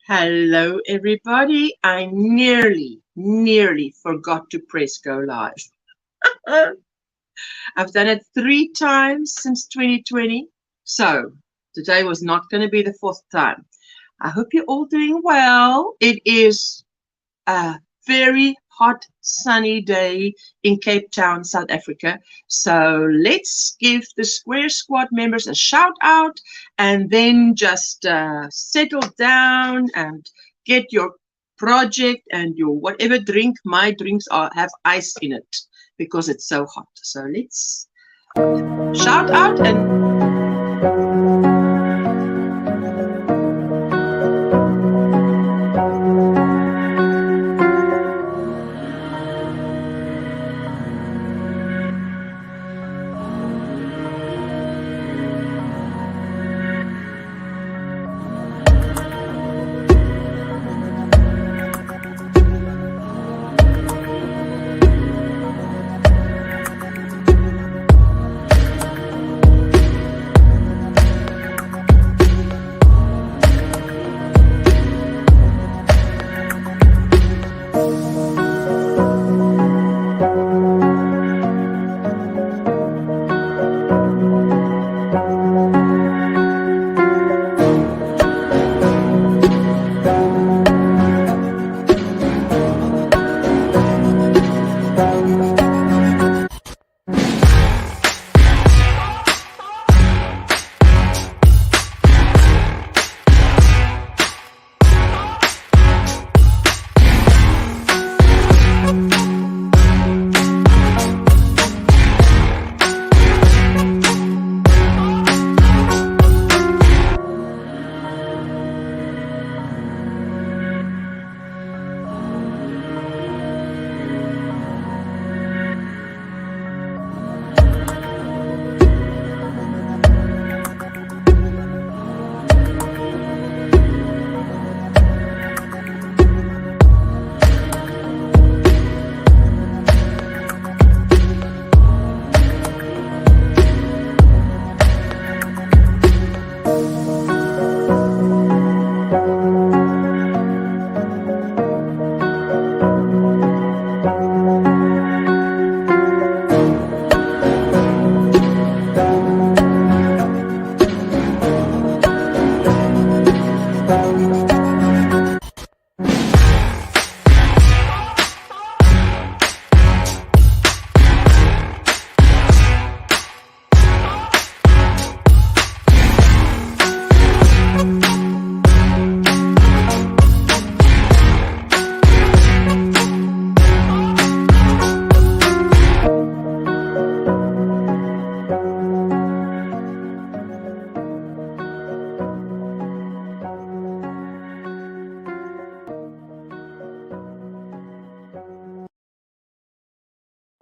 Hello, everybody. I nearly forgot to press go live. I've done it 3 times since 2020. So today was not going to be the 4th time. I hope you're all doing well. It is a very hot, sunny day in Cape Town, South Africa. So let's give the Square Squad members a shout out and then just settle down and get your project and your whatever drink. My drinks have ice in it because it's so hot. So let's shout out and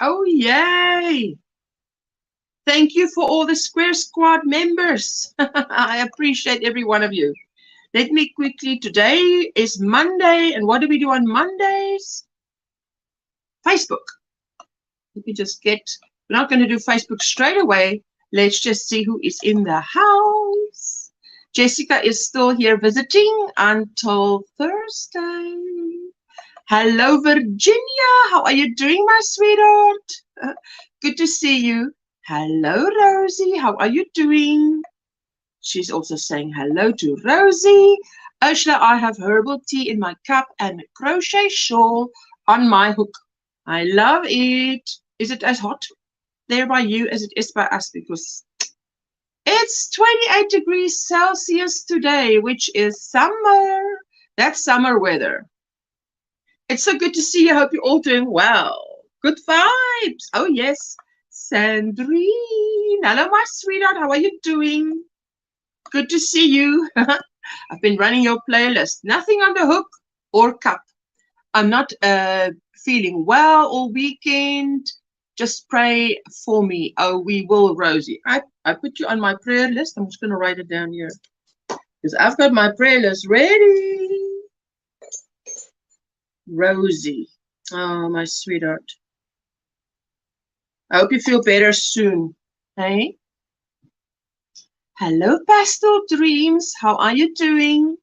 oh, yay! Thank you for all the Square Squad members. I appreciate every one of you. Let me quickly, today is Monday, and what do we do on Mondays? Facebook. Let me just we're not going to do Facebook straight away. Let's just see who is in the house. Jessica is still here visiting until Thursday. Hello, Virginia. How are you doing, my sweetheart? Good to see you. Hello, Rosie. How are you doing? She's also saying hello to Rosie. Ursula, I have herbal tea in my cup and a crochet shawl on my hook. I love it. Is it as hot there by you as it is by us? Because it's 28 degrees Celsius today, which is summer. That's summer weather. It's so good to see you. I hope you're all doing well. Good vibes. Oh, yes. Sandrine. Hello, my sweetheart. How are you doing? Good to see you. I've been running your playlist. Nothing on the hook or cup. I'm not feeling well all weekend. Just pray for me. Oh, we will, Rosie. I put you on my prayer list. I'm just going to write it down here. Because I've got my prayer list ready. Rosie. Oh, my sweetheart. I hope you feel better soon. Hey? Hello, Pastel Dreams. How are you doing?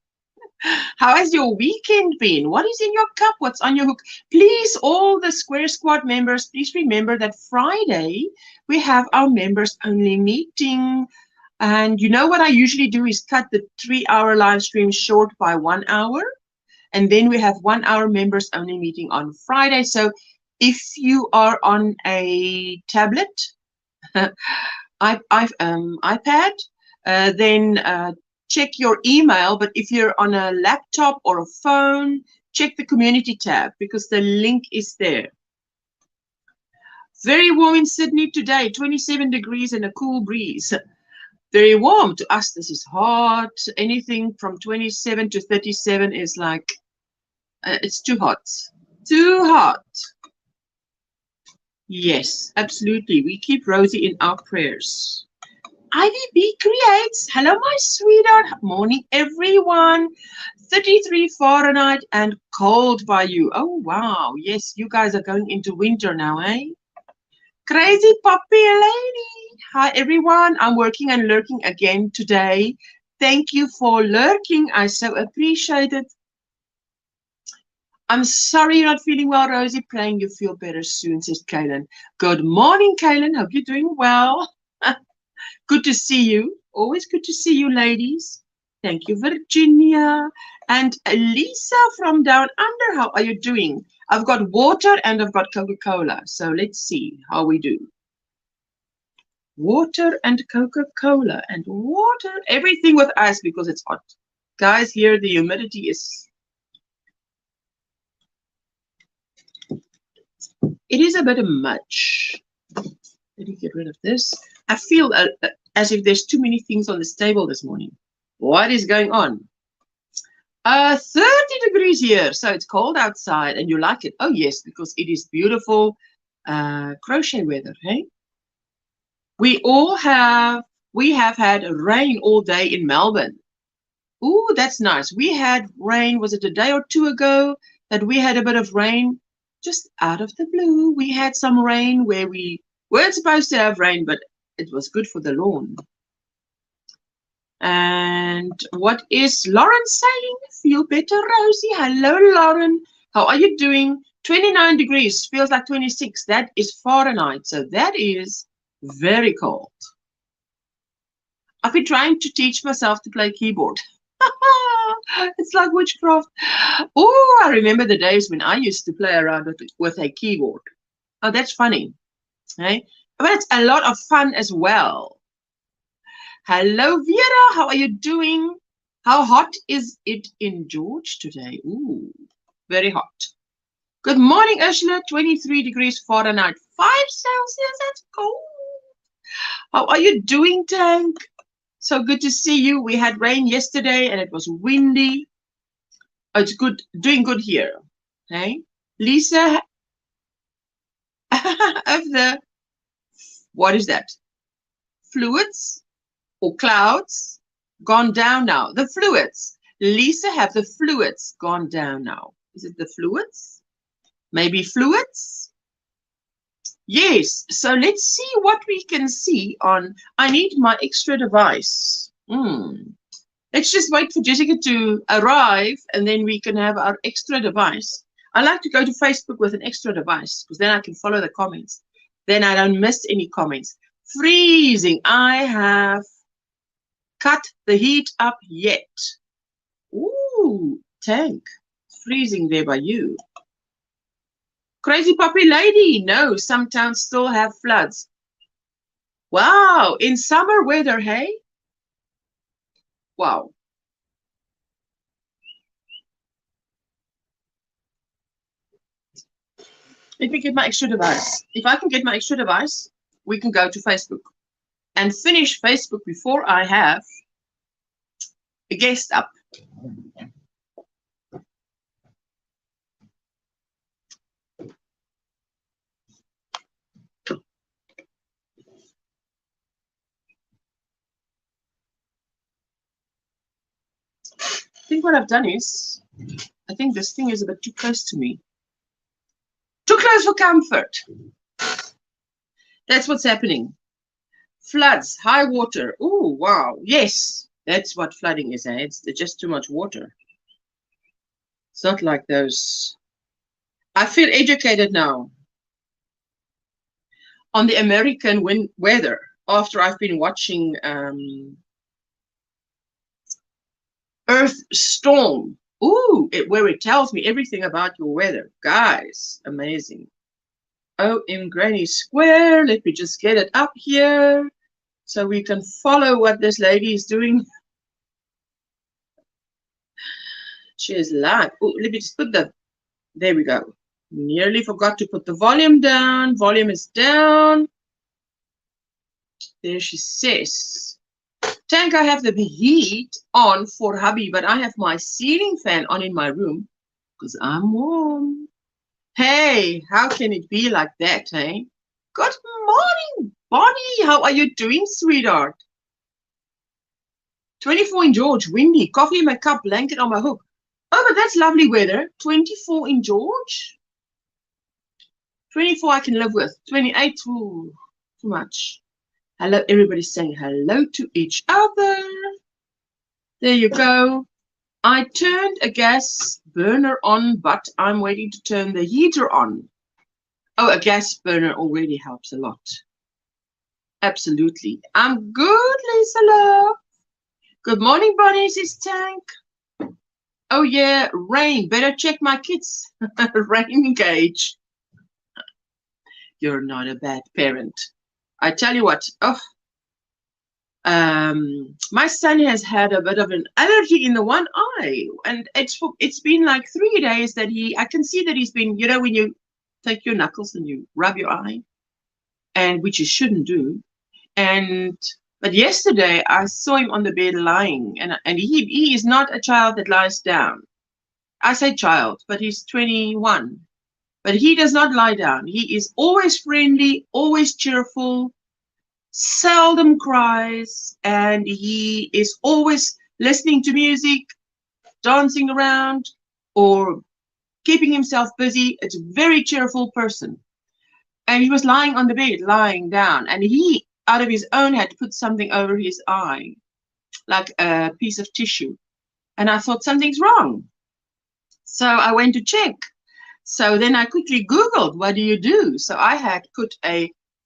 How has your weekend been? What is in your cup? What's on your hook? Please, all the Square Squad members, please remember that Friday we have our members only meeting. And you know what I usually do is cut the 3-hour live stream short by 1 hour. And then we have 1 hour members only meeting on Friday. So if you are on a tablet, iPad, then check your email. But if you're on a laptop or a phone, check the community tab because the link is there. Very warm in Sydney today, 27 degrees and a cool breeze. Very warm. To us, this is hot. Anything from 27 to 37 is like, it's too hot. Too hot. Yes, absolutely. We keep Rosie in our prayers. Ivy B Creates. Hello, my sweetheart. Morning, everyone. 33 Fahrenheit and cold by you. Oh, wow. Yes, you guys are going into winter now, eh? Crazy puppy lady. Hi, everyone. I'm working and lurking again today. Thank you for lurking. I so appreciate it. I'm sorry you're not feeling well, Rosie. Praying you feel better soon, says Kaylin. Good morning, Kaylin. Hope you're doing well. Good to see you. Always good to see you, ladies. Thank you, Virginia. And Lisa from Down Under, how are you doing? I've got water and I've got Coca-Cola. So let's see how we do. Water and Coca-Cola and water. Everything with ice because it's hot. Guys, here the humidity is... It is a bit much. Let me get rid of this. I feel as if there's too many things on this table this morning. What is going on? 30 degrees here, so it's cold outside, and you like it. Oh yes, because it is beautiful crochet weather. Hey, we have had rain all day in Melbourne. Ooh, that's nice. We had rain. Was it a day or two ago that we had a bit of rain? Just out of the blue, we had some rain where we weren't supposed to have rain, but it was good for the lawn. And what is Lauren saying? Feel better, Rosie. Hello, Lauren. How are you doing? 29 degrees, feels like 26. That is Fahrenheit, so that is very cold. I've been trying to teach myself to play keyboard. It's like witchcraft. Oh, I remember the days when I used to play around with a keyboard. Oh, that's funny. Okay? But it's a lot of fun as well. Hello, Vera. How are you doing? How hot is it in George today? Ooh, very hot. Good morning, Ursula. 23 degrees Fahrenheit, 5 Celsius. That's cold. How are you doing, Tank? So good to see you. We had rain yesterday and it was windy. Oh, it's good, doing good here. Okay, Lisa of the, what is that? Fluids or clouds gone down now. The fluids. Lisa, have the fluids gone down now? Is it the fluids? Maybe fluids? Yes, so let's see what we can see on, I need my extra device. Let's just wait for Jessica to arrive and then we can have our extra device. I like to go to Facebook with an extra device because then I can follow the comments. Then I don't miss any comments. Freezing. I have cut the heat up yet. Ooh, Tank. It's freezing there by you. Crazy puppy lady. No, some towns still have floods. Wow, in summer weather, hey? Wow. Let me get my extra device. If I can get my extra device, we can go to Facebook and finish Facebook before I have a guest up. I think what I've done is, I think this thing is a bit too close to me. Too close for comfort. That's what's happening. Floods, high water. Oh, wow. Yes, that's what flooding is. Eh? It's just too much water. It's not like those. I feel educated now on the American weather after I've been watching Earth Storm. Ooh, where it tells me everything about your weather. Guys, amazing. OMGrannySquare. Let me just get it up here so we can follow what this lady is doing. She is live. Oh, let me just put the, there we go. Nearly forgot to put the volume down. Volume is down. There she says. Tank, I have the heat on for hubby, but I have my ceiling fan on in my room because I'm warm. Hey, how can it be like that, hey? Good morning, Bonnie. How are you doing, sweetheart? 24 in George, windy, coffee in my cup, blanket on my hook. Oh, but that's lovely weather. 24 in George. 24 I can live with. 28, ooh, too much. Hello, everybody's saying hello to each other. There you go. I turned a gas burner on, but I'm waiting to turn the heater on. Oh, a gas burner already helps a lot. Absolutely. I'm good, Lisa love. Good morning, Bonnie, says Tank. Oh, yeah, rain. Better check my kids. Rain gauge. You're not a bad parent. I tell you what, my son has had a bit of an allergy in the one eye, and it's been like 3 days that I can see that he's been, you know, when you take your knuckles and you rub your eye, and which you shouldn't do, but yesterday I saw him on the bed lying, and he is not a child that lies down. I say child, but he's 21. But he does not lie down. He is always friendly, always cheerful, seldom cries, and he is always listening to music, dancing around, or keeping himself busy. It's a very cheerful person. And he was lying on the bed, lying down, and he, out of his own, had put something over his eye, like a piece of tissue. And I thought something's wrong. So I went to check. So then I quickly Googled, what do you do? So I had put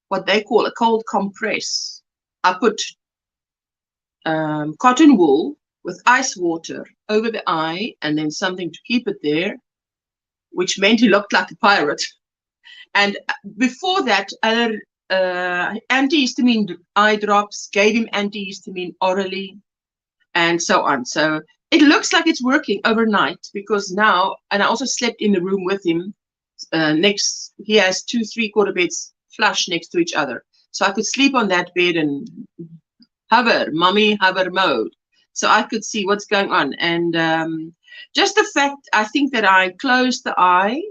what they call a cold compress. I put cotton wool with ice water over the eye and then something to keep it there, which meant he looked like a pirate. And before that, other antihistamine eye drops, gave him antihistamine orally, and so on. So it looks like it's working overnight because now, and I also slept in the room with him. He has 2 3/4 beds flush next to each other. So I could sleep on that bed and mommy hover mode. So I could see what's going on. And just the fact, I think that I closed the eye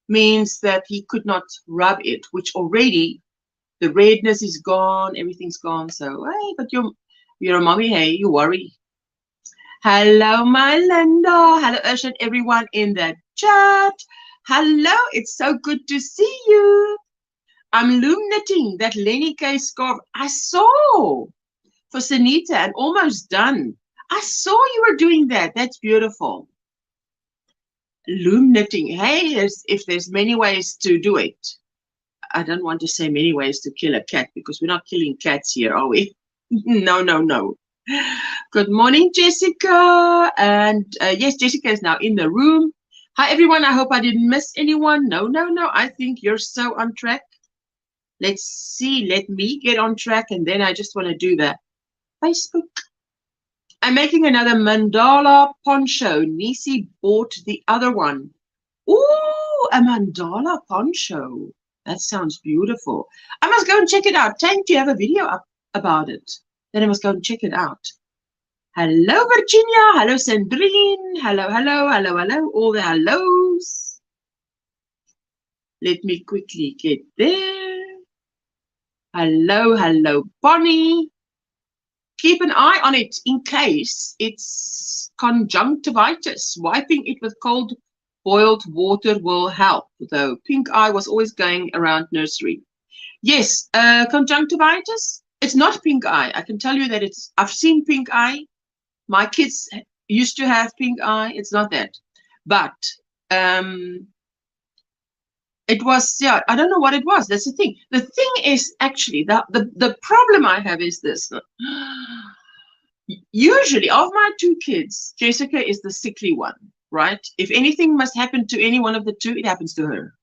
means that he could not rub it, which already the redness is gone, everything's gone. So, hey, but you're a mommy, hey, you worry. Hello, my Linda. Hello, Urshan, everyone in the chat. Hello, it's so good to see you. I'm loom knitting that Lenny K scarf I saw for Sunita and almost done. I saw you were doing that. That's beautiful. Loom knitting. Hey, if there's many ways to do it. I don't want to say many ways to kill a cat because we're not killing cats here, are we? No, no, no. Good morning, Jessica. And yes, Jessica is now in the room. Hi, everyone. I hope I didn't miss anyone. No, no, no. I think you're so on track. Let's see. Let me get on track. And then I just want to do the Facebook. I'm making another mandala poncho. Nisi bought the other one. Ooh, a mandala poncho. That sounds beautiful. I must go and check it out. Tank, do you have a video up about it? Then I must go and check it out. Hello, Virginia. Hello, Sandrine. Hello, hello, hello, hello. All the hellos. Let me quickly get there. Hello, hello, Bonnie. Keep an eye on it in case it's conjunctivitis. Wiping it with cold boiled water will help, though. Pink eye was always going around nursery. Yes, conjunctivitis. It's not pink eye. I can tell you that I've seen pink eye. My kids used to have pink eye. It's not that. But it was, yeah, I don't know what it was. That's the thing. The thing is actually the problem I have is this. Usually, of my two kids, Jessica is the sickly one, right? If anything must happen to any one of the two, it happens to her.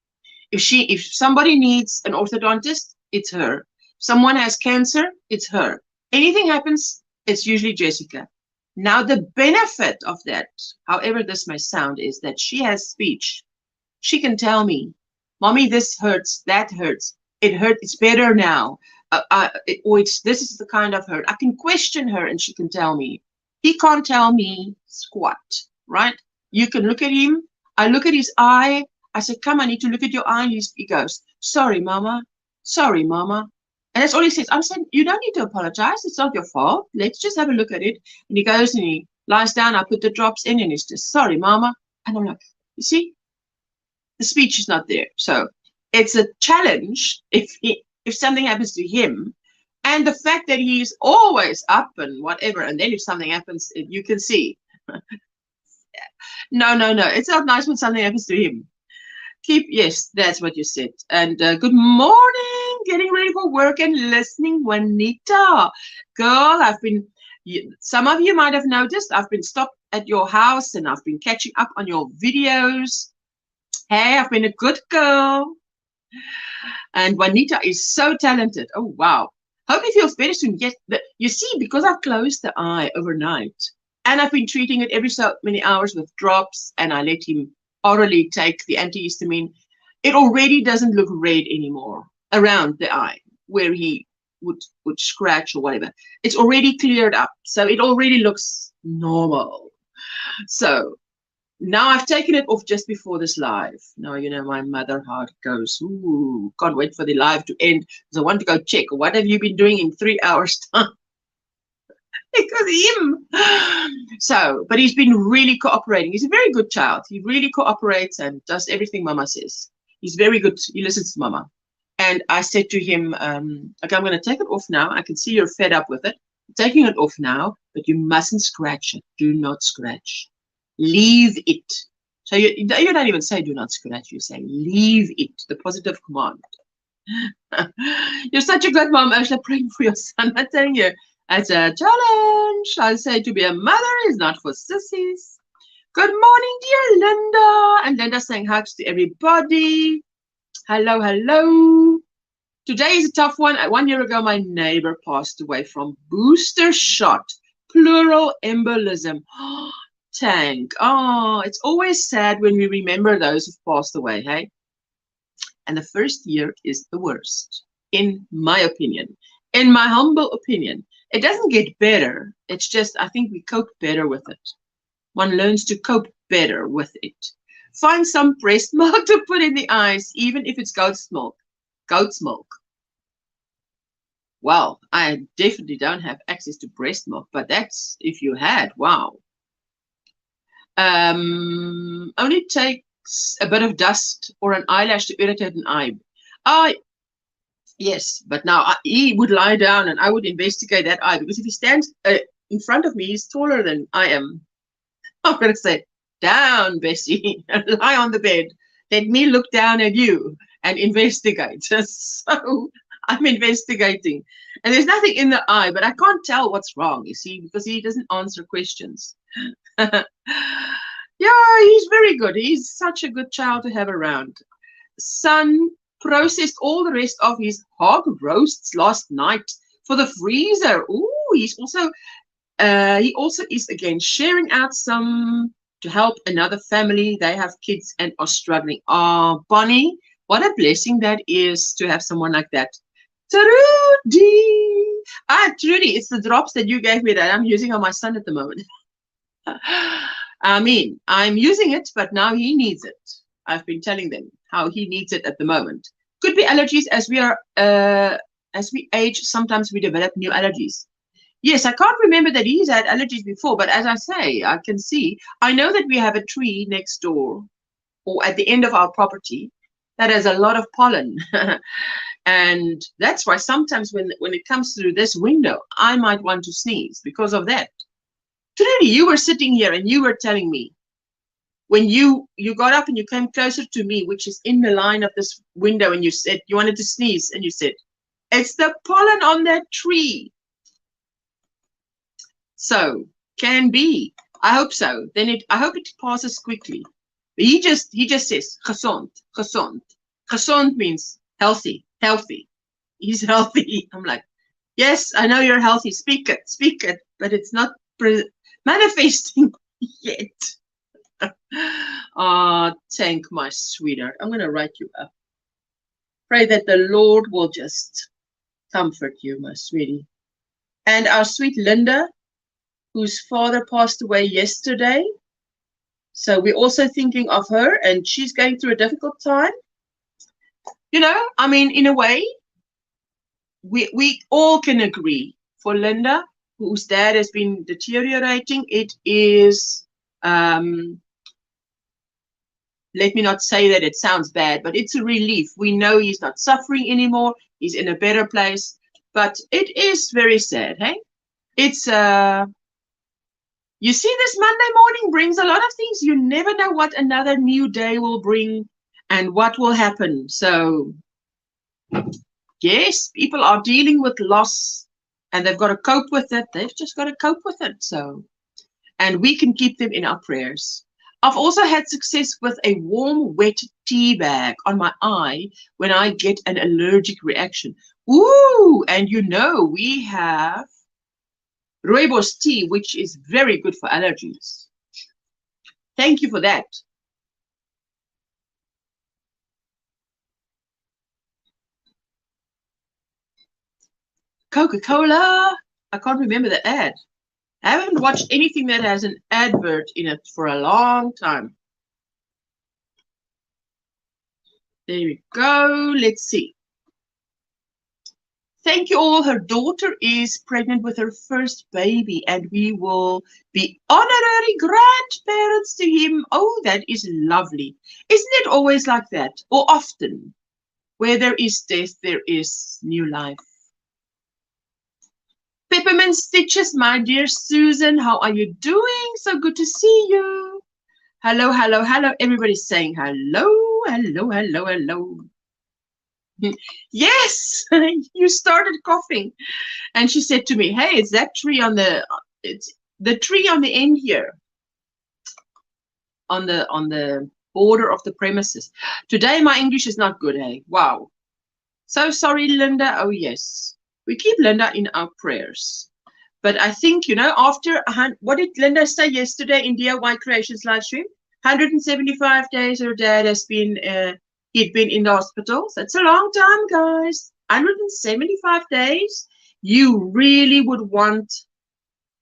If somebody needs an orthodontist, it's her. Someone has cancer, it's her. Anything happens, it's usually Jessica. Now, the benefit of that, however this may sound, is that she has speech. She can tell me, Mommy, this hurts, that hurts. It hurt, it's better now. This is the kind of hurt. I can question her and she can tell me. He can't tell me squat, right? You can look at him. I look at his eye. I said, come, I need to look at your eye. And he goes, sorry, Mama. Sorry, Mama. And that's all he says. I'm saying, you don't need to apologize. It's not your fault. Let's just have a look at it. And he goes and he lies down. I put the drops in and he's just, sorry, Mama. And I'm like, you see, the speech is not there. So it's a challenge if something happens to him. And the fact that he's always up and whatever. And then if something happens, you can see. No. It's not nice when something happens to him. Yes, that's what you said. And good morning, getting ready for work and listening, Juanita. Girl, some of you might have noticed, I've been stopped at your house and I've been catching up on your videos. Hey, I've been a good girl. And Juanita is so talented. Oh, wow. Hope he feels better soon. Yes, you see, because I've closed the eye overnight and I've been treating it every so many hours with drops and I let him orally take the antihistamine, it already doesn't look red anymore around the eye where he would scratch or whatever. It's already cleared up. So it already looks normal. So now I've taken it off just before this live. Now, you know, my mother heart goes, ooh, can't wait for the live to end because I want to go check. What have you been doing in 3 hours time? Because him. So, but he's been really cooperating. He's a very good child. He really cooperates and does everything Mama says. He's very good. He listens to Mama. And I said to him, okay, I'm going to take it off now. I can see you're fed up with it. I'm taking it off now, but you mustn't scratch it. Do not scratch. Leave it. So you don't even say do not scratch. You say leave it. The positive command. You're such a good mom, Ursula, praying for your son. I'm telling you. It's a challenge. I say to be a mother is not for sissies. Good morning, dear Linda. And Linda saying hugs to everybody. Hello, hello. Today is a tough one. 1 year ago, my neighbor passed away from booster shot, pleural embolism. Tank. Oh, it's always sad when we remember those who've passed away, hey? And the first year is the worst, in my opinion. In my humble opinion. It doesn't get better. It's just, I think we cope better with it. One learns to cope better with it. Find some breast milk to put in the eyes, even if it's goat's milk. Goat's milk. Well, I definitely don't have access to breast milk, but that's if you had, wow. Only takes a bit of dust or an eyelash to irritate an eye. Yes, but now he would lie down and I would investigate that eye because if he stands in front of me, he's taller than I am. I'm going to say, down, Bessie, lie on the bed. Let me look down at you and investigate. So I'm investigating. And there's nothing in the eye, but I can't tell what's wrong, you see, because he doesn't answer questions. Yeah, he's very good. He's such a good child to have around. Son processed all the rest of his hog roasts last night for the freezer. Ooh, he also is again sharing out some to help another family. They have kids and are struggling. Oh, Bonnie, what a blessing that is to have someone like that. Trudy. Trudy, it's the drops that you gave me that I'm using on my son at the moment. I mean, I'm using it, but now he needs it. I've been telling them how he needs it at the moment. Could be allergies as we age. Sometimes we develop new allergies. Yes, I can't remember that he's had allergies before, but as I say, I can see. I know that we have a tree next door or at the end of our property that has a lot of pollen. And that's why sometimes when it comes through this window, I might want to sneeze because of that. Trudy, you were sitting here and you were telling me, when you got up and you came closer to me, which is in the line of this window, and you said you wanted to sneeze, and you said, it's the pollen on that tree. So, can be. I hope so. Then I hope it passes quickly. But he just says, gezond, gezond. Gezond means healthy, healthy. He's healthy. I'm like, yes, I know you're healthy. Speak it. But it's not manifesting yet. Oh, Tank, my sweetheart. I'm going to write you up. Pray that the Lord will just comfort you, my sweetie. And our sweet Linda, whose father passed away yesterday. So we're also thinking of her, and she's going through a difficult time. You know, I mean, in a way, we all can agree for Linda, whose dad has been deteriorating. It is, let me not say that it sounds bad, but it's a relief. We know he's not suffering anymore. He's in a better place. But it is very sad, hey? It's, you see, this Monday morning brings a lot of things. You never know what another new day will bring and what will happen. So, yes, people are dealing with loss and they've got to cope with it. They've just got to cope with it. So, and we can keep them in our prayers. I've also had success with a warm, wet tea bag on my eye when I get an allergic reaction. Ooh, and you know, we have rooibos tea, which is very good for allergies. Thank you for that. Coca-Cola. I can't remember the ad. I haven't watched anything that has an advert in it for a long time. There we go. Let's see. Thank you all. Her daughter is pregnant with her first baby, and we will be honorary grandparents to him. Oh, that is lovely. Isn't it always like that? Or often? Where there is death, there is new life. Peppermint Stitches, my dear Susan, how are you doing? So good to see you. Hello, hello, hello. Everybody's saying hello, hello, hello, hello. Yes, you started coughing. And she said to me, hey, it's that tree on it's the tree on the end here. On the border of the premises. Today my English is not good, hey? Wow. So sorry, Linda. Oh, yes. We keep Linda in our prayers. But I think, you know, after, what did Linda say yesterday in DIY Creations live stream? 175 days her dad has been, he'd been in the hospital. That's a long time, guys. 175 days. You really would want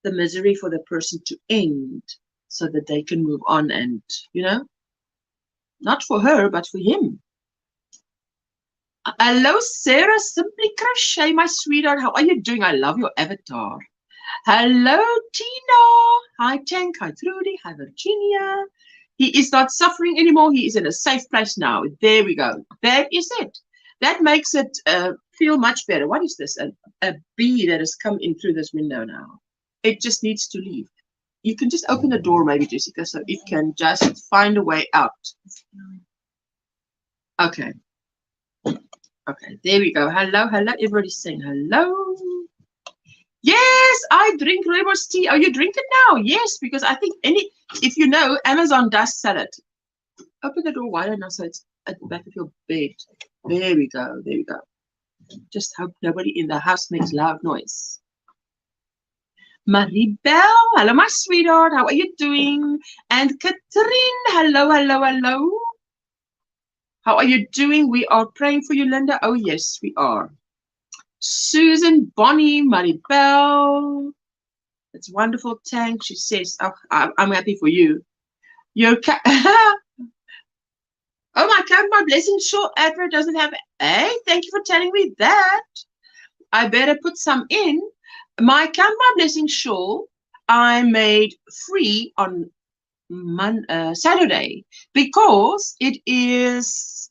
the misery for the person to end so that they can move on and, you know, not for her, but for him. Hello, Sarah, Simply Crochet, my sweetheart. How are you doing? I love your avatar. Hello, Tina. Hi, Tank. Hi, Trudy. Hi, Virginia. He is not suffering anymore. He is in a safe place now. There we go. That is it. That makes it feel much better. What is this? A bee that has come in through this window now. It just needs to leave. You can just open the door, maybe, Jessica, so it can just find a way out. Okay. Okay, there we go. Hello, hello. Everybody's saying hello. Yes, I drink rooibos tea. Oh, you drink it now? Yes, because I think if you know, Amazon does sell it. Open the door wider now so it's at the back of your bed. There we go. There we go. Just hope nobody in the house makes loud noise. Maribel, hello, my sweetheart. How are you doing? And Catherine, hello, hello, hello. How are you doing? We are praying for you, Linda. Oh, yes, we are. Susan, Bonnie, Maribel. It's wonderful, Tank. She says, oh, I'm happy for you. Your cat. Oh, my cat, my blessing short advert doesn't have. Hey, thank you for telling me that. I better put some in. My Count My Blessing shawl I made free on Saturday because it is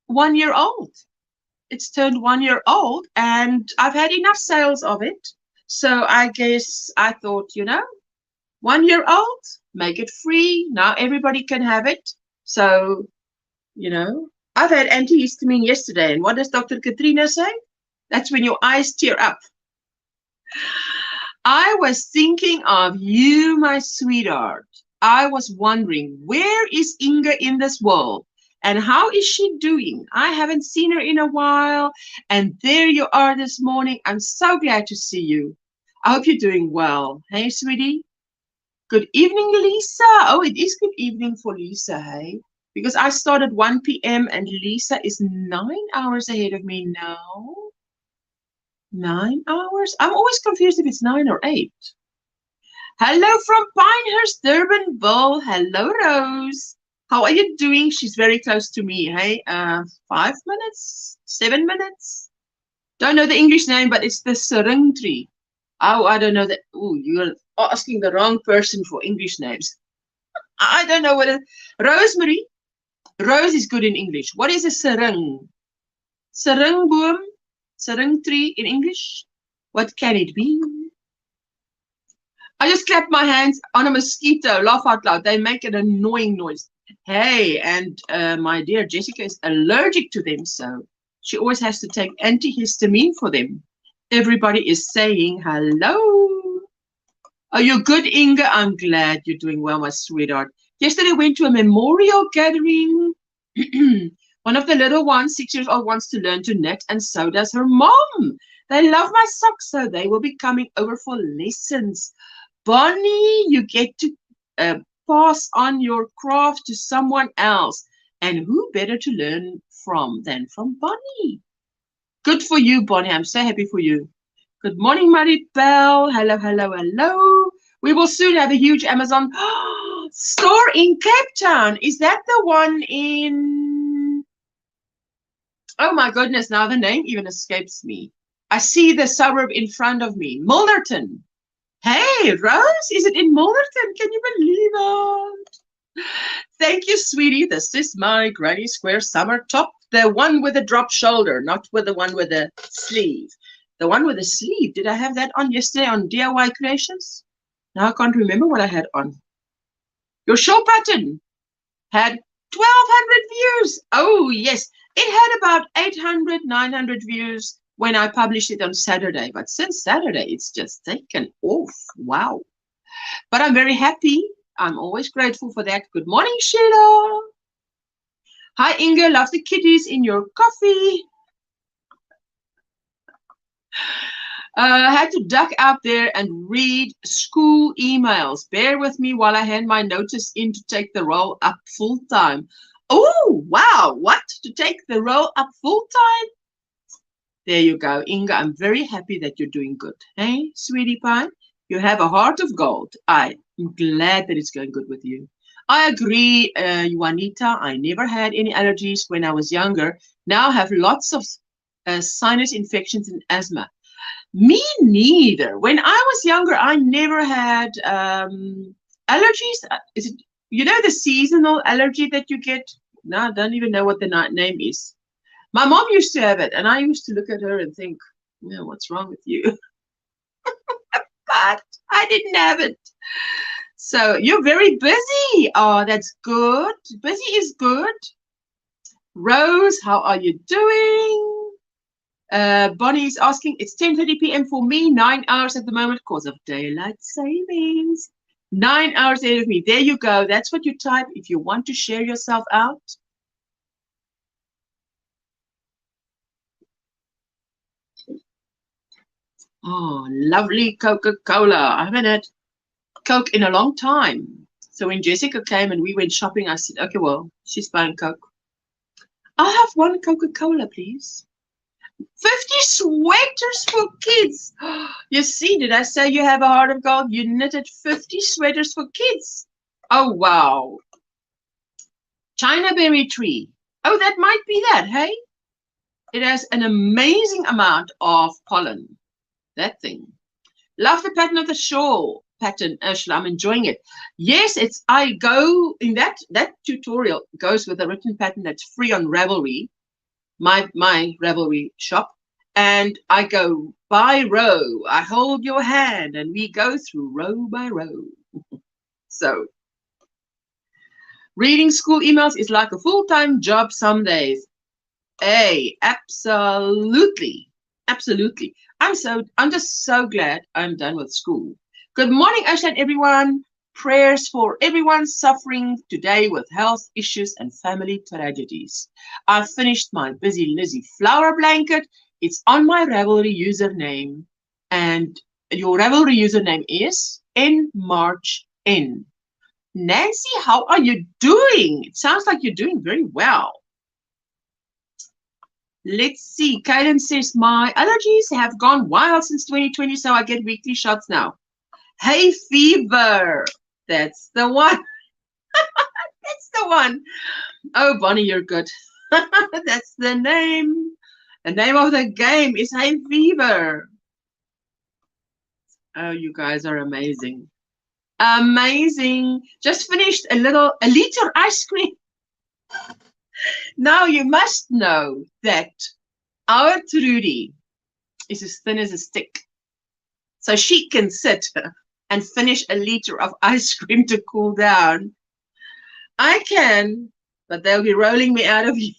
1 year old. It's turned 1 year old and I've had enough sales of it. So I guess I thought, you know, 1-year-old, make it free. Now everybody can have it. So, I've had antihistamine yesterday. And what does Dr. Katrina say? That's when your eyes tear up. I was thinking of you, my sweetheart. I was wondering, where is Inga in this world? And how is she doing? I haven't seen her in a while. And there you are this morning. I'm so glad to see you. I hope you're doing well. Hey, sweetie. Good evening, Lisa. Oh, it is good evening for Lisa, hey? Because I started 1 p.m. and Lisa is 9 hours ahead of me now. 9 hours? I'm always confused if it's 9 or 8. Hello from Pinehurst, Durbanville. Hello, Rose. How are you doing? She's very close to me, hey? 5 minutes? 7 minutes? Don't know the English name, but it's the syring tree. Oh, I don't know that. Oh, you're asking the wrong person for English names. I don't know what it is. Rosemary. Rose is good in English. What is a syring? Syringboom? Syring tree in English? What can it be? I just clapped my hands on a mosquito. Laugh out loud. They make an annoying noise. Hey, and my dear Jessica is allergic to them, so she always has to take antihistamine for them. Everybody is saying hello. Are you good, Inga? I'm glad you're doing well, my sweetheart. Yesterday I went to a memorial gathering. One of the little ones, 6 years old, wants to learn to knit, and so does her mom. They love my socks, so they will be coming over for lessons. Bonnie, you get to pass on your craft to someone else. And who better to learn from than from Bonnie? Good for you, Bonnie. I'm so happy for you. Good morning, Maribel. Hello, hello, hello. We will soon have a huge Amazon store in Cape Town. Is that the one in... Oh, my goodness. Now the name even escapes me. I see the suburb in front of me. Milnerton. Hey, Rose, is it in Milnerton? Can you believe it? Thank you, sweetie. This is my Granny Square summer top. The one with the drop shoulder, not with the one with the sleeve. The one with the sleeve. Did I have that on yesterday on DIY Creations? Now I can't remember what I had on. Your show pattern had 1,200 views. Oh, yes. It had about 800, 900 views when I published it on Saturday. But since Saturday, it's just taken off. Wow. But I'm very happy. I'm always grateful for that. Good morning, Sheila. Hi, Inga. Love the kitties in your coffee. I had to duck out there and read school emails. Bear with me while I hand my notice in to take the role up full-time. Oh, wow. What? To take the role up full-time? There you go, Inga. I'm very happy that you're doing good. Hey, sweetie pie, you have a heart of gold. I am glad that it's going good with you. I agree, Juanita. I never had any allergies when I was younger. Now I have lots of sinus infections and asthma. Me neither. When I was younger, I never had allergies. Is it, the seasonal allergy that you get? No, I don't even know what the name is. My mom used to have it, and I used to look at her and think, what's wrong with you? But I didn't have it. So you're very busy. Oh, that's good. Busy is good. Rose, how are you doing? Bonnie is asking, it's 10:30 p.m. for me, 9 hours at the moment because of daylight savings. 9 hours ahead of me. There you go. That's what you type if you want to share yourself out. Oh, lovely Coca-Cola. I haven't had Coke in a long time. So when Jessica came and we went shopping, I said, okay, well, she's buying Coke. I'll have one Coca-Cola, please. 50 sweaters for kids. You see, did I say you have a heart of gold? You knitted 50 sweaters for kids. Oh, wow. China berry tree. Oh, that might be that, hey? It has an amazing amount of pollen. That thing. Love the pattern of the shawl pattern, Ursula. I'm enjoying it. Yes, I go in that tutorial goes with a written pattern that's free on Ravelry, my Ravelry shop, and I go by row. I hold your hand and we go through row by row. So, reading school emails is like a full-time job some days. Hey, absolutely. Absolutely. I'm just so glad I'm done with school. Good morning, Ashland, everyone. Prayers for everyone suffering today with health issues and family tragedies. I finished my Busy Lizzie flower blanket. It's on my Ravelry username. And your Ravelry username is NMarchN. Nancy, how are you doing? It sounds like you're doing very well. Let's see. Kaden says, my allergies have gone wild since 2020, so I get weekly shots now. Hay fever. That's the one. That's the one. Oh, Bonnie, you're good. That's the name. The name of the game is hay fever. Oh, you guys are amazing. Amazing. Just finished a liter ice cream. Now you must know that our Trudy is as thin as a stick. So she can sit and finish a liter of ice cream to cool down. I can, but they'll be rolling me out of here.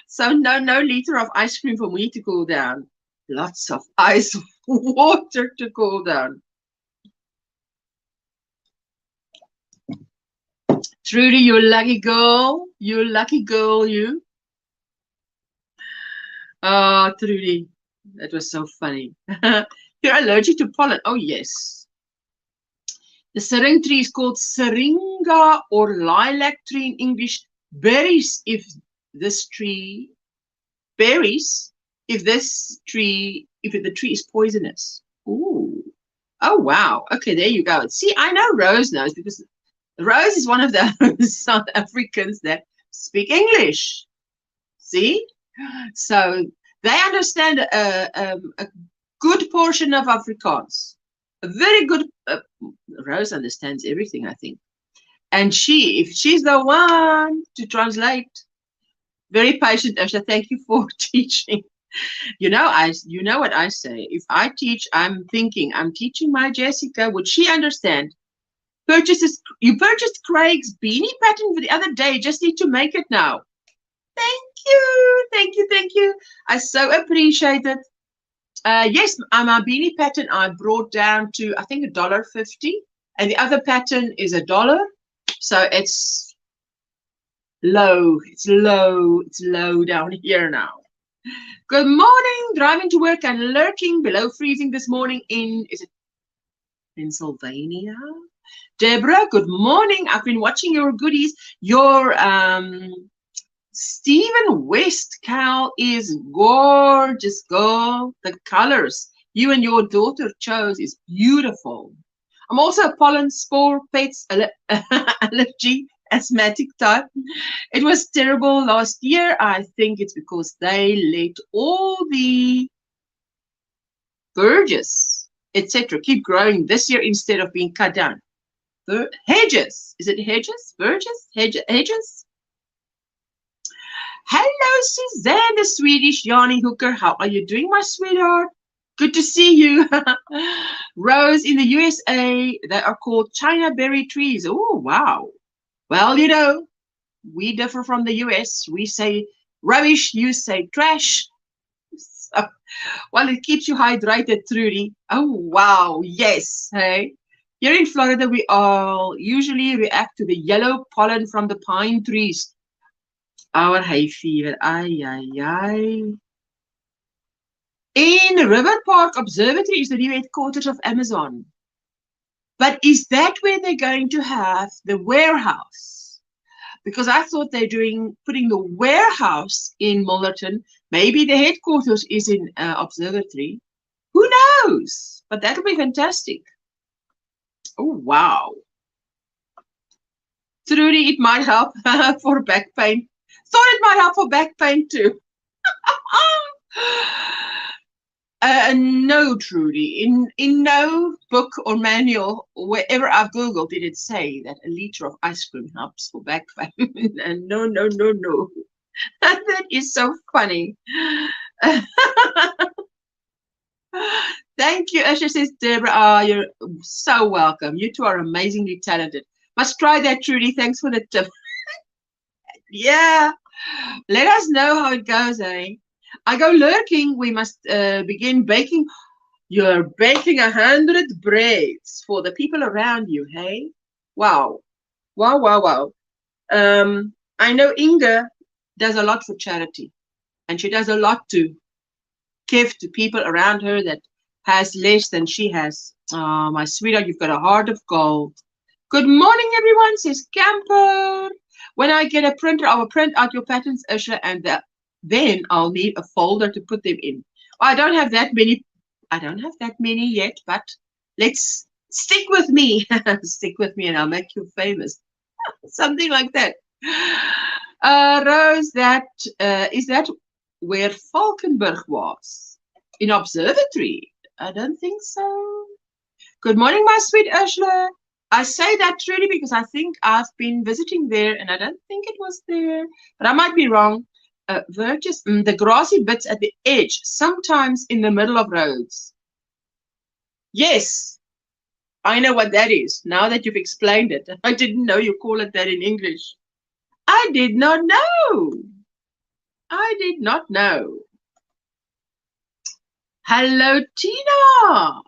So no liter of ice cream for me to cool down. Lots of ice water to cool down. Trudy, you lucky girl. You lucky girl, you. Oh, Trudy, that was so funny. You're allergic to pollen. Oh, yes. The syringa tree is called syringa or lilac tree in English. Berries if the tree the tree is poisonous. Ooh. Oh, wow. Okay, there you go. See, I know Rose knows because Rose is one of those South Africans that speak English. See? So they understand a good portion of Afrikaans. A very good, Rose understands everything, I think. And if she's the one to translate, very patient, Asha, thank you for teaching. You know what I say. If I teach, I'm teaching my Jessica. Would she understand? You purchased Craig's beanie pattern for the other day. Just need to make it now. Thank you. I so appreciate it. Yes, my beanie pattern I brought down to, I think, $1.50. And the other pattern is $1. So it's low. It's low down here now. Good morning. Driving to work and lurking below freezing this morning is it Pennsylvania? Deborah, good morning. I've been watching your goodies. Your Stephen West cow is gorgeous, girl. The colors you and your daughter chose is beautiful. I'm also a pollen, spore, pets, allergy, asthmatic type. It was terrible last year. I think it's because they let all the verges, etc., keep growing this year instead of being cut down. Hedges. Is it hedges? Verges? Hedges? Hello, Suzanne, the Swedish Yanni Hooker. How are you doing, my sweetheart? Good to see you. Rose, in the USA, they are called China berry trees. Oh, wow. Well, you know, we differ from the US. We say rubbish, you say trash. So, well, it keeps you hydrated, Trudy. Oh, wow. Yes. Hey. Here in Florida, we all usually react to the yellow pollen from the pine trees. Our hay fever. Ay, ay, ay. In River Park Observatory is the new headquarters of Amazon. But is that where they're going to have the warehouse? Because I thought they're putting the warehouse in Millerton. Maybe the headquarters is in Observatory. Who knows? But that'll be fantastic. Oh, wow. Trudy, it might help for back pain. Thought it might help for back pain too. No, Trudy. In no book or manual, or wherever I've Googled, did it say that a liter of ice cream helps for back pain. And no. That is so funny. Thank you, Usher, says Deborah. Oh, you're so welcome. You two are amazingly talented. Must try that, Trudy. Thanks for the tip. Yeah. Let us know how it goes, eh? I go lurking. We must begin baking. You're baking 100 breads for the people around you, hey? Wow. Wow, wow, wow. I know Inga does a lot for charity, and she does a lot to give to people around her that has less than she has. Oh, my sweetheart, you've got a heart of gold. Good morning, everyone, says Camper. When I get a printer, I will print out your patterns, Usha, and then I'll need a folder to put them in. I don't have that many. I don't have that many yet, but let's stick with me. Stick with me, and I'll make you famous. Something like that. Rose, that is that where Falkenberg was? In observatory? I don't think so. Good morning, my sweet Ursula. I say that truly because I think I've been visiting there and I don't think it was there, but I might be wrong. Verges, the grassy bits at the edge, sometimes in the middle of roads. Yes, I know what that is, now that you've explained it. I didn't know you call it that in English. I did not know. I did not know. Hello, Tina.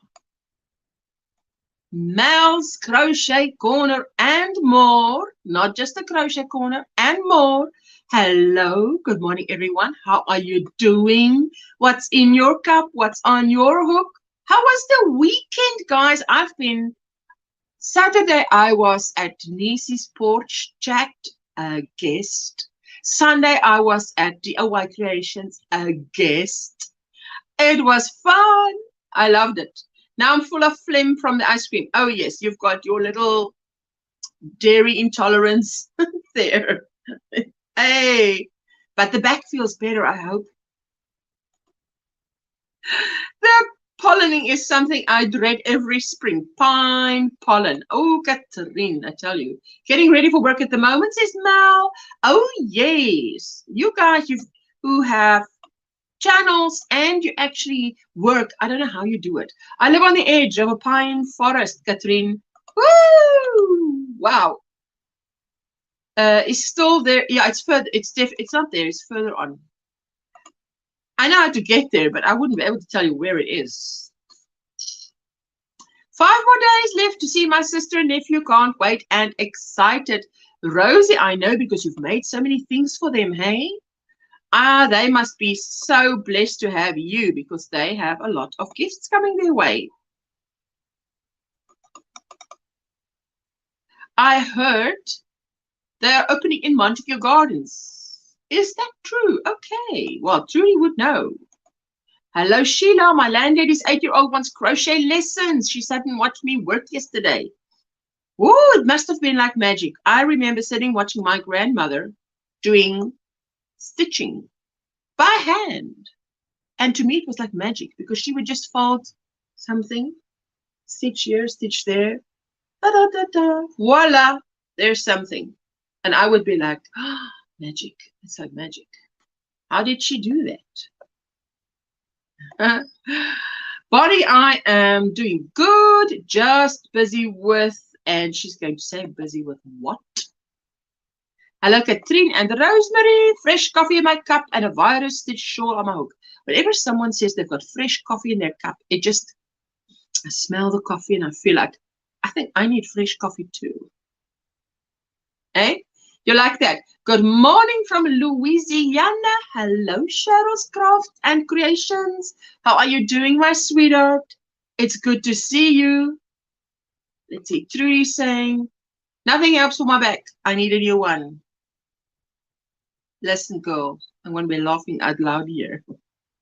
Mel's Crochet Corner and more. Not just a crochet corner and more. Hello. Good morning, everyone. How are you doing? What's in your cup? What's on your hook? How was the weekend, guys? Saturday, I was at Niece's Porch Chat, a guest. Sunday, I was at DIY Creations, a guest. It was fun. I loved it. Now I'm full of phlegm from the ice cream. Oh, yes, you've got your little dairy intolerance there. Hey, but the back feels better, I hope. The pollinating is something I dread every spring. Pine pollen. Oh, Catherine, I tell you. Getting ready for work at the moment, says Mal. Oh, yes. You guys who have channels and you actually work. I don't know how you do it. I live on the edge of a pine forest, Catherine. Woo! Wow. It's still there. Yeah, it's further. It's not there. It's further on. I know how to get there, but I wouldn't be able to tell you where it is. 5 more days left to see my sister and nephew. Can't wait and excited. Rosie, I know because you've made so many things for them, hey? They must be so blessed to have you because they have a lot of gifts coming their way. I heard they're opening in Montague Gardens. Is that true? Okay. Well, Trudy would know. Hello, Sheila. My landlady's 8-year-old wants crochet lessons. She sat and watched me work yesterday. Oh, it must have been like magic. I remember sitting watching my grandmother doing stitching by hand. And to me, it was like magic because she would just fold something, stitch here, stitch there, da-da-da-da, voila, there's something. And I would be like, oh, magic. It's like magic. How did she do that? Body, I am doing good, just busy with, and she's going to say busy with what? Hello, Katrine and Rosemary. Fresh coffee in my cup and a virus stitch shawl on my hook. Whenever someone says they've got fresh coffee in their cup, I smell the coffee and I feel like, I think I need fresh coffee too. Eh? You like that? Good morning from Louisiana. Hello, Cheryl's Craft and Creations. How are you doing, my sweetheart? It's good to see you. Let's see. Trudy saying, nothing helps for my back. I need a new one. Listen, girl. I'm going to be laughing out loud here.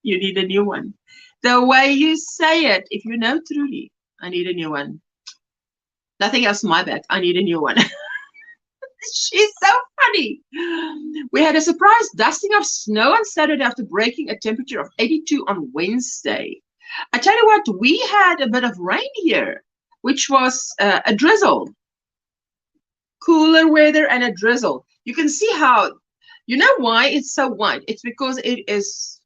You need a new one. The way you say it, if you know Trudy, I need a new one. Nothing else for my back. I need a new one. She's so funny. We had a surprise dusting of snow on Saturday after breaking a temperature of 82 on Wednesday. I tell you what, we had a bit of rain here, which was a drizzle. Cooler weather and a drizzle. You can see how, you know why it's so white? It's because it is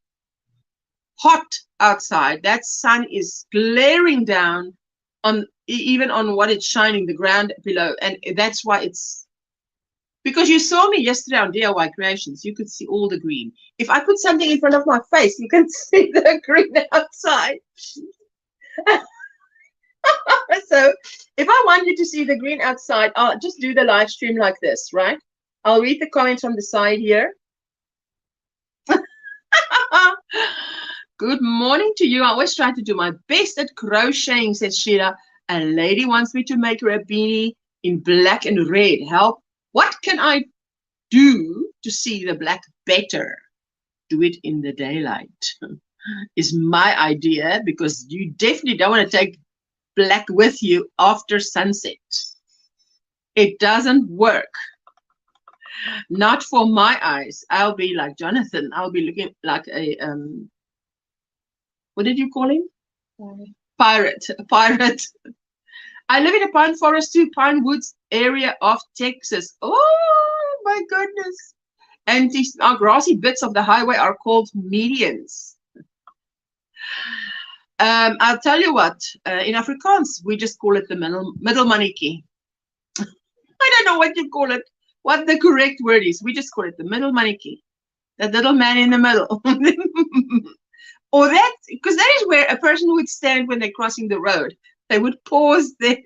hot outside. That sun is glaring down on even on what it's shining, the ground below. And that's why it's, because you saw me yesterday on DIY Creations, you could see all the green. If I put something in front of my face, you can see the green outside. So if I want you to see the green outside, I'll just do the live stream like this, right? I'll read the comments from the side here. Good morning to you. I always try to do my best at crocheting, says Sheila. A lady wants me to make her a beanie in black and red. Help. What can I do to see the black better? Do it in the daylight is my idea, because you definitely don't want to take black with you after sunset. It doesn't work. Not for my eyes. I'll be like Jonathan. I'll be looking like a what did you call him? Pirate. A pirate. I live in a pine forest too, Pine Woods area of Texas. Oh my goodness. And these grassy bits of the highway are called medians. I'll tell you what, in Afrikaans, we just call it the middle mannetjie. I don't know what you call it, what the correct word is. We just call it the middle mannetjie, that little man in the middle. Or that, because that is where a person would stand when they're crossing the road. They would pause there.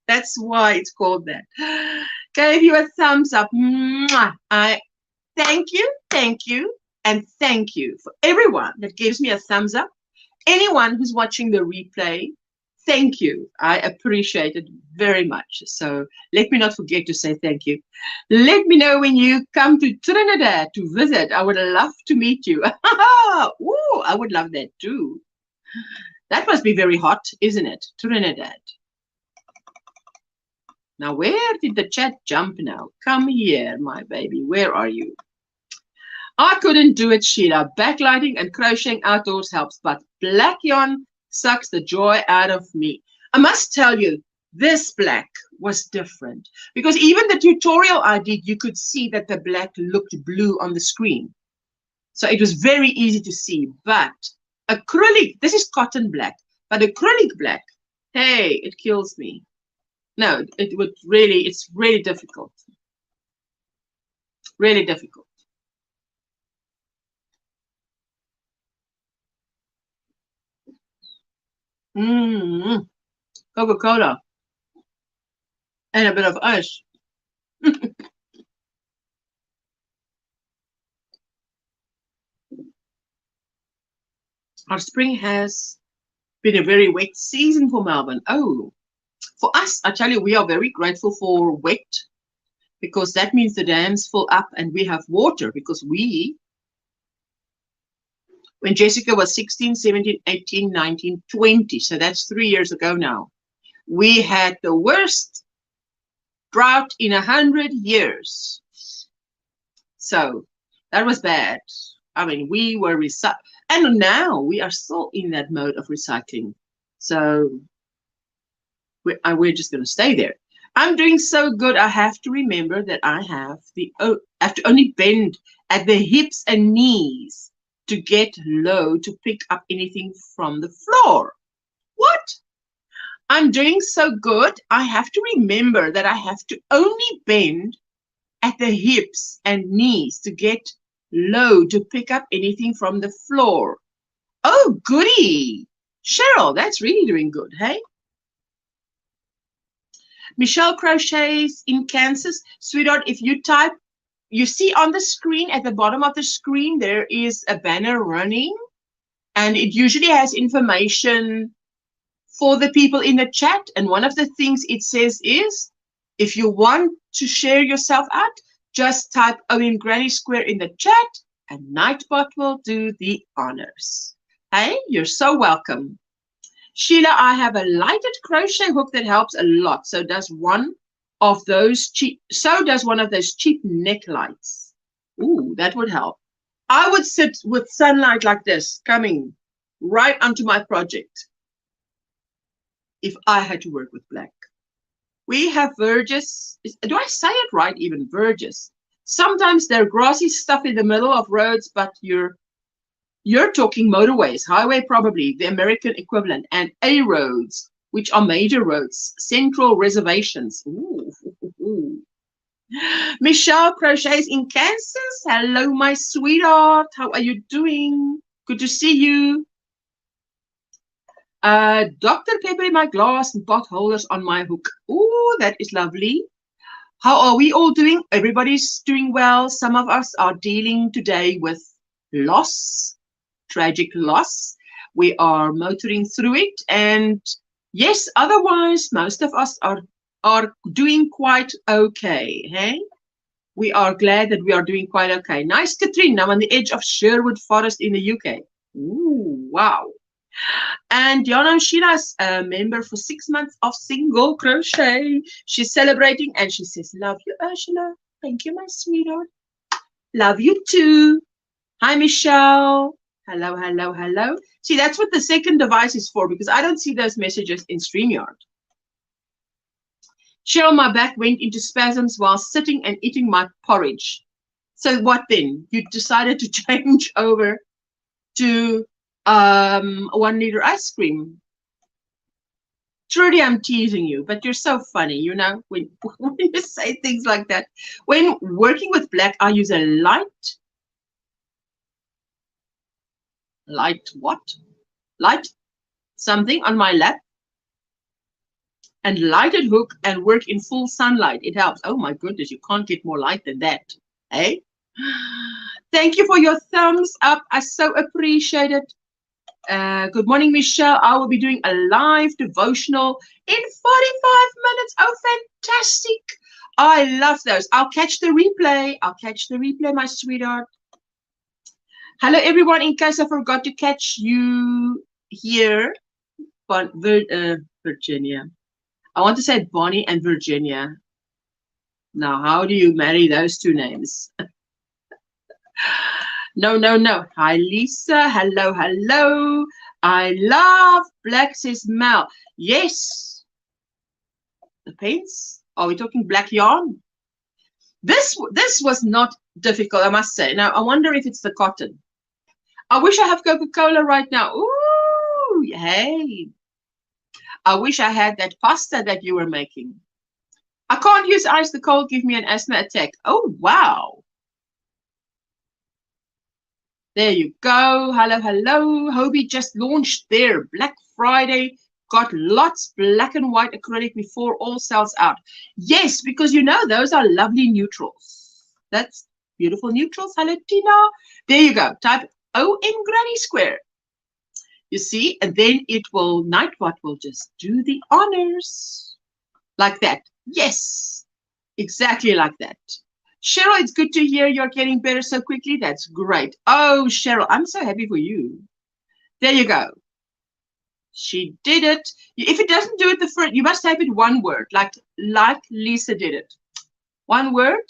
That's why it's called that. Gave you a thumbs up. I thank you, and thank you for everyone that gives me a thumbs up. Anyone who's watching the replay, thank you. I appreciate it very much. So let me not forget to say thank you. Let me know when you come to Trinidad to visit. I would love to meet you. Ooh, I would love that too. That must be very hot, isn't it? Trinidad. Now, where did the chat jump now? Come here, my baby. Where are you? I couldn't do it, Sheila. Backlighting and crocheting outdoors helps, but black yarn sucks the joy out of me. I must tell you, this black was different, because even the tutorial I did, you could see that the black looked blue on the screen. So it was very easy to see, but acrylic, this is cotton black, but acrylic black, hey, it kills me. No, it's really difficult. Really difficult. Coca-Cola and a bit of ice. Our spring has been a very wet season for Melbourne. Oh, for us, I tell you, we are very grateful for wet, because that means the dams fill up and we have water, because when Jessica was 16, 17, 18, 19, 20, so that's 3 years ago now, we had the worst drought in 100 years. So that was bad. I mean, we were and now we are still in that mode of recycling. So we're just going to stay there. I'm doing so good. I have to remember that I have to only bend at the hips and knees to get low to pick up anything from the floor. What? I'm doing so good. I have to remember that I have to only bend at the hips and knees to get low to pick up anything from the floor. Oh, goody. Cheryl, that's really doing good, hey? Michelle crochets in Kansas. Sweetheart, if you type, you see on the screen, at the bottom of the screen, there is a banner running, and it usually has information for the people in the chat. And one of the things it says is, if you want to share yourself out, just type OMGrannySquare in the chat, and Nightbot will do the honors. Hey, you're so welcome. Sheila, I have a lighted crochet hook that helps a lot. So does one of those cheap neck lights. Ooh, that would help. I would sit with sunlight like this coming right onto my project if I had to work with black. We have verges. Do I say it right even? Verges. Sometimes they're grassy stuff in the middle of roads, but you You're talking motorways, highway probably, the American equivalent, and A roads, which are major roads, central reservations. Ooh, ooh, ooh. Michelle crochets in Kansas. Hello, my sweetheart. How are you doing? Good to see you. Dr. Pepper in my glass and pot holders on my hook. Ooh, that is lovely. How are we all doing? Everybody's doing well. Some of us are dealing today with loss, tragic loss. We are motoring through it. And yes, otherwise, most of us are doing quite okay. Hey? We are glad that we are doing quite okay. Nice, Katrine. I'm on the edge of Sherwood Forest in the UK. Ooh, wow. And Diana Sheena's a member for 6 months of single crochet. She's celebrating and she says, love you, Ursula. Thank you, my sweetheart. Love you too. Hi, Michelle. Hello, hello, hello. See, that's what the second device is for because I don't see those messages in StreamYard. Cheryl, my back went into spasms while sitting and eating my porridge. So what then? You decided to change over to 1 liter ice cream. Trudy, I'm teasing you, but you're so funny, you know, when you say things like that. When working with black, I use a light something on my lap and lighted hook and work in full sunlight. It helps. Oh my goodness, you can't get more light than that. Hey? Thank you for your thumbs up. I so appreciate it. Good morning, Michelle. I will be doing a live devotional in 45 minutes. Oh, fantastic. I love those. I'll catch the replay. I'll catch the replay, my sweetheart. Hello, everyone. In case I forgot to catch you here, but Virginia. I want to say Bonnie and Virginia. Now, how do you marry those two names? No, no, no. Hi, Lisa. Hello, hello. I love black, says Mel. Yes. Depends. Are we talking black yarn? This was not difficult, I must say. Now, I wonder if it's the cotton. I wish I have Coca-Cola right now. Ooh, hey. I wish I had that pasta that you were making. I can't use ice. The cold give me an asthma attack. Oh, wow. There you go. Hello, hello. Hobie just launched their Black Friday. Got lots black and white acrylic before all sells out. Yes, because you know those are lovely neutrals. That's beautiful neutrals. Hello, Tina. There you go. Type OMGrannySquare. You see, and then it will, Nightbot will just do the honors. Like that. Yes, exactly like that. Cheryl, it's good to hear you're getting better so quickly. That's great. Oh, Cheryl, I'm so happy for you. There you go. She did it. If it doesn't do it the first, you must type it one word, like Lisa did it. One word,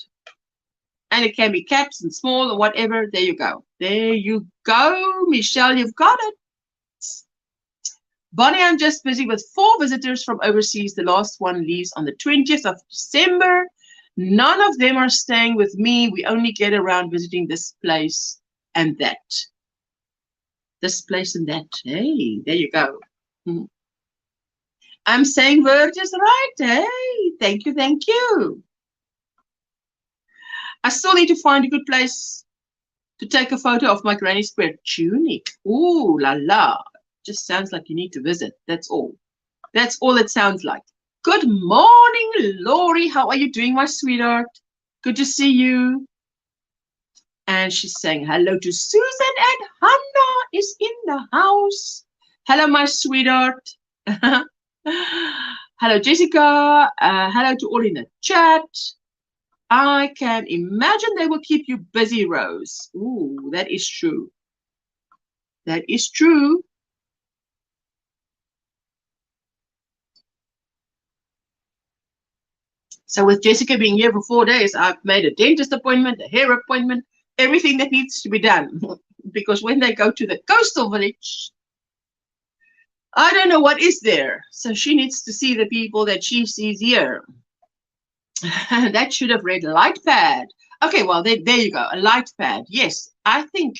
and it can be caps and small or whatever. There you go. There you go, Michelle. You've got it. Bonnie, I'm just busy with 4 visitors from overseas. The last one leaves on the 20th of December. None of them are staying with me. We only get around visiting this place and that. This place and that. Hey, there you go. I'm saying words right. Hey, thank you, thank you. I still need to find a good place to take a photo of my Granny Square tunic. Ooh, la la. Just sounds like you need to visit. That's all. That's all it sounds like. Good morning, Lori. How are you doing, my sweetheart? Good to see you. And she's saying hello to Susan, and Hannah is in the house. Hello, my sweetheart. Hello, Jessica. Hello to all in the chat. I can imagine they will keep you busy, Rose. Ooh, that is true. That is true. So with Jessica being here for 4 days, I've made a dentist appointment, a hair appointment, everything that needs to be done. Because when they go to the coastal village, I don't know what is there. So she needs to see the people that she sees here. That should have read light pad. Okay, well, there you go, a light pad. Yes, I think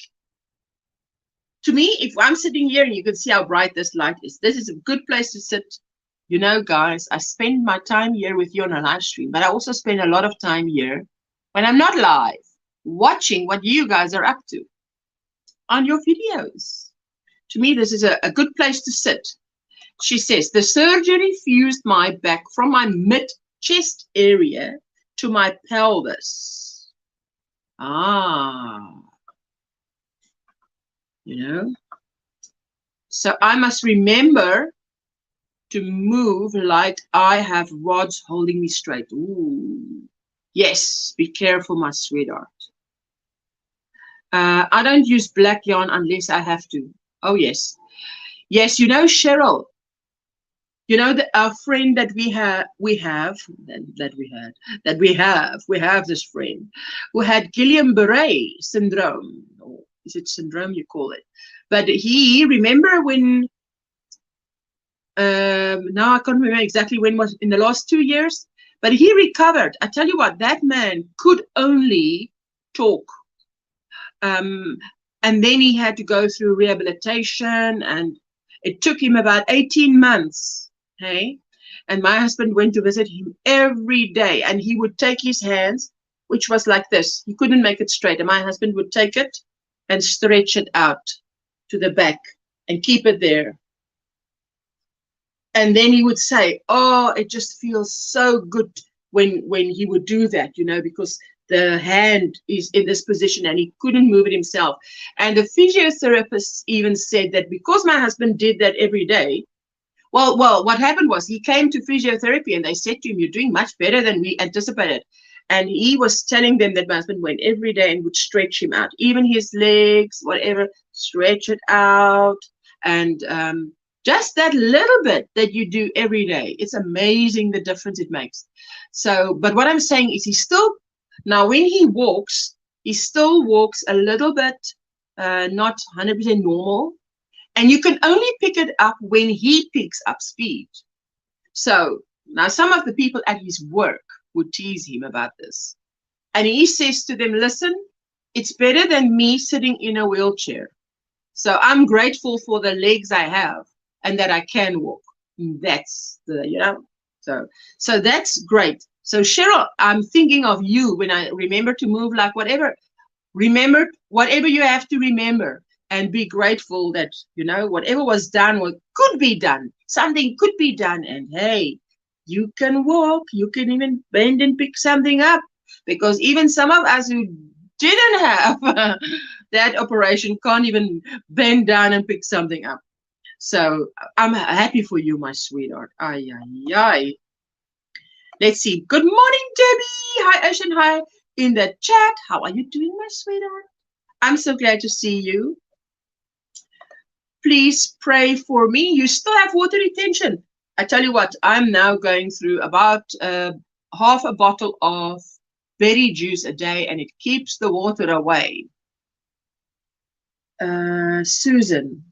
to me, if I'm sitting here and you can see how bright this light is, this is a good place to sit. You know, guys, I spend my time here with you on a live stream, but I also spend a lot of time here when I'm not live, watching what you guys are up to on your videos. To me, this is a good place to sit. She says, the surgery fused my back from my mid-chest area to my pelvis. You know. So I must remember to move like I have rods holding me straight. Ooh. Yes, be careful, my sweetheart. I don't use black yarn unless I have to. Oh, yes. Yes, you know, Cheryl, you know, our friend that we have this friend who had Guillain-Barré syndrome, or is it syndrome you call it? But he, remember when, now I can't remember exactly when, was in the last 2 years, but he recovered. I tell you what, that man could only talk. And then he had to go through rehabilitation, and it took him about 18 months. Hey, and my husband went to visit him every day, and he would take his hands, which was like this. He couldn't make it straight, and my husband would take it and stretch it out to the back and keep it there. And then he would say, oh, it just feels so good when he would do that, you know, because the hand is in this position and he couldn't move it himself. And the physiotherapist even said that because my husband did that every day, well, what happened was he came to physiotherapy and they said to him, you're doing much better than we anticipated. And he was telling them that my husband went every day and would stretch him out, even his legs, whatever, stretch it out. And just that little bit that you do every day, it's amazing the difference it makes. So, but what I'm saying is he still, now when he walks, he still walks a little bit, not 100% normal. And you can only pick it up when he picks up speed. So now some of the people at his work would tease him about this. And he says to them, listen, it's better than me sitting in a wheelchair. So I'm grateful for the legs I have and that I can walk. That's the, you know, so that's great. So Cheryl, I'm thinking of you when I remember to move, like whatever. Remember whatever you have to remember. And be grateful that, you know, whatever was done, what could be done, something could be done. And hey, you can walk, you can even bend and pick something up. Because even some of us who didn't have that operation can't even bend down and pick something up. So I'm happy for you, my sweetheart. Ay, ay, ay. Let's see. Good morning, Debbie. Hi, Ocean. Hi in the chat. How are you doing, my sweetheart? I'm so glad to see you. Please pray for me. You still have water retention. I tell you what, I'm now going through about half a bottle of berry juice a day, and it keeps the water away. Susan,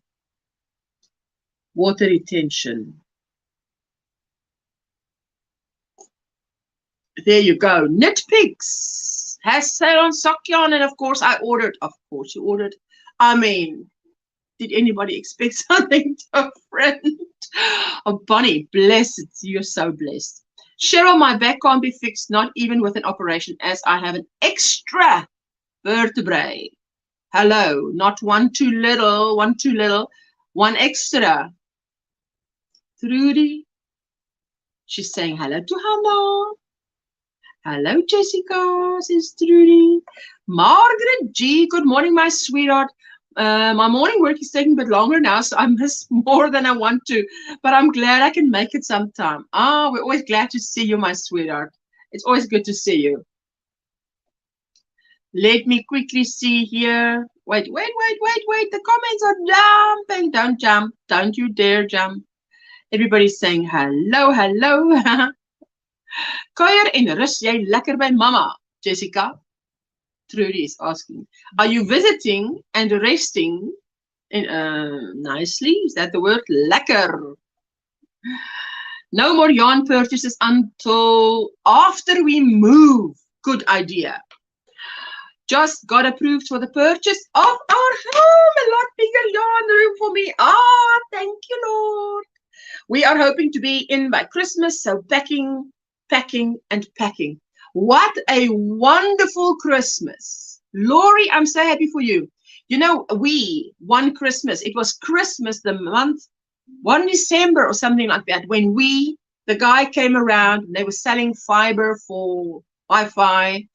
water retention. There you go. Knitpicks has sale on sock yarn, and of course I ordered. Of course you ordered. I mean, did anybody expect something different? Oh, Bonnie, blessed. You're so blessed. Cheryl, my back can't be fixed, not even with an operation, as I have an extra vertebrae. Hello, not one too little, one extra. Trudy, she's saying hello to Hannah. Hello, Jessica, says Trudy. Margaret G, good morning, my sweetheart. My morning work is taking a bit longer now, so I miss more than I want to, but I'm glad I can make it sometime. We're always glad to see you, my sweetheart. It's always good to see you. Let me quickly see here. Wait. The comments are jumping. Don't jump. Don't you dare jump. Everybody's saying hello. Kuier en rus jy lekker by mama, Jessica? Trudy is asking, are you visiting and resting nicely? Is that the word? Lekker. No more yarn purchases until after we move. Good idea. just got approved for the purchase of our home. A lot bigger yarn room for me. Ah, thank you, Lord. We are hoping to be in by Christmas, so packing, packing, and packing. What a wonderful Christmas. Lori, I'm so happy for you. You know, one Christmas, it was Christmas the month, 1 December or something like that, when the guy came around and they were selling fiber for Wi-Fi,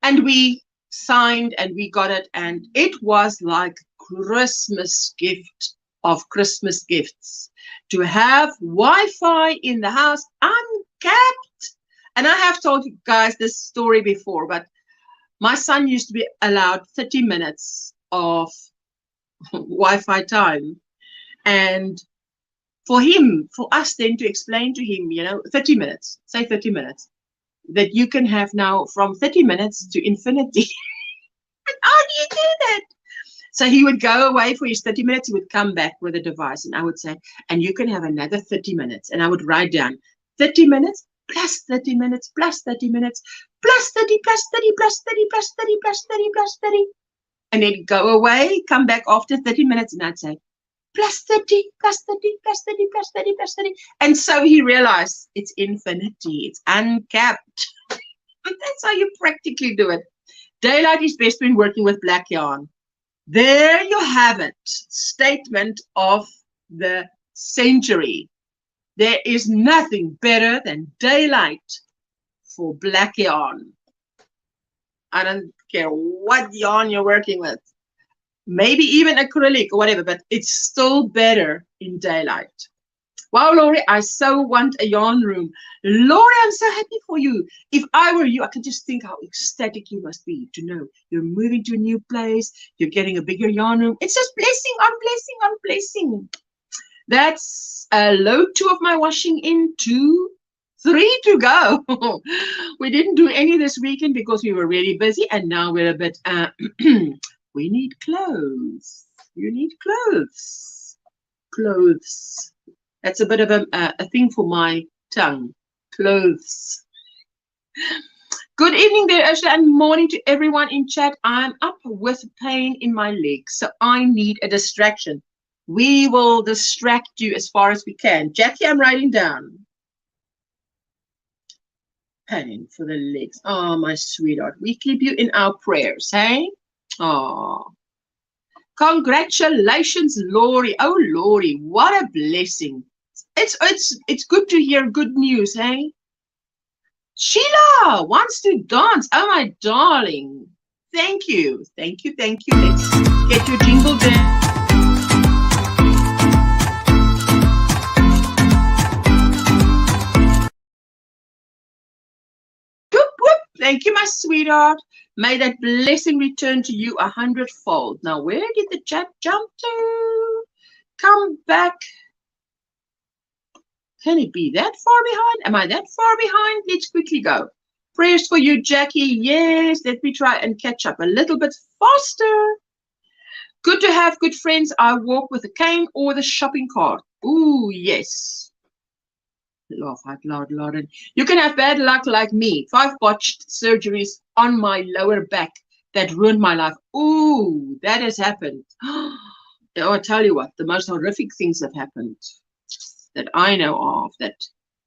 and we signed and we got it, and it was like Christmas gift of Christmas gifts to have Wi-Fi in the house uncapped. And I have told you guys this story before, but my son used to be allowed 30 minutes of Wi-Fi time. And for us then to explain to him, 30 minutes, say 30 minutes, that you can have now from 30 minutes to infinity. How do you do that? So he would go away for his 30 minutes. He would come back with a device. And I would say, and you can have another 30 minutes. And I would write down 30 minutes plus 30 minutes plus 30 minutes plus 30 plus 30 plus 30 plus 30 plus 30 plus 30. And then go away, come back after 30 minutes. And I'd say, plus 30, plus 30, plus 30, plus 30, plus 30. And so he realized it's infinity. It's uncapped. And that's how you practically do it. Daylight is best when working with black yarn. There you have it. Statement of the century. There is nothing better than daylight for black yarn. I don't care what yarn you're working with. Maybe even acrylic or whatever, but it's still better in daylight. Wow, Lori, I so want a yarn room. Lori, I'm so happy for you. If I were you, I can just think how ecstatic you must be to know you're moving to a new place, you're getting a bigger yarn room. It's just blessing on blessing on blessing. That's load 2 of my washing in, 2, 3 to go. We didn't do any this weekend because we were really busy, and now we're a bit, we need clothes. You need clothes. Clothes. That's a bit of a thing for my tongue. Clothes. Good evening there, Ursula, and morning to everyone in chat. I'm up with pain in my legs, so I need a distraction. We will distract you as far as we can. Jackie, I'm writing down. Pain for the legs. Oh, my sweetheart. We keep you in our prayers, hey? Oh. Congratulations, Lori. Oh, Lori, what a blessing. It's good to hear good news, hey? Sheila wants to dance. Oh, my darling. Thank you. Thank you. Thank you. Let's get your jingle dance. Whoop, whoop. Thank you, my sweetheart. May that blessing return to you 100-fold. Now, where did the chat jump to? Come back. Can it be that far behind? Am I that far behind? Let's quickly go. Prayers for you, Jackie. Yes, let me try and catch up a little bit faster. Good to have good friends. I walk with a cane or the shopping cart. Ooh, yes. Laugh out loud, Lauren. You can have bad luck like me. 5 botched surgeries on my lower back that ruined my life. Ooh, that has happened. Oh, I'll tell you what, the most horrific things have happened that I know of that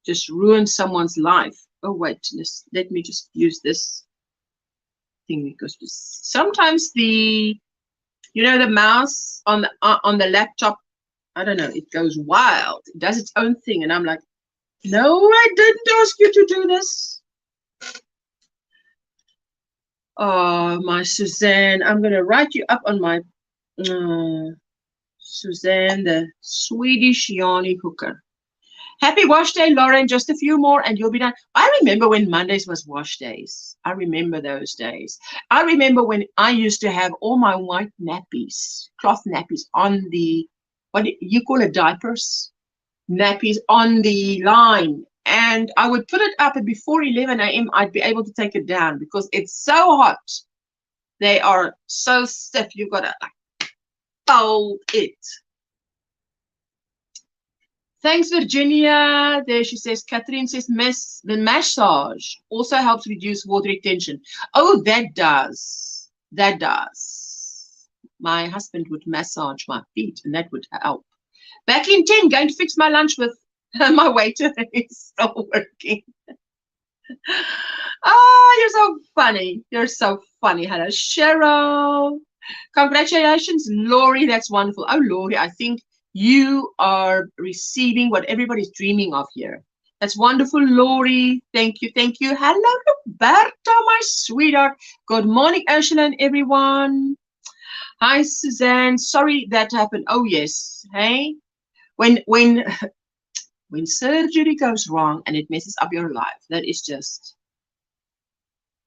just ruined someone's life. Oh, wait, let me just use this thing because sometimes the mouse on the laptop, I don't know, it goes wild. It does its own thing. And I'm like, no, I didn't ask you to do this. Oh, my Suzanne, I'm going to write you up on my Suzanne, the Swedish yarny hooker. Happy wash day, Lauren. Just a few more and you'll be done. I remember when Mondays was wash days. I remember those days. I remember when I used to have all my white nappies, cloth nappies on the, what do you call it, diapers? Nappies on the line. And I would put it up and before 11 a.m. I'd be able to take it down because it's so hot. They are so stiff. You've got to like fold it. Thanks, Virginia. There she says, Catherine says, the massage also helps reduce water retention. Oh, that does. That does. My husband would massage my feet, and that would help. Back in 10, going to fix my lunch with my waiter is still working. Oh, you're so funny. You're so funny. Hello, Cheryl. Congratulations, Lori. That's wonderful. Oh, Lori, I think you are receiving what everybody's dreaming of here. That's wonderful, Lori. Thank you. Thank you. Hello, Roberta, my sweetheart. Good morning, Ursula and everyone. Hi, Suzanne. Sorry that happened. Oh, yes. Hey, when surgery goes wrong and it messes up your life, that is just...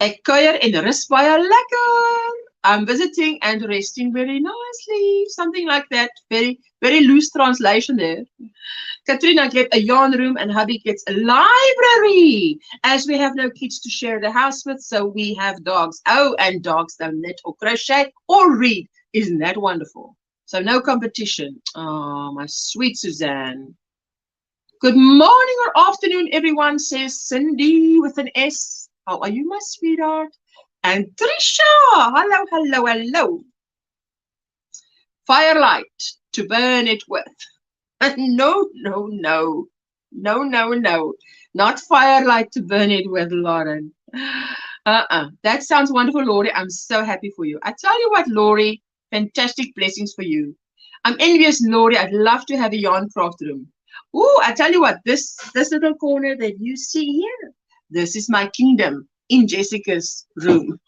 Ek kuier en rus baie lekker. I'm visiting and resting very nicely. Something like that. Very, very loose translation there. Katrina gets a yarn room and hubby gets a library. As we have no kids to share the house with, so we have dogs. Oh, and dogs don't knit or crochet or read. Isn't that wonderful? So no competition. Oh, my sweet Suzanne. Good morning or afternoon, everyone, says Cindy with an S. How are you, my sweetheart? And Trisha, hello, hello, hello. Firelight to burn it with. No, no, no. No, no, no. Not firelight to burn it with, Lauren. That sounds wonderful, Laurie. I'm so happy for you. I tell you what, Laurie, fantastic blessings for you. I'm envious, Laurie. I'd love to have a yarn craft room. Oh, I tell you what, this little corner that you see here, this is my kingdom in Jessica's room.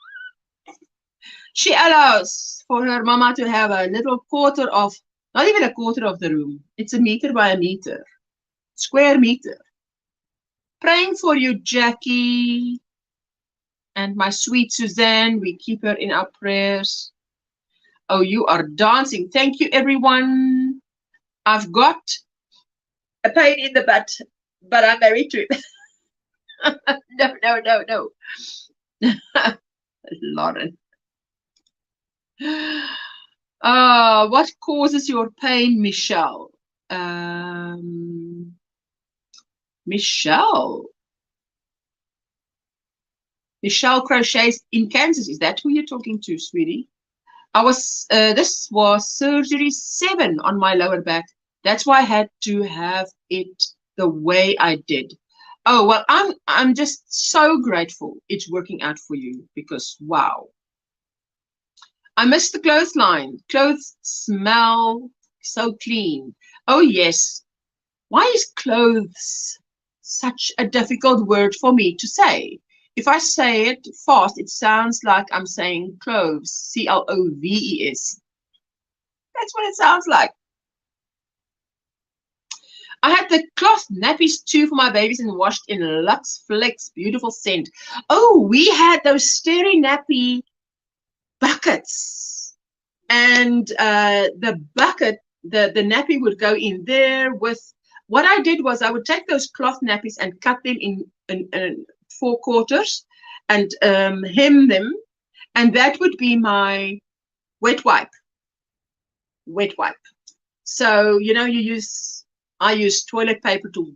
She allows for her mama to have a little quarter of, not even a quarter of the room. It's a meter by a meter, square meter. Praying for you, Jackie. And my sweet Suzanne, we keep her in our prayers. Oh, you are dancing. Thank you, everyone. I've got a pain in the butt, but I'm married to it. No, no, no, no. Lauren. What causes your pain, Michelle? Michelle crochets in Kansas. Is that who you're talking to, sweetie? This was surgery 7 on my lower back. That's why I had to have it the way I did. Oh, well, I'm just so grateful it's working out for you because, wow. I miss the clothesline. Clothes smell so clean. Oh, yes. Why is clothes such a difficult word for me to say? If I say it fast, it sounds like I'm saying cloves, C-L-O-V-E-S. That's what it sounds like. I had the cloth nappies too for my babies and washed in Lux Flex, beautiful scent. Oh, we had those steri nappy buckets. And the bucket, the nappy would go in there with, what I did was I would take those cloth nappies and cut them in 4 quarters and hem them, and that would be my wet wipe. So, you know, I use toilet paper to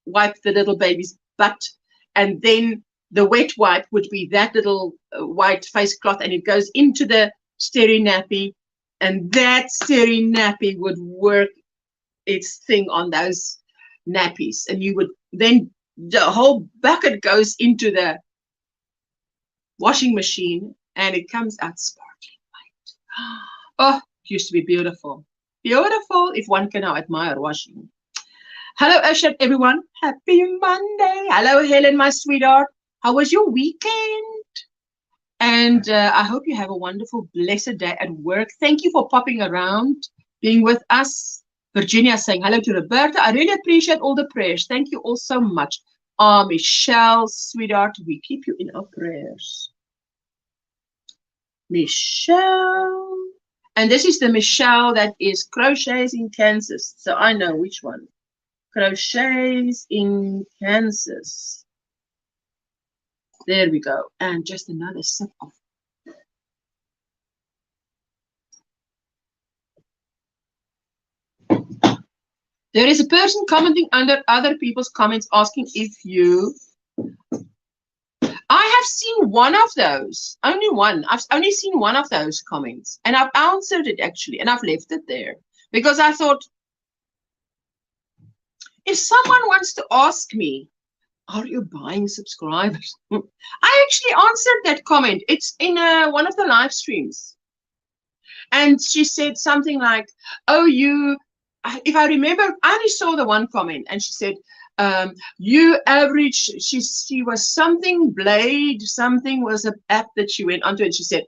wipe the little baby's butt, and then the wet wipe would be that little white face cloth, and it goes into the steri nappy, and that steri nappy would work its thing on those nappies, and you would then, the whole bucket goes into the washing machine and it comes out sparkling white. Oh, it used to be beautiful. Beautiful, if one can now admire washing. Hello, Usher, everyone. Happy Monday. Hello, Helen, my sweetheart. How was your weekend? And I hope you have a wonderful, blessed day at work. Thank you for popping around, being with us. Virginia saying hello to Roberta. I really appreciate all the prayers. Thank you all so much. Michelle, sweetheart, we keep you in our prayers. Michelle. And this is the Michelle that is Crochets in Kansas. So I know which one. Crochets in Kansas. There we go. And just another sip of. There is a person commenting under other people's comments asking if you... I have seen one of those, only one. I've only seen one of those comments, and I've answered it actually, and I've left it there because I thought, if someone wants to ask me, are you buying subscribers? I actually answered that comment. It's in one of the live streams. And she said something like, oh, you, if I remember, I only saw the one comment, and she said, you average, she was something Blade, something was an app that she went onto, and she said,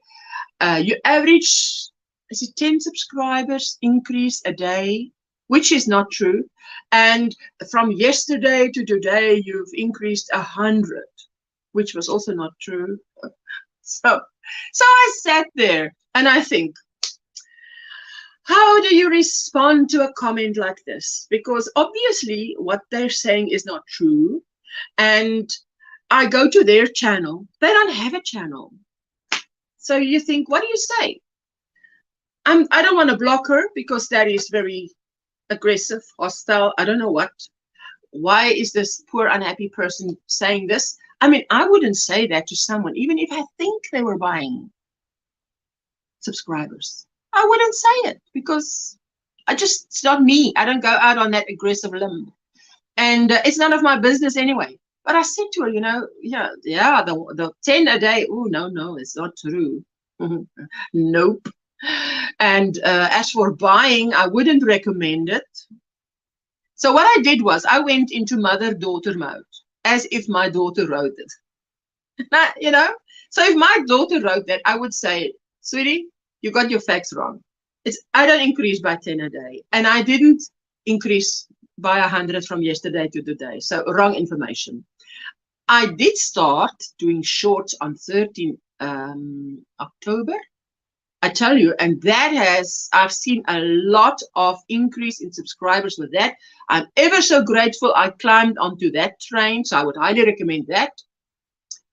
you average, is it 10 subscribers increase a day, which is not true. And from yesterday to today, you've increased 100, which was also not true. So I sat there and I think, how do you respond to a comment like this? Because obviously what they're saying is not true. And I go to their channel. They don't have a channel. So you think, what do you say? I don't want to block her because that is very aggressive, hostile. I don't know what. Why is this poor unhappy person saying this? I mean, I wouldn't say that to someone, even if I think they were buying subscribers. I wouldn't say it because it's not me. I don't go out on that aggressive limb. And it's none of my business anyway. But I said to her, you know, the 10 a day. Oh, no, it's not true. Nope. And as for buying, I wouldn't recommend it. So what I did was I went into mother-daughter mode, as if my daughter wrote it. You know, so if my daughter wrote that, I would say, sweetie, you got your facts wrong. I don't increase by 10 a day, and I didn't increase by 100 from yesterday to today. So wrong information. I did start doing shorts on 13 October. I tell you, and I've seen a lot of increase in subscribers with that. I'm ever so grateful I climbed onto that train, so I would highly recommend that.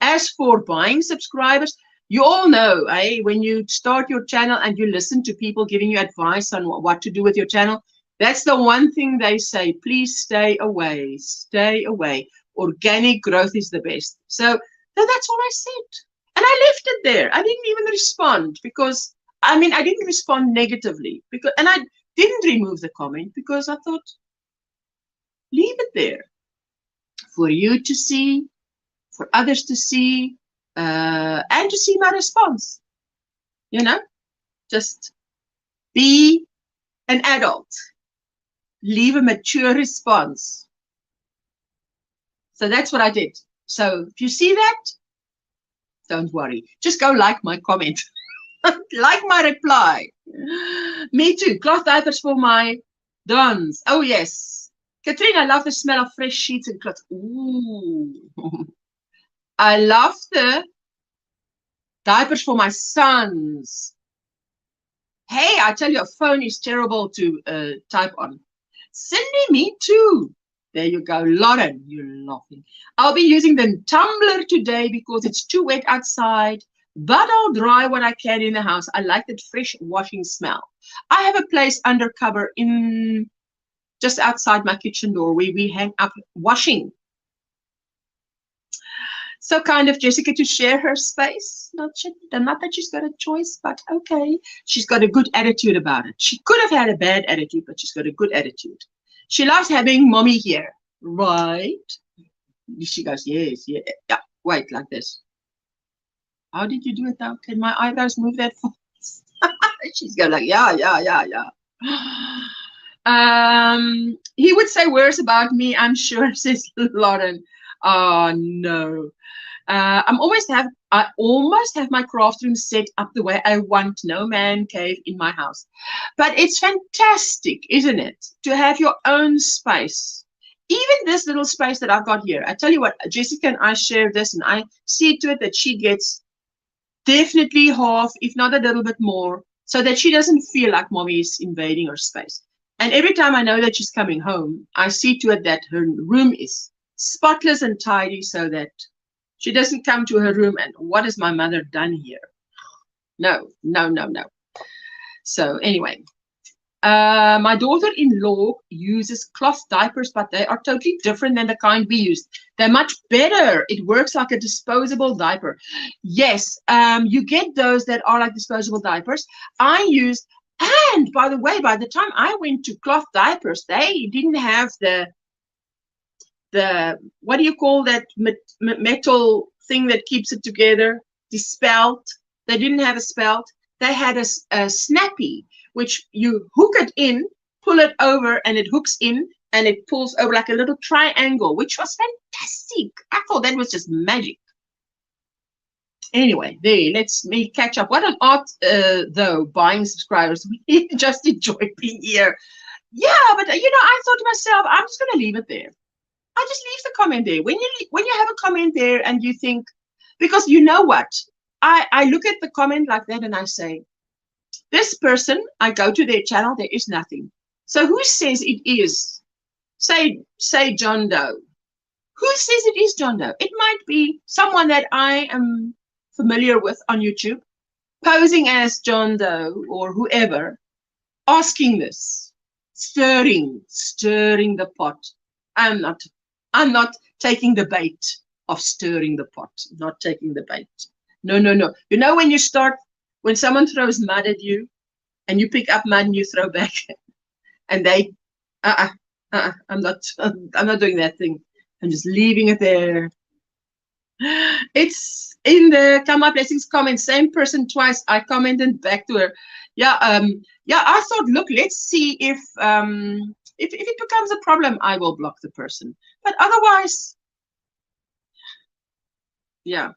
As for buying subscribers, you all know, when you start your channel and you listen to people giving you advice on what to do with your channel, that's the one thing they say, please stay away, stay away. Organic growth is the best. So that's what I said. And I left it there. I didn't even respond because, I didn't respond negatively. And I didn't remove the comment because I thought, leave it there for you to see, for others to see, and to see my response. You know, just be an adult. Leave a mature response. So that's what I did. So if you see that, don't worry. Just go like my comment. Like my reply. Me too. Cloth diapers for my dons. Oh, yes. Katrine, I love the smell of fresh sheets and cloth. Ooh. I love the diapers for my sons. Hey, I tell you, a phone is terrible to type on. Cindy, me too. There you go, Lauren, you're laughing. I'll be using the tumbler today because it's too wet outside, but I'll dry what I can in the house. I like that fresh washing smell. I have a place undercover just outside my kitchen door where we hang up washing. So kind of Jessica to share her space. Not that she's got a choice, but okay. She's got a good attitude about it. She could have had a bad attitude, but she's got a good attitude. She loves having mommy here, right? She goes, yes, yeah. Wait, like this. How did you do it now? Can my eyebrows move that fast? She's going like, yeah. He would say words about me, I'm sure, says Lauren. Oh, no. I almost have my craft room set up the way I want. No man cave in my house. But it's fantastic, isn't it? To have your own space. Even this little space that I've got here. I tell you what, Jessica and I share this, and I see to it that she gets definitely half, if not a little bit more, so that she doesn't feel like mommy is invading her space. And every time I know that she's coming home, I see to it that her room is spotless and tidy so that she doesn't come to her room and what has my mother done here? No. So anyway, My daughter-in-law uses cloth diapers, but they are totally different than the kind we used. They're much better. It works like a disposable diaper. Yes, you get those that are like disposable diapers. I used, and by the way, by the time I went to cloth diapers, they didn't have the what do you call that metal thing that keeps it together? The spelt. They didn't have a spelt. They had a snappy, which you hook it in, pull it over, and it hooks in, and it pulls over like a little triangle, which was fantastic. I thought that was just magic. Anyway, there, let's me catch up. What an art, though, buying subscribers. We just enjoy being here. Yeah, but I thought to myself, I'm just going to leave it there. I just leave the comment there. When you have a comment there and you think, because you know what, I look at the comment like that and I say, this person, I go to their channel, there is nothing. So who says it is? Say John Doe. Who says it is John Doe? It might be someone that I am familiar with on YouTube, posing as John Doe or whoever, asking this, stirring the pot. I'm not taking the bait of stirring the pot. Not taking the bait. No. You know when someone throws mud at you, and you pick up mud and you throw back, and they, I'm not doing that thing. I'm just leaving it there. It's in the Come Up Blessings comment. Same person twice. I commented back to her. Yeah. I thought, look, let's see if it becomes a problem, I will block the person. But otherwise, yeah.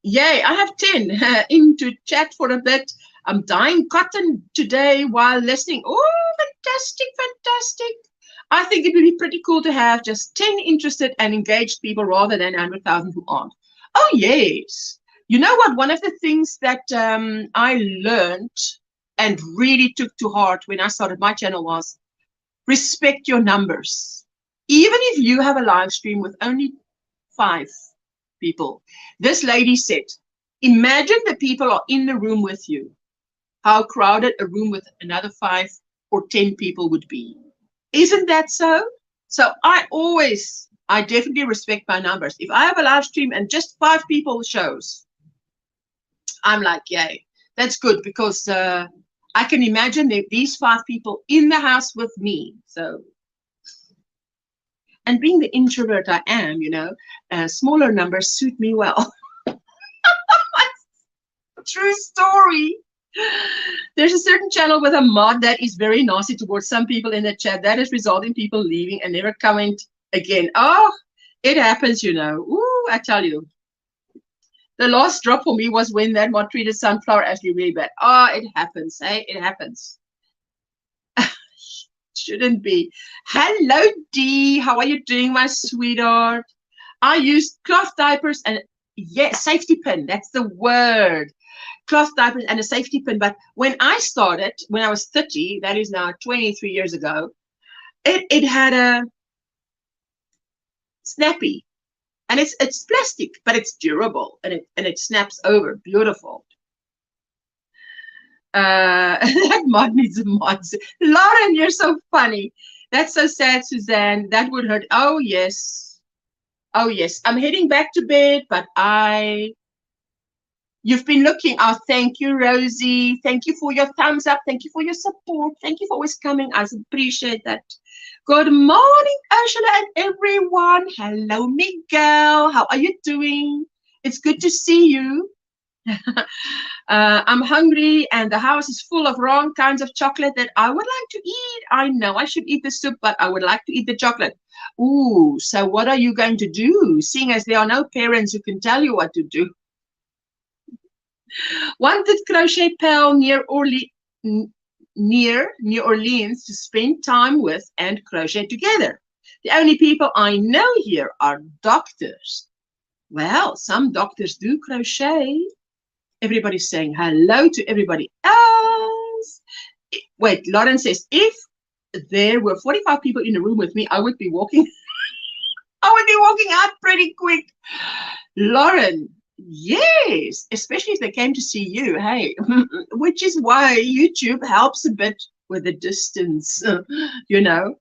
Yay, I have 10 into chat for a bit. I'm dyeing cotton today while listening. Oh, fantastic. I think it would be pretty cool to have just 10 interested and engaged people rather than 100,000 who aren't. Oh, yes. You know what? One of the things that I learned and really took to heart when I started my channel was respect your numbers. Even if you have a live stream with only 5 people. This lady said, imagine the people are in the room with you. How crowded a room with another 5 or 10 people would be. Isn't that so? So I definitely respect my numbers. If I have a live stream and just 5 people shows, I'm like, yay, that's good, because I can imagine that these 5 people in the house with me. So, and being the introvert I am, smaller numbers suit me well. True story. There's a certain channel with a mod that is very nasty towards some people in the chat. That has resulted in people leaving and never comment again. Oh, it happens, Ooh, I tell you. The last drop for me was when that mod treated Sunflower Ashley really bad. Oh, it happens, hey? It happens. Shouldn't be. Hello, Dee. How are you doing, my sweetheart? I used cloth diapers and, safety pin. That's the word. Cloth diapers and a safety pin. But when I started, when I was 30, that is now 23 years ago, it had a snappy. And it's plastic, but it's durable, and it snaps over. Beautiful. That mod needs a mod. Lauren, you're so funny. That's so sad, Suzanne. That would hurt. Oh, yes. Oh, yes. I'm heading back to bed, but you've been looking. Oh, thank you, Rosie. Thank you for your thumbs up. Thank you for your support. Thank you for always coming. I appreciate that. Good morning, Ursula and everyone. Hello, Miguel. How are you doing? It's good to see you. I'm hungry and the house is full of wrong kinds of chocolate that I would like to eat. I know I should eat the soup, but I would like to eat the chocolate. Ooh, so what are you going to do, seeing as there are no parents who can tell you what to do? Wanted crochet pal near New Orleans to spend time with and crochet together. The only people I know here are doctors. Well, some doctors do crochet. Everybody's saying hello to everybody else. Wait, Lauren says, if there were 45 people in the room with me, I would be walking. I would be walking out pretty quick. Lauren, Yes, especially if they came to see you, hey, which is why YouTube helps a bit with the distance, you know.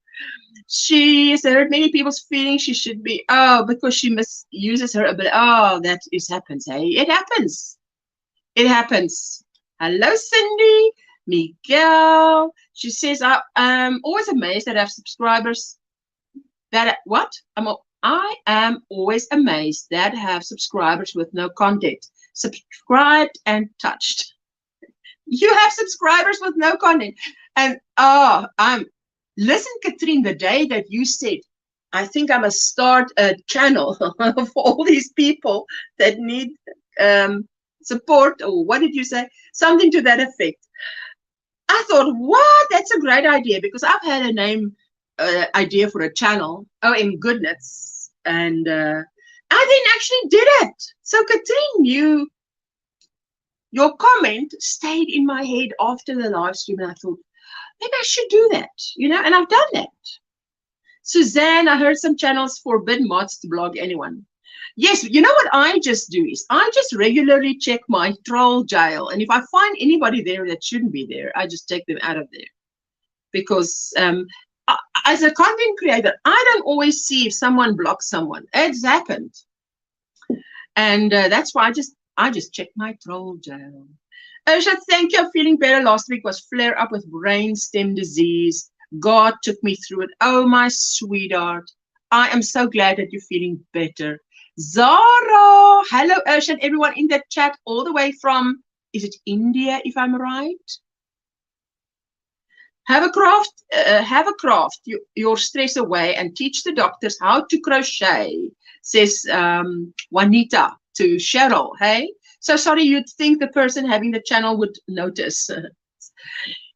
She said many people's feeling she should be, oh, because she misuses her ability. Oh, that is happens, hey, it happens. It happens. Hello, Cindy. Miguel. She says, I'm always amazed that I have subscribers that, what? I am always amazed that I have subscribers with no content. Subscribed and touched. You have subscribers with no content. And, listen, Katrine, the day that you said, I think I must start a channel for all these people that need support, or what did you say? Something to that effect. I thought, what? That's a great idea, because I've had a name idea for a channel. OMGoodness. And I then actually did it. So, Katrine, your comment stayed in my head after the live stream, and I thought, maybe I should do that, you know, and I've done that. Suzanne, I heard some channels forbid mods to blog anyone. Yes, you know what I just do is I just regularly check my troll jail, and if I find anybody there that shouldn't be there, I just take them out of there. Because as a content creator, I don't always see if someone blocks someone. It's happened, and that's why I just check my troll jail. Ursula, thank you. I'm feeling better. Last week was flare up with brain stem disease. God took me through it. Oh, my sweetheart. I am so glad that you're feeling better. Zara. Hello, Ursula, everyone in the chat, all the way from, is it India, if I'm right? Have a craft your stress away and teach the doctors how to crochet, says Juanita to Cheryl. Hey, so sorry, you'd think the person having the channel would notice.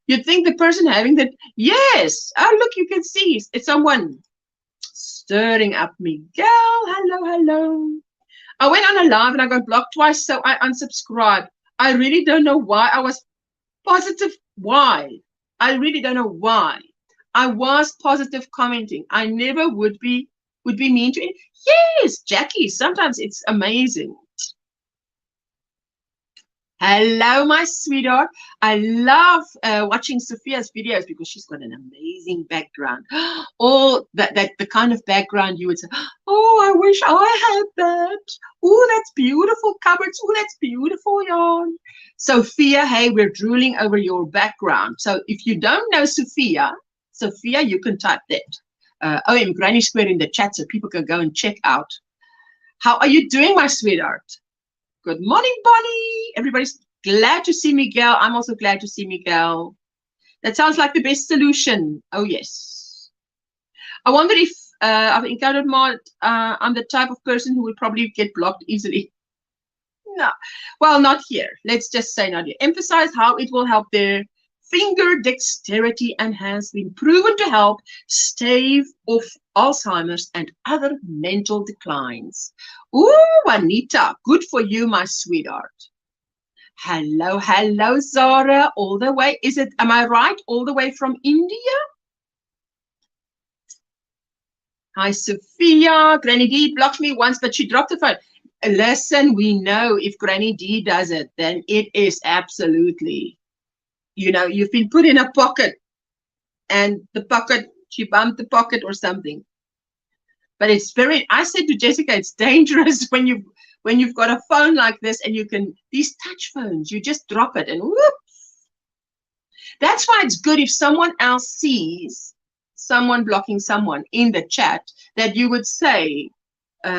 You'd think the person having that, yes. Oh, look, you can see it's someone stirring up Miguel. Hello. I went on a live and I got blocked twice, so I unsubscribed. I really don't know why. I was positive. Why? I really don't know why. I was positive commenting. I never would be mean to it. Yes, Jackie, sometimes it's amazing. Hello, my sweetheart. I love watching Sophia's videos because she's got an amazing background. All that the kind of background you would say, oh, I wish I had that. Oh, that's beautiful cupboards. Oh, that's beautiful yarn. Sophia, hey, we're drooling over your background. So if you don't know Sophia, you can type that. OMGrannySquare in the chat so people can go and check out. How are you doing, my sweetheart? Good morning, Bonnie. Everybody's glad to see Miguel. I'm also glad to see Miguel. That sounds like the best solution. Oh, yes. I wonder if I've encountered more. I'm the type of person who would probably get blocked easily. No. Well, not here. Let's just say not here. Emphasize how it will help their finger dexterity and has been proven to help stave off Alzheimer's and other mental declines. Ooh, Juanita, good for you, my sweetheart. Hello, Zara, all the way. Am I right? All the way from India? Hi, Sophia. Granny D blocked me once, but she dropped the phone. Listen, we know if Granny D does it, then it is absolutely, you know, you've been put in a pocket and the pocket, she bumped the pocket or something. But it's I said to Jessica, it's dangerous when you've got a phone like this and these touch phones, you just drop it and whoop. That's why it's good if someone else sees someone blocking someone in the chat that you would say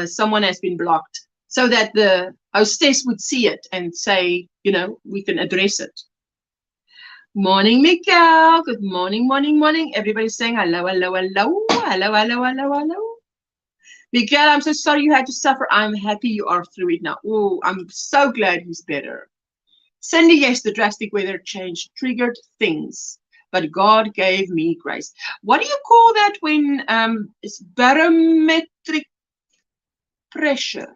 someone has been blocked so that the hostess would see it and say, you know, we can address it. Morning, Miguel. Good morning. Everybody's saying hello. Miguel, I'm so sorry you had to suffer. I'm happy you are through it now. Oh, I'm so glad he's better. Cindy, yes, the drastic weather change triggered things, but God gave me grace. What do you call that when it's barometric pressure?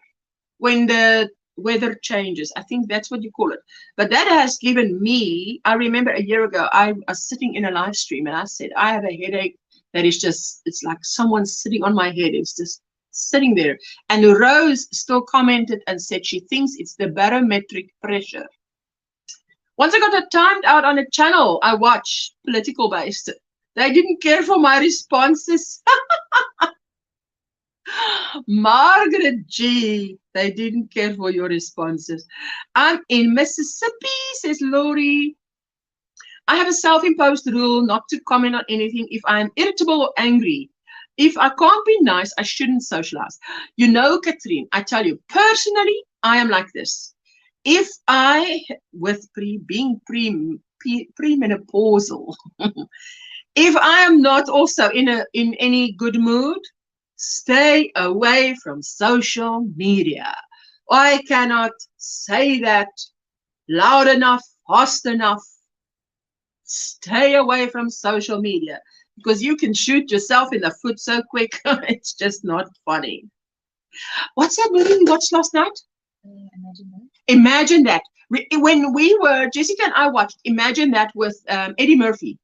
When the weather changes, I think that's what you call it. But that has given me, I remember a year ago, I was sitting in a live stream and I said, I have a headache that is just, it's like someone sitting on my head. It's just sitting there. And Rose still commented and said she thinks it's the barometric pressure. Once I got timed out on a channel I watch, political based, they didn't care for my responses. Margaret G, they didn't care for your responses. I'm in Mississippi, says Lori. I have a self-imposed rule not to comment on anything if I'm irritable or angry. If I can't be nice, I shouldn't socialize. You know, Catherine, I tell you, personally, I am like this. If I, with being premenopausal, if I am not also in any good mood, stay away from social media. I cannot say that loud enough, fast enough. Stay away from social media because you can shoot yourself in the foot so quick. It's just not funny. What's that movie we watched last night? Imagine That. Imagine That. When we were, Jessica and I watched Imagine That with Eddie Murphy.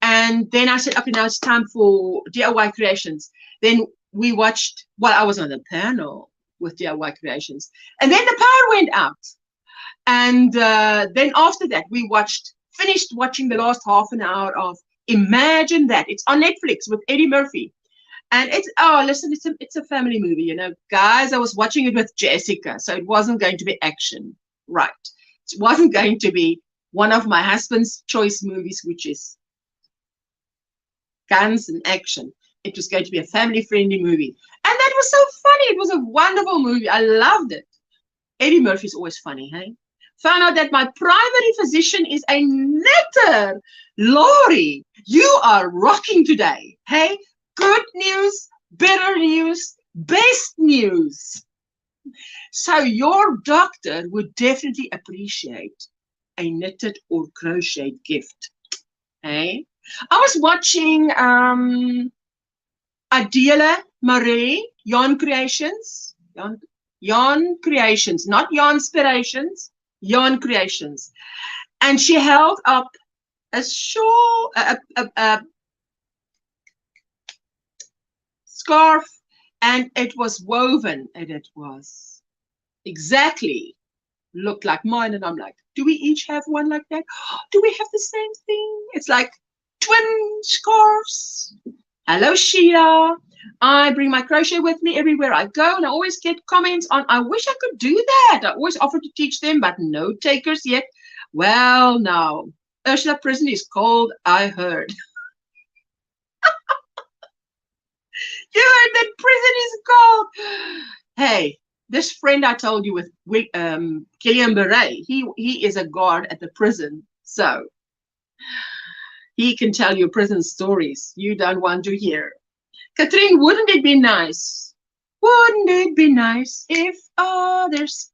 And then I said, okay, now it's time for DIY Creations. Then we watched, well, I was on the panel with DIY Creations. And then the power went out. And then after that, we finished watching the last half an hour of Imagine That. It's on Netflix with Eddie Murphy. And listen, it's a family movie, you know. Guys, I was watching it with Jessica, so it wasn't going to be action. Right. It wasn't going to be one of my husband's choice movies, which is guns and action. It was going to be a family-friendly movie. And that was so funny. It was a wonderful movie. I loved it. Eddie Murphy's always funny, hey? Found out that my primary physician is a knitter. Lori, you are rocking today, hey? Good news, better news, best news. So your doctor would definitely appreciate a knitted or crocheted gift, hey? I was watching Adela Marie, Yarn Creations. Yarn Creations, not Yarnspirations, Yarn Creations. And she held up a shawl, a scarf, and it was woven, and it was exactly looked like mine. And I'm like, do we each have one like that? Do we have the same thing? It's like twin scarves. Hello, Sheila. I bring my crochet with me everywhere I go, and I always get comments on, I wish I could do that. I always offer to teach them, but no takers yet. Well, now, Ursula prison is cold, I heard. You heard that prison is cold. Hey, this friend I told you with Killian Beret, he is a guard at the prison, so he can tell you prison stories you don't want to hear. Catherine, wouldn't it be nice? Wouldn't it be nice if others...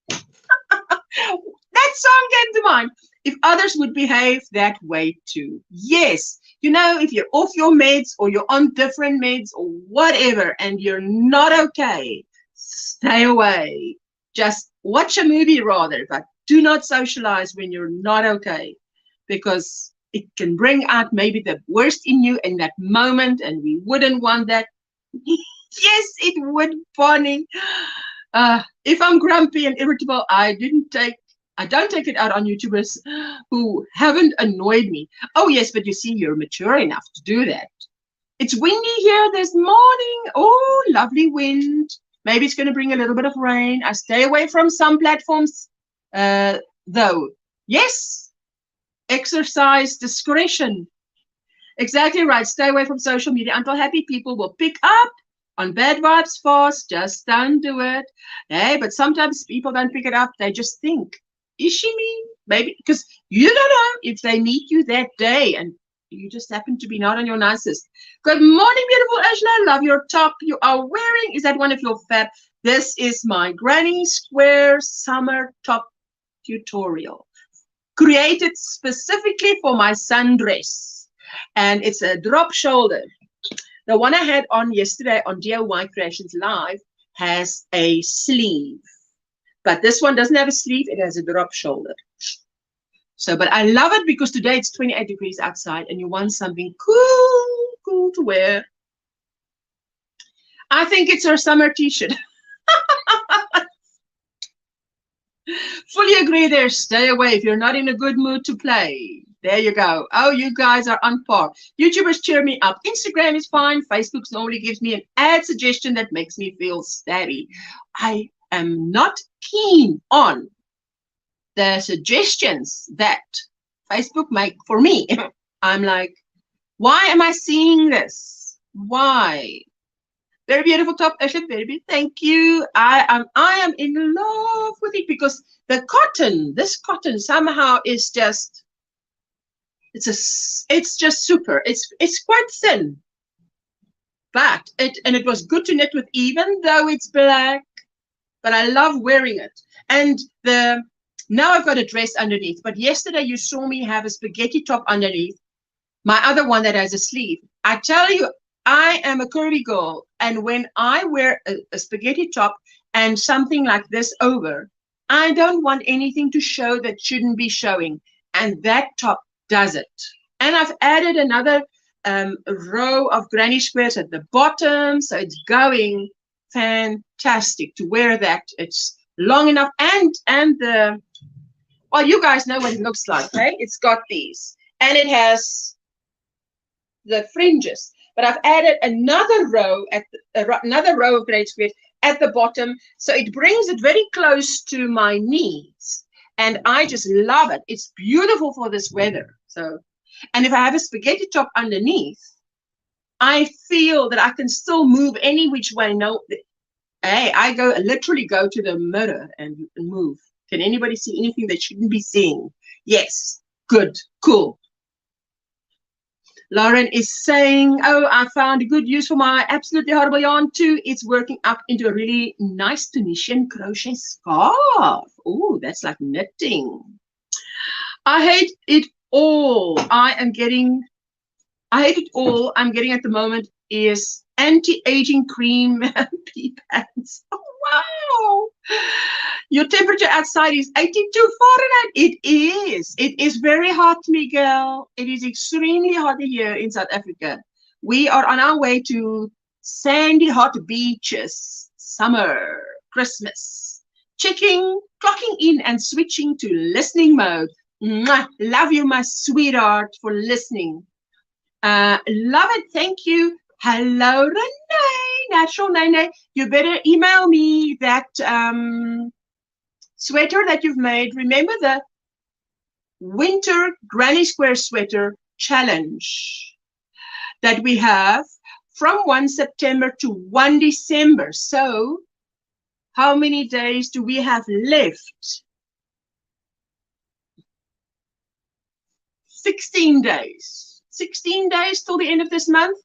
That song came to mind. If others would behave that way too. Yes. You know, if you're off your meds or you're on different meds or whatever and you're not okay, stay away. Just watch a movie rather, but do not socialize when you're not okay, because it can bring out maybe the worst in you in that moment, and we wouldn't want that. Yes, it would, Bonnie. If I'm grumpy and irritable, I don't take it out on YouTubers who haven't annoyed me. Oh, yes, but you see, you're mature enough to do that. It's windy here this morning. Oh, lovely wind. Maybe it's going to bring a little bit of rain. I stay away from some platforms, though. Yes, exercise discretion. Exactly right. Stay away from social media until happy people will pick up on bad vibes fast. Just don't do it. Hey, but sometimes people don't pick it up. They just think, is she mean? Maybe because you don't know if they meet you that day and you just happen to be not on your nicest. Good morning, beautiful Ashla. Love your top you are wearing. Is that one of your fab? This is my Granny Square summer top tutorial, created specifically for my sundress, and it's a drop shoulder. The one I had on yesterday on DIY Creations Live has a sleeve, but this one doesn't have a sleeve. It has a drop shoulder. So, but I love it because today it's 28 degrees outside and you want something cool to wear. I think it's her summer t-shirt. Fully agree there. Stay away if you're not in a good mood to play. There you go. Oh, you guys are on par. YouTubers cheer me up. Instagram is fine. Facebook normally gives me an ad suggestion that makes me feel stabby. I am not keen on the suggestions that Facebook make for me. I'm like, why am I seeing this? Why? Very beautiful top, Ashley. Very beautiful. Thank you. I am in love with it because the cotton, this cotton somehow is just, it's just super. It's quite thin, but it was good to knit with, even though it's black. But I love wearing it. And now I've got a dress underneath. But yesterday you saw me have a spaghetti top underneath. My other one that has a sleeve. I tell you, I am a curvy girl, and when I wear a spaghetti top and something like this over, I don't want anything to show that shouldn't be showing, and that top does it. And I've added another row of granny squares at the bottom, so it's going fantastic to wear that. It's long enough, and the, well, you guys know what it looks like, right? It's got these, and it has the fringes. But I've added another row another row of granny squares at the bottom, so it brings it very close to my knees, and I just love it. It's beautiful for this weather. So, and if I have a spaghetti top underneath, I feel that I can still move any which way. No, hey, I literally go to the mirror and move. Can anybody see anything they shouldn't be seeing? Yes, good, cool. Lauren is saying, oh, I found a good use for my absolutely horrible yarn too. It's working up into a really nice Tunisian crochet scarf. Oh, that's like knitting. I hate it all. I hate it all I'm getting at the moment is anti-aging cream pea pants. Oh, wow. Your temperature outside is 82 Fahrenheit. It is very hot, Miguel. It is extremely hot here in South Africa. We are on our way to sandy hot beaches, summer, Christmas. Clocking in and switching to listening mode. Mwah. Love you, my sweetheart, for listening. Love it. Thank you. Hello, Renee. Natural Nene. You better email me that sweater that you've made. Remember the winter Granny Square sweater challenge that we have from 1 September to 1 December. So how many days do we have left? 16 days. 16 days till the end of this month.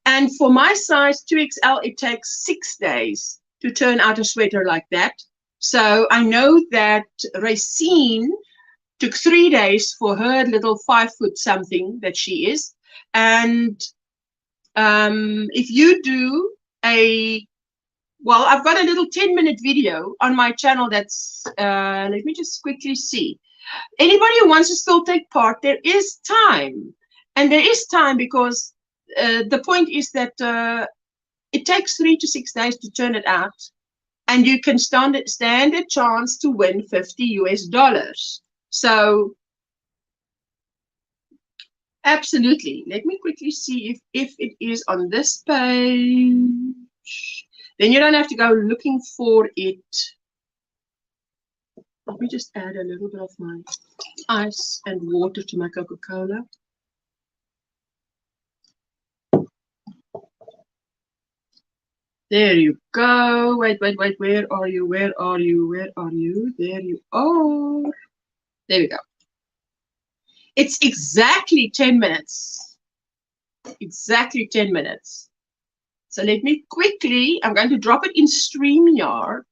And for my size 2XL, it takes 6 days to turn out a sweater like that. So I know that Racine took 3 days for her little 5 foot something that she is. And if you do well, I've got a little 10-minute video on my channel that's, let me just quickly see. Anybody who wants to still take part, there is time. And there is time because the point is that it takes 3 to 6 days to turn it out. And you can stand a chance to win $50 US. So, absolutely. Let me quickly see if it is on this page. Then you don't have to go looking for it. Let me just add a little bit of my ice and water to my Coca-Cola. There you go. Wait. Where are you? Where are you? Where are you? There you are. There we go. It's exactly 10 minutes. Exactly 10 minutes. So let me quickly, I'm going to drop it in StreamYard.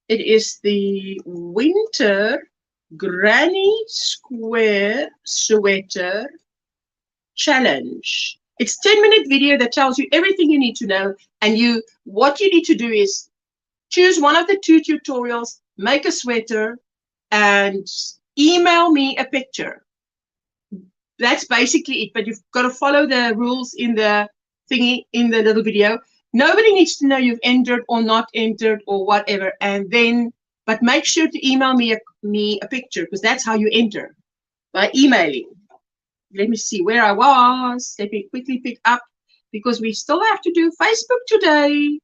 It is the Winter Granny Square Sweater Challenge. It's a 10-minute video that tells you everything you need to know. And what you need to do is choose one of the 2 tutorials, make a sweater, and email me a picture. That's basically it. But you've got to follow the rules in the thingy in the little video. Nobody needs to know you've entered or not entered or whatever. And then, but make sure to email me a picture, because that's how you enter, by emailing. Let me see where I was. Let me quickly pick up, because we still have to do Facebook today.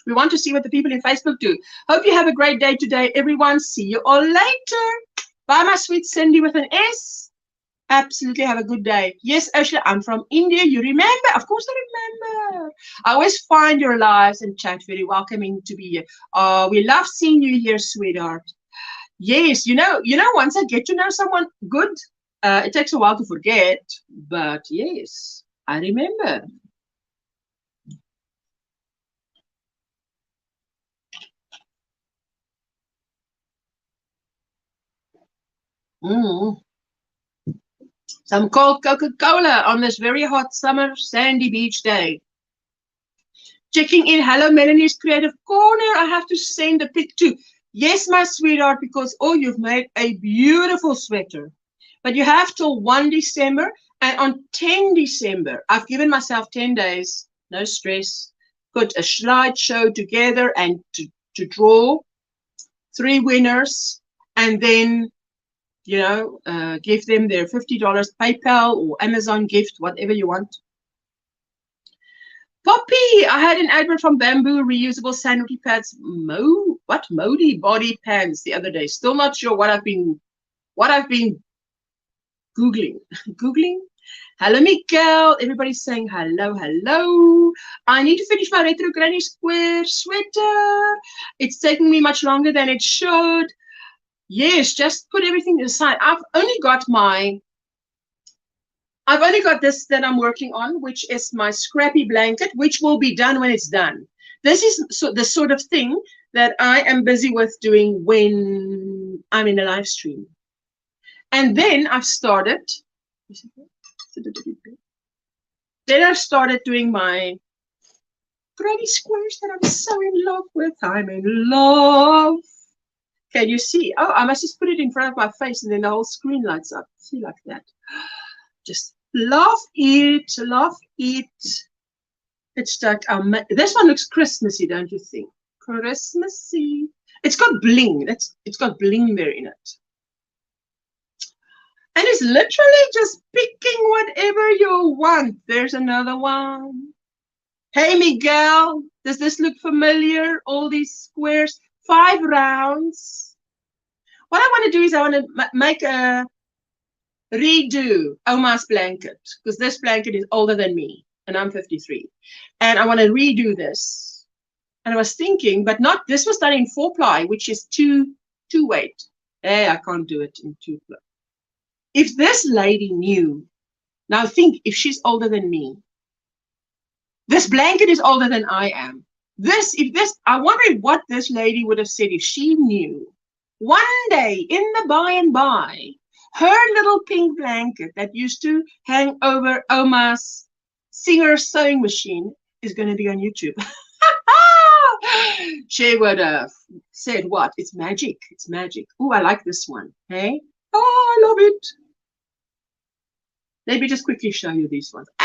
We want to see what the people in Facebook do. Hope you have a great day today, everyone. See you all later. Bye, my sweet Cindy with an S. Absolutely have a good day. Yes, Ursula, I'm from India. You remember? Of course I remember. I always find your lives and chat very welcoming to be here. Oh, we love seeing you here, sweetheart. Yes, you know, once I get to know someone good, it takes a while to forget, but yes, I remember. Some cold Coca-Cola on this very hot summer sandy beach day. Checking in. Hello, Melanie's Creative Corner. I have to send a pic too. Yes, my sweetheart, because, oh, you've made a beautiful sweater. But you have till 1 December, and on 10 December, I've given myself 10 days, no stress, put a slideshow together and to draw 3 winners, and then, you know, give them their $50 PayPal or Amazon gift, whatever you want. Poppy, I had an advert from Bamboo reusable sanitary pads, Modi body pants the other day. Still not sure what I've been Googling. Googling? Hello, Miguel. Everybody's saying hello, hello. I need to finish my retro granny square sweater. It's taking me much longer than it should. Yes, just put everything aside. I've only got this that I'm working on, which is my scrappy blanket, which will be done when it's done. This is the sort of thing that I am busy with doing when I'm in a live stream. And then I've started doing my granny squares that I'm so in love with. I'm in love. Can you see? Oh, I must just put it in front of my face and then the whole screen lights up. See, like that. Just love it, love it. It's like, this one looks Christmassy, don't you think? Christmassy. It's got bling. It's got bling there in it. And it's literally just picking whatever you want. There's another one. Hey, Miguel, does this look familiar? All these squares, 5 rounds. What I want to do is I want to make a redo Oma's blanket, because this blanket is older than me, and I'm 53. And I want to redo this. And I was thinking, but not, this was done in 4-ply, which is two weight. Hey, I can't do it in 2-ply. If this lady knew, now think, if she's older than me, this blanket is older than I am. I wonder what this lady would have said if she knew one day in the by and by, her little pink blanket that used to hang over Oma's Singer sewing machine is going to be on YouTube. She would have said, what? It's magic. It's magic. Oh, I like this one. Hey? Oh, I love it. Let me just quickly show you these ones. I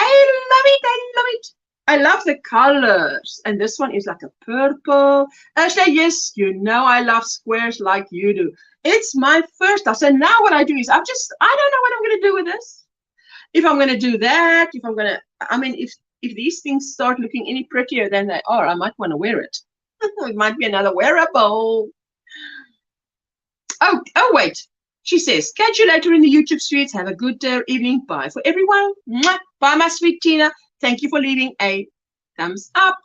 love it. I love it. I love the colors. And this one is like a purple. Actually, yes, you know I love squares like you do. It's my first time. So now what I do is I don't know what I'm going to do with this. If I'm going to do that, if I'm going to, I mean, if these things start looking any prettier than they are, I might want to wear it. It might be another wearable. Oh, wait. She says, catch you later in the YouTube streets. Have a good evening. Bye for everyone. Mwah. Bye, my sweet Tina. Thank you for leaving a thumbs up.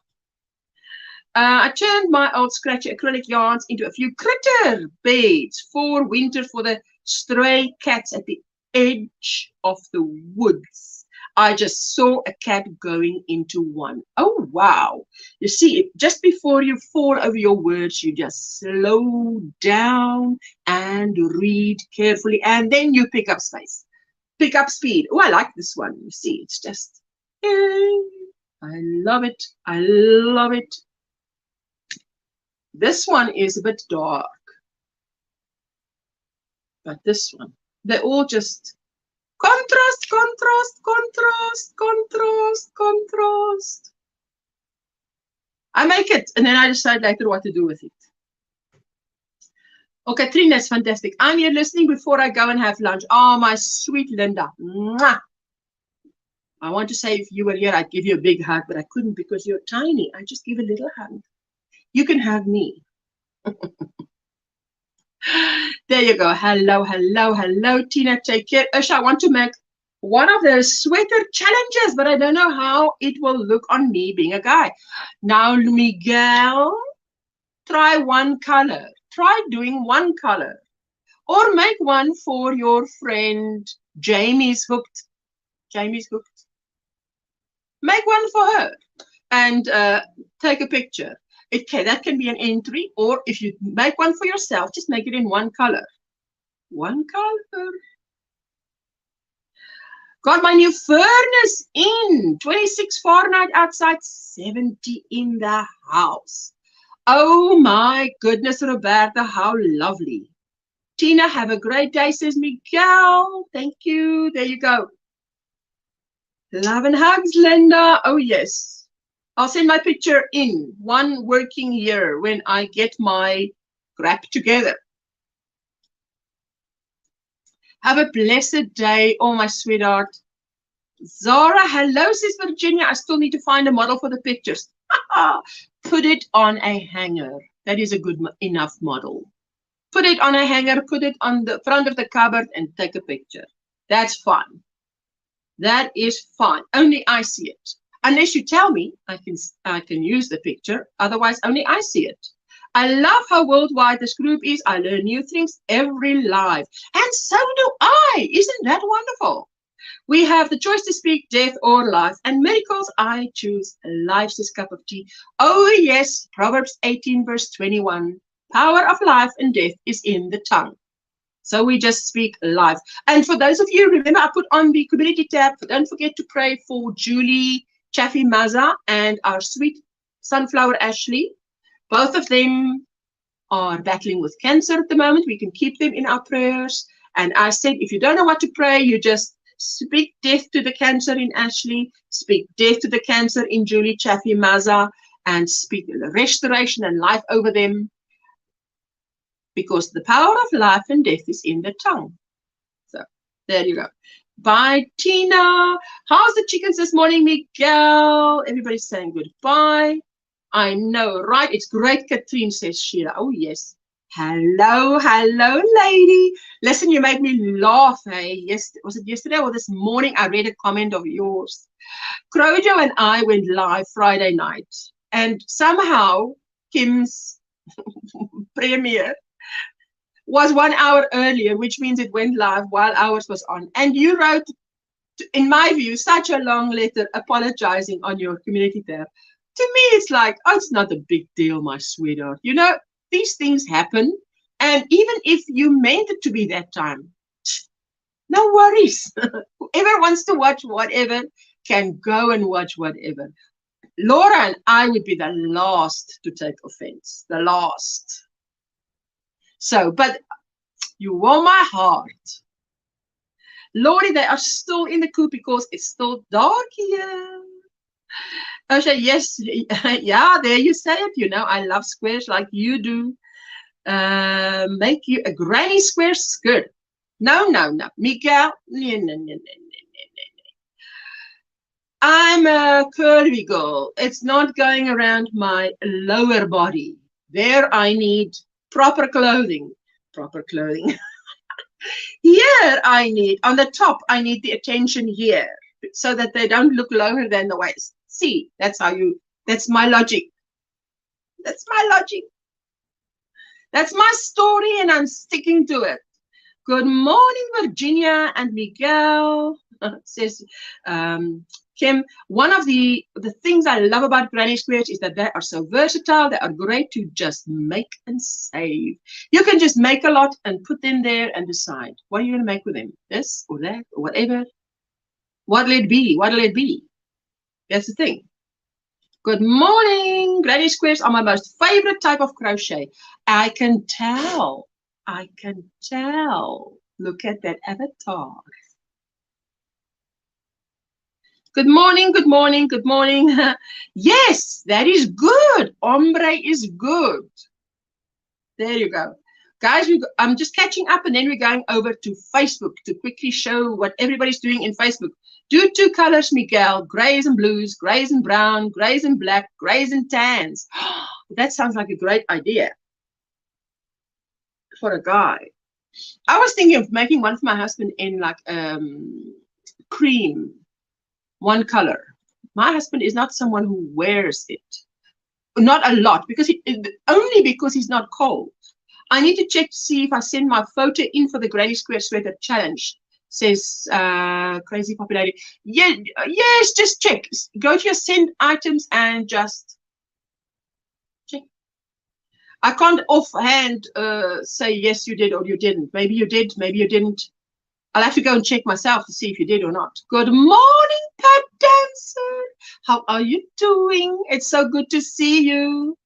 I turned my old scratchy acrylic yarns into a few critter beds for winter for the stray cats at the edge of the woods. I just saw a cat going into one. Oh, wow. You see, just before you fall over your words, you just slow down and read carefully, and then you pick up space. Pick up speed. Oh, I like this one. You see, it's just, I love it. I love it. This one is a bit dark. But this one, they're all just Contrast, contrast, contrast, contrast, contrast. I make it, and then I decide later what to do with it. Oh, Katrina, that's fantastic. I'm here listening before I go and have lunch. Oh, my sweet Linda. Mwah. I want to say if you were here, I'd give you a big hug, but I couldn't because you're tiny. I just give a little hug. You can hug me. There you go. Hello, hello, hello, Tina. Take care. Usha, I want to make one of those sweater challenges, but I don't know how it will look on me being a guy. Now, Miguel, try one color. Try doing one color. Or make one for your friend Jamie's hooked. Jamie's hooked. Make one for her and take a picture. That can be an entry, or if you make one for yourself, just make it in one color. One color. Got my new furnace in. 26 Fahrenheit outside, 70 in the house. Oh my goodness, Roberta, how lovely. Tina, have a great day, says Miguel. Thank you. There you go. Love and hugs, Linda. Oh, yes. I'll send my picture in one working year when I get my crap together. Have a blessed day, oh my sweetheart. Zara, hello, says Virginia. I still need to find a model for the pictures. Put it on a hanger. That is a good enough model. Put it on a hanger, put it on the front of the cupboard and take a picture. That's fun. That is fun. Only I see it. Unless you tell me, I can use the picture. Otherwise, only I see it. I love how worldwide this group is. I learn new things every live. And so do I. Isn't that wonderful? We have the choice to speak death or life. And miracles, I choose life's this cup of tea. Oh, yes. Proverbs 18, verse 21. Power of life and death is in the tongue. So we just speak life. And for those of you, remember, I put on the community tab. Don't forget to pray for Julie Chaffee Maza and our sweet sunflower Ashley. Both of them are battling with cancer at the moment. We can keep them in our prayers. And I said, if you don't know what to pray, you just speak death to the cancer in Ashley, speak death to the cancer in Julie Chaffee Maza, and speak restoration and life over them. Because the power of life and death is in the tongue. So, there you go. Bye, Tina. How's the chickens this morning, Miguel? Everybody's saying goodbye. I know, right? It's great, Katrine, says Sheila. Oh, yes. Hello, hello, lady. Listen, you made me laugh, hey? Yes, was it yesterday or this morning? I read a comment of yours. Crojo and I went live Friday night. And somehow, Kim's premiere was 1 hour earlier, which means it went live while ours was on. And you wrote, in my view, such a long letter apologizing on your community tab. To me, it's like, oh, it's not a big deal, my sweetheart. You know, these things happen. And even if you meant it to be that time, no worries. Whoever wants to watch whatever can go and watch whatever. Laura and I would be the last to take offense. The last. So, but you warm my heart. Lordy, they are still in the coop because it's still dark here. Osha, yes, yeah, there you say it. You know, I love squares like you do. Make you a granny square skirt. No, no, no. Miguel, no. I'm a curvy girl. It's not going around my lower body. There I need proper clothing. Proper clothing. Here I need, on the top, I need the attention here so that they don't look lower than the waist. See, that's how you, that's my logic. That's my logic. That's my story and I'm sticking to it. Good morning, Virginia and Miguel, says Kim. One of the things I love about Granny Squares is that they are so versatile. They are great to just make and save. You can just make a lot and put them there and decide, what are you going to make with them? This or that or whatever. What'll it be? What'll it be? That's the thing. Good morning. Granny Squares are my most favorite type of crochet. I can tell. I can tell. Look at that avatar. Good morning, good morning, good morning. Yes, that is good. Ombre is good. There you go. Guys, I'm just catching up and then we're going over to Facebook to quickly show what everybody's doing in Facebook. Do 2 colors, Miguel. Grays and blues, grays and brown, grays and black, grays and tans. That sounds like a great idea for a guy. I was thinking of making one for my husband in like cream, one color. My husband is not someone who wears it. Not a lot, because only because he's not cold. I need to check to see if I send my photo in for the Granny Square Sweater Challenge, says Crazy Popularity. Yeah, yes, just check. Go to your send items and just check. I can't offhand say yes, you did or you didn't. Maybe you did, maybe you didn't. I'll have to go and check myself to see if you did or not. Good morning, Pat Dancer. How are you doing? It's so good to see you.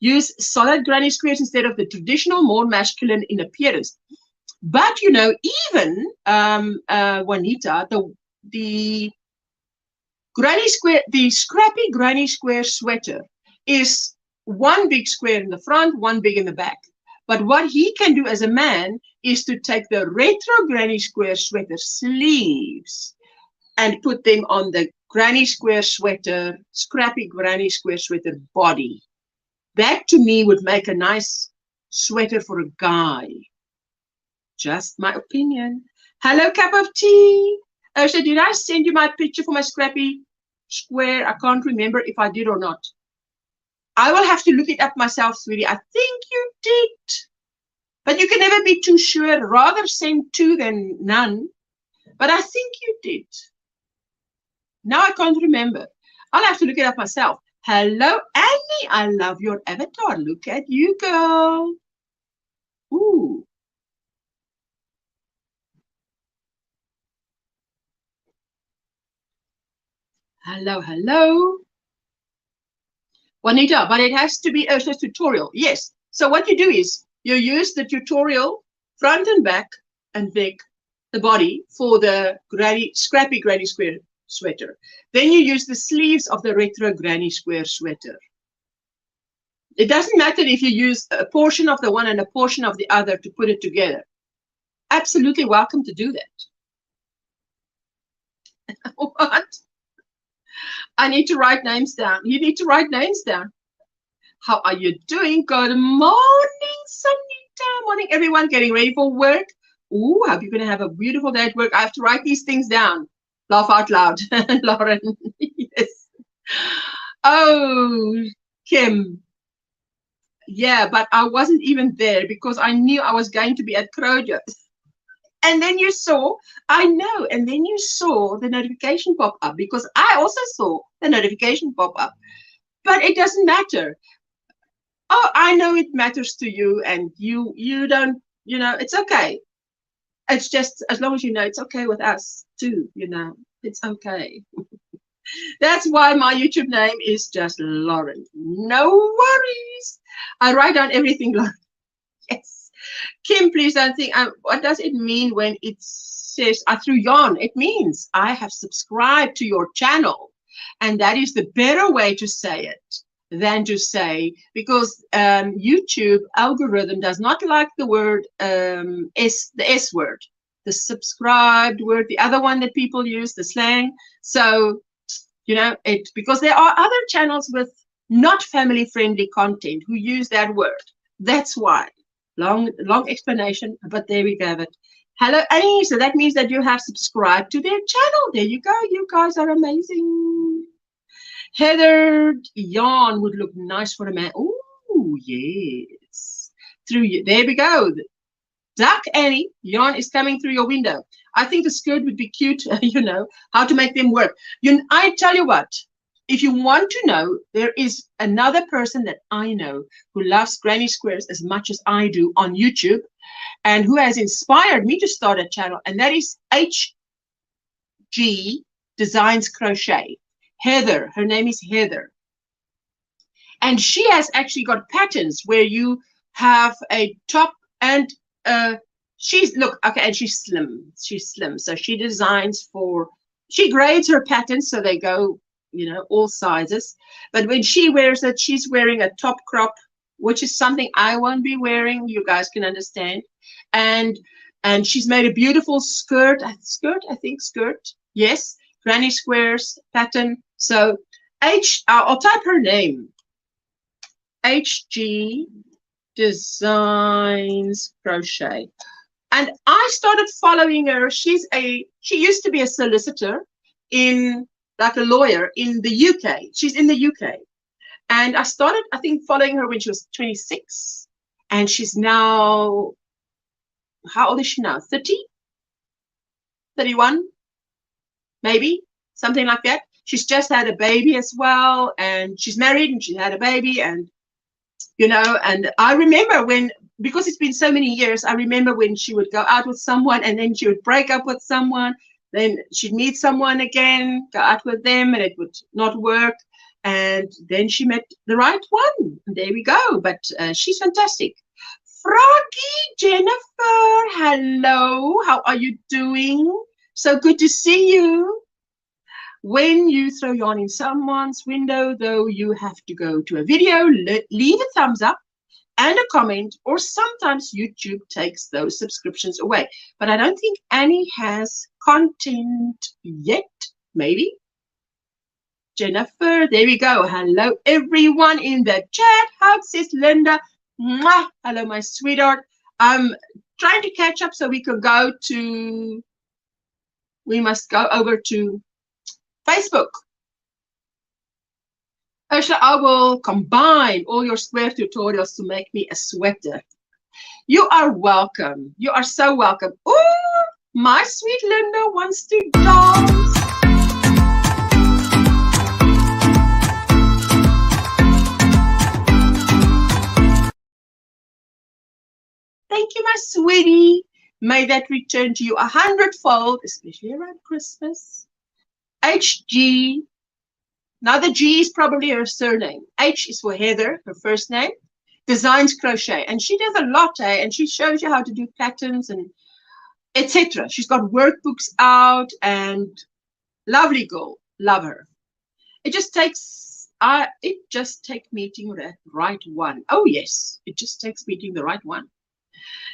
Use solid granny squares instead of the traditional, more masculine in appearance. But, you know, even, Juanita, the granny square, the scrappy granny square sweater is one big square in the front, one big in the back. But what he can do as a man is to take the retro granny square sweater sleeves and put them on the granny square sweater, scrappy granny square sweater body. That to me would make a nice sweater for a guy. Just my opinion. Hello, cup of tea. So did I send you my picture for my scrappy square? I can't remember if I did or not. I will have to look it up myself, sweetie. I think you did. But you can never be too sure. Rather send 2 than none. But I think you did. Now I can't remember. I'll have to look it up myself. Hello, Annie. I love your avatar. Look at you, girl. Ooh. Hello, hello. Juanita, but it has to be a tutorial. Yes. So what you do is you use the tutorial front and back and neck, the body for the scrappy granny square sweater. Then you use the sleeves of the retro granny square sweater. It doesn't matter if you use a portion of the one and a portion of the other to put it together. Absolutely welcome to do that. What? I need to write names down. You need to write names down. How are you doing? Good morning, Sunita. Morning, everyone. Getting ready for work. Ooh, I hope you're going to have a beautiful day at work. I have to write these things down. Laugh out loud. Lauren. Yes. Oh, Kim. Yeah, but I wasn't even there because I knew I was going to be at Crochet. And then you saw, I know, and then you saw the notification pop up because I also saw the notification pop up. But it doesn't matter. Oh, I know it matters to you and you don't, you know, it's okay. It's just as long as you know it's okay with us too, you know, it's okay. That's why my YouTube name is just Lauren. No worries. I write down everything, Lauren. Yes. Kim, please don't think, what does it mean when it says, I threw yarn? It means I have subscribed to your channel. And that is the better way to say it than to say, because YouTube algorithm does not like the word, the S word, the subscribed word, the other one that people use, the slang. So, you know, because there are other channels with not family-friendly content who use that word. That's why. Long explanation, but there we have it. Hello, Annie. So that means that you have subscribed to their channel. There you go. You guys are amazing. Heather, yarn would look nice for a man. Oh, yes. There we go. Duck, Annie. Yarn is coming through your window. I think the skirt would be cute, you know, how to make them work. I tell you what, if you want to know, there is another person that I know who loves granny squares as much as I do on YouTube and who has inspired me to start a channel, and that is HG Designs Crochet. Heather, her name is Heather. And she has actually got patterns where you have a top and she's, look, okay, and she's slim. She's slim. So she designs for She grades her patterns so they go, you know, all sizes. But when she wears it, she's wearing a top crop, which is something I won't be wearing. You guys can understand. And she's made a beautiful skirt. Yes, Granny Squares pattern. So I'll type her name. HG Designs Crochet. And I started following her. She used to be a solicitor like a lawyer in the UK. She's in the UK. And I started, I think, following her when she was 26. And she's now, how old is she now? 30? 31? Maybe? Something like that. She's just had a baby as well. And she's married and she had a baby. And, you know, and I remember because it's been so many years, I remember when she would go out with someone and then she would break up with someone. Then she'd meet someone again, go out with them, and it would not work. And then she met the right one. And there we go. But she's fantastic. Froggy Jennifer, hello. How are you doing? So good to see you. When you throw yarn in someone's window, though, you have to go to a video, leave a thumbs up and a comment, or sometimes YouTube takes those subscriptions away. But I don't think Annie has content yet. Maybe. Jennifer, there we go. Hello, everyone in the chat. How says Linda? Mwah. Hello, my sweetheart. I'm trying to catch up so we could go to, we must go over to Facebook. Ursula, I will combine all your square tutorials to make me a sweater. You are welcome. You are so welcome. Oh, my sweet Linda wants to dance. Thank you, my sweetie. May that return to you 100-fold, especially around Christmas. HG. Now the G is probably her surname. H is for Heather, her first name. Designs Crochet. And she does a lot, and she shows you how to do patterns and etc. She's got workbooks out, and lovely girl. Love her. It just takes meeting the right one. Oh yes, it just takes meeting the right one.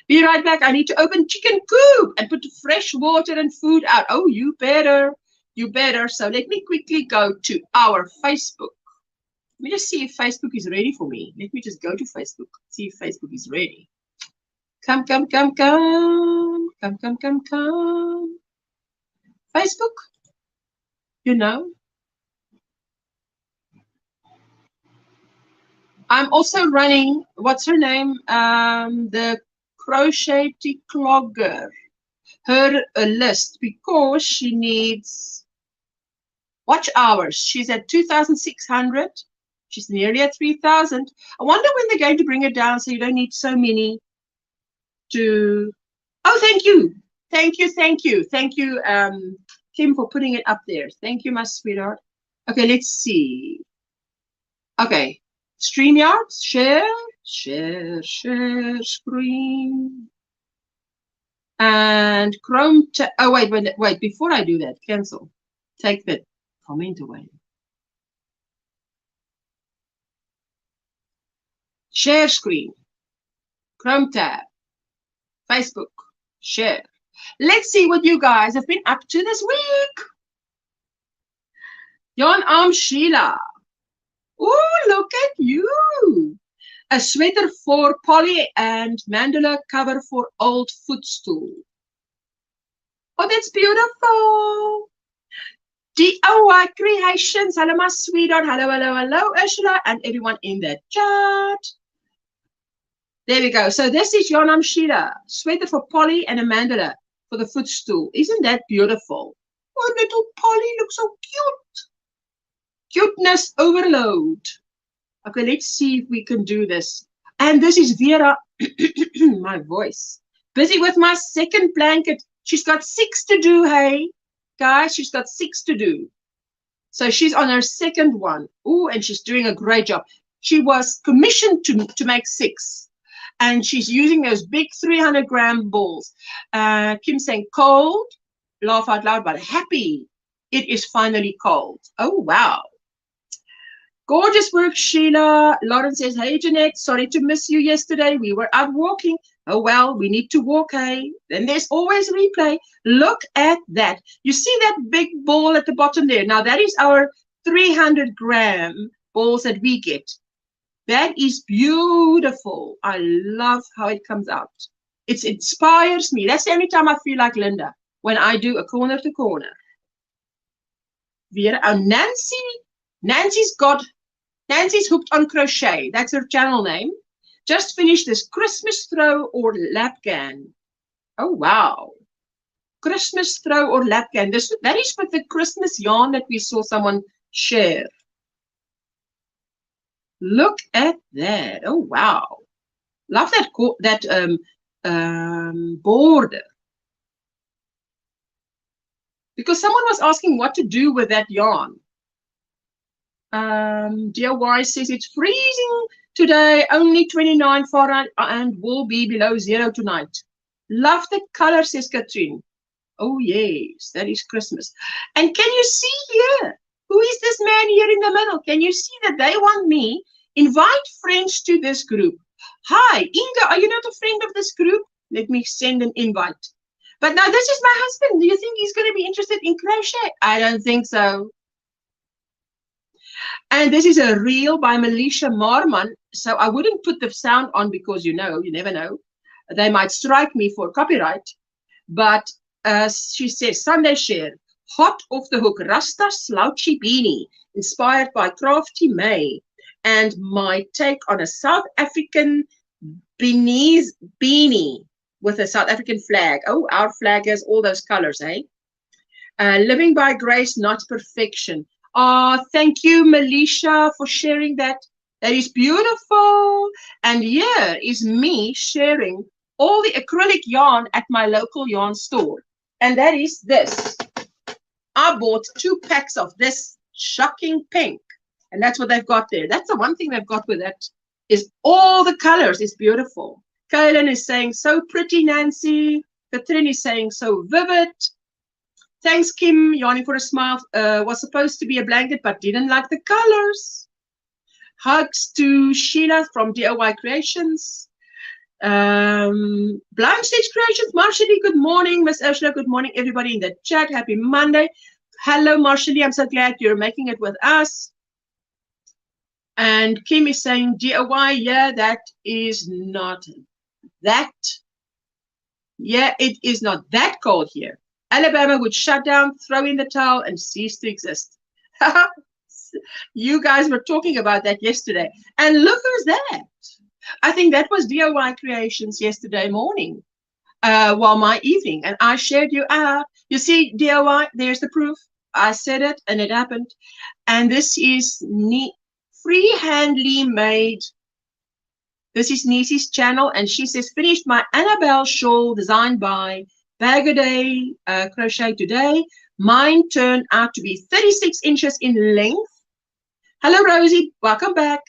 Be right back. I need to open chicken coop and put fresh water and food out. Oh, you better. You better. So let me quickly go to our Facebook. Let me just see if Facebook is ready for me. Let me just go to Facebook. See if Facebook is ready. Come. Facebook, you know. I'm also running, what's her name? The Crochet Declogger. Her list, because she needs watch hours. She's at 2,600. She's nearly at 3,000. I wonder when they're going to bring it down so you don't need so many to... Oh, thank you. Thank you, Kim, for putting it up there. Thank you, my sweetheart. Okay, let's see. Okay, StreamYard, share screen. And Chrome, oh, wait, before I do that, cancel. Take that comment away. Share screen, Chrome tab, Facebook, share. Let's see what you guys have been up to this week. Yon Sheila. Oh, look at you. A sweater for Polly and mandala cover for old footstool. Oh, that's beautiful. DIY Creations. Hello, my sweetheart. Hello, Ursula, and everyone in the chat. There we go. So this is Yon Sheila. Sweater for Polly and a mandala for the footstool. Isn't that beautiful? Oh, little Polly looks so cute. Cuteness overload. Okay, let's see if we can do this. And this is Vera, my voice. Busy with my second blanket. She's got 6 to do, hey? Guys, she's got 6 to do. So she's on her second one. Oh, and she's doing a great job. She was commissioned to make 6. And she's using those big 300-gram balls. Kim saying cold, laugh out loud, but happy. It is finally cold. Oh, wow. Gorgeous work, Sheila. Lauren says, hey, Jeanette, sorry to miss you yesterday. We were out walking. Oh, well, we need to walk, hey? Then there's always replay. Look at that. You see that big ball at the bottom there? Now, that is our 300-gram balls that we get. That is beautiful. I love how it comes out. It inspires me. That's the only time I feel like Linda, when I do a corner to corner. Vera, Nancy's hooked on crochet. That's her channel name. Just finished this Christmas throw or lapgan. Oh, wow. Christmas throw or lapgan. That is with the Christmas yarn that we saw someone share. Look at that. Oh, wow. Love that border. Because someone was asking what to do with that yarn. Dear Y says it's freezing today, only 29 Fahrenheit and will be below 0 tonight. Love the color, says Katrine. Oh, yes, that is Christmas. And can you see here? Who is this man here in the middle? Can you see that they want me? Invite friends to this group. Hi, Inga, are you not a friend of this group? Let me send an invite. But now this is my husband. Do you think he's going to be interested in crochet? I don't think so. And this is a reel by Melisha Marman. So I wouldn't put the sound on because you never know. They might strike me for copyright. But she says, Sunday share, hot off the hook, Rasta slouchy beanie, inspired by Crafty May. And my take on a South African beanie with a South African flag. Oh, our flag has all those colors, eh? Living by grace, not perfection. Thank you, Melisha, for sharing that. That is beautiful. And here is me sharing all the acrylic yarn at my local yarn store. And that is this. I bought 2 packs of this shocking pink. And that's what they've got there. That's the one thing they've got with it, is all the colors. It's beautiful. Kaylin is saying, so pretty, Nancy. Katrin is saying, so vivid. Thanks, Kim. Yarning for a smile. Was supposed to be a blanket, but didn't like the colors. Hugs to Sheila from DIY Creations. Blind Stitch Creations. Marshally, good morning. Miss Ursula, good morning. Everybody in the chat. Happy Monday. Hello, Marshally. I'm so glad you're making it with us. And Kim is saying, DIY, yeah, that is not that. Yeah, it is not that cold here. Alabama would shut down, throw in the towel, and cease to exist. You guys were talking about that yesterday. And look who's that. I think that was DIY Creations yesterday morning, my evening. And I shared you out. You see, DIY, there's the proof. I said it, and it happened. And this is neat. Freehandly made. This is Nisi's channel, and she says, finished my Annabelle shawl designed by Bagaday Crochet today. Mine turned out to be 36 inches in length. Hello, Rosie. Welcome back.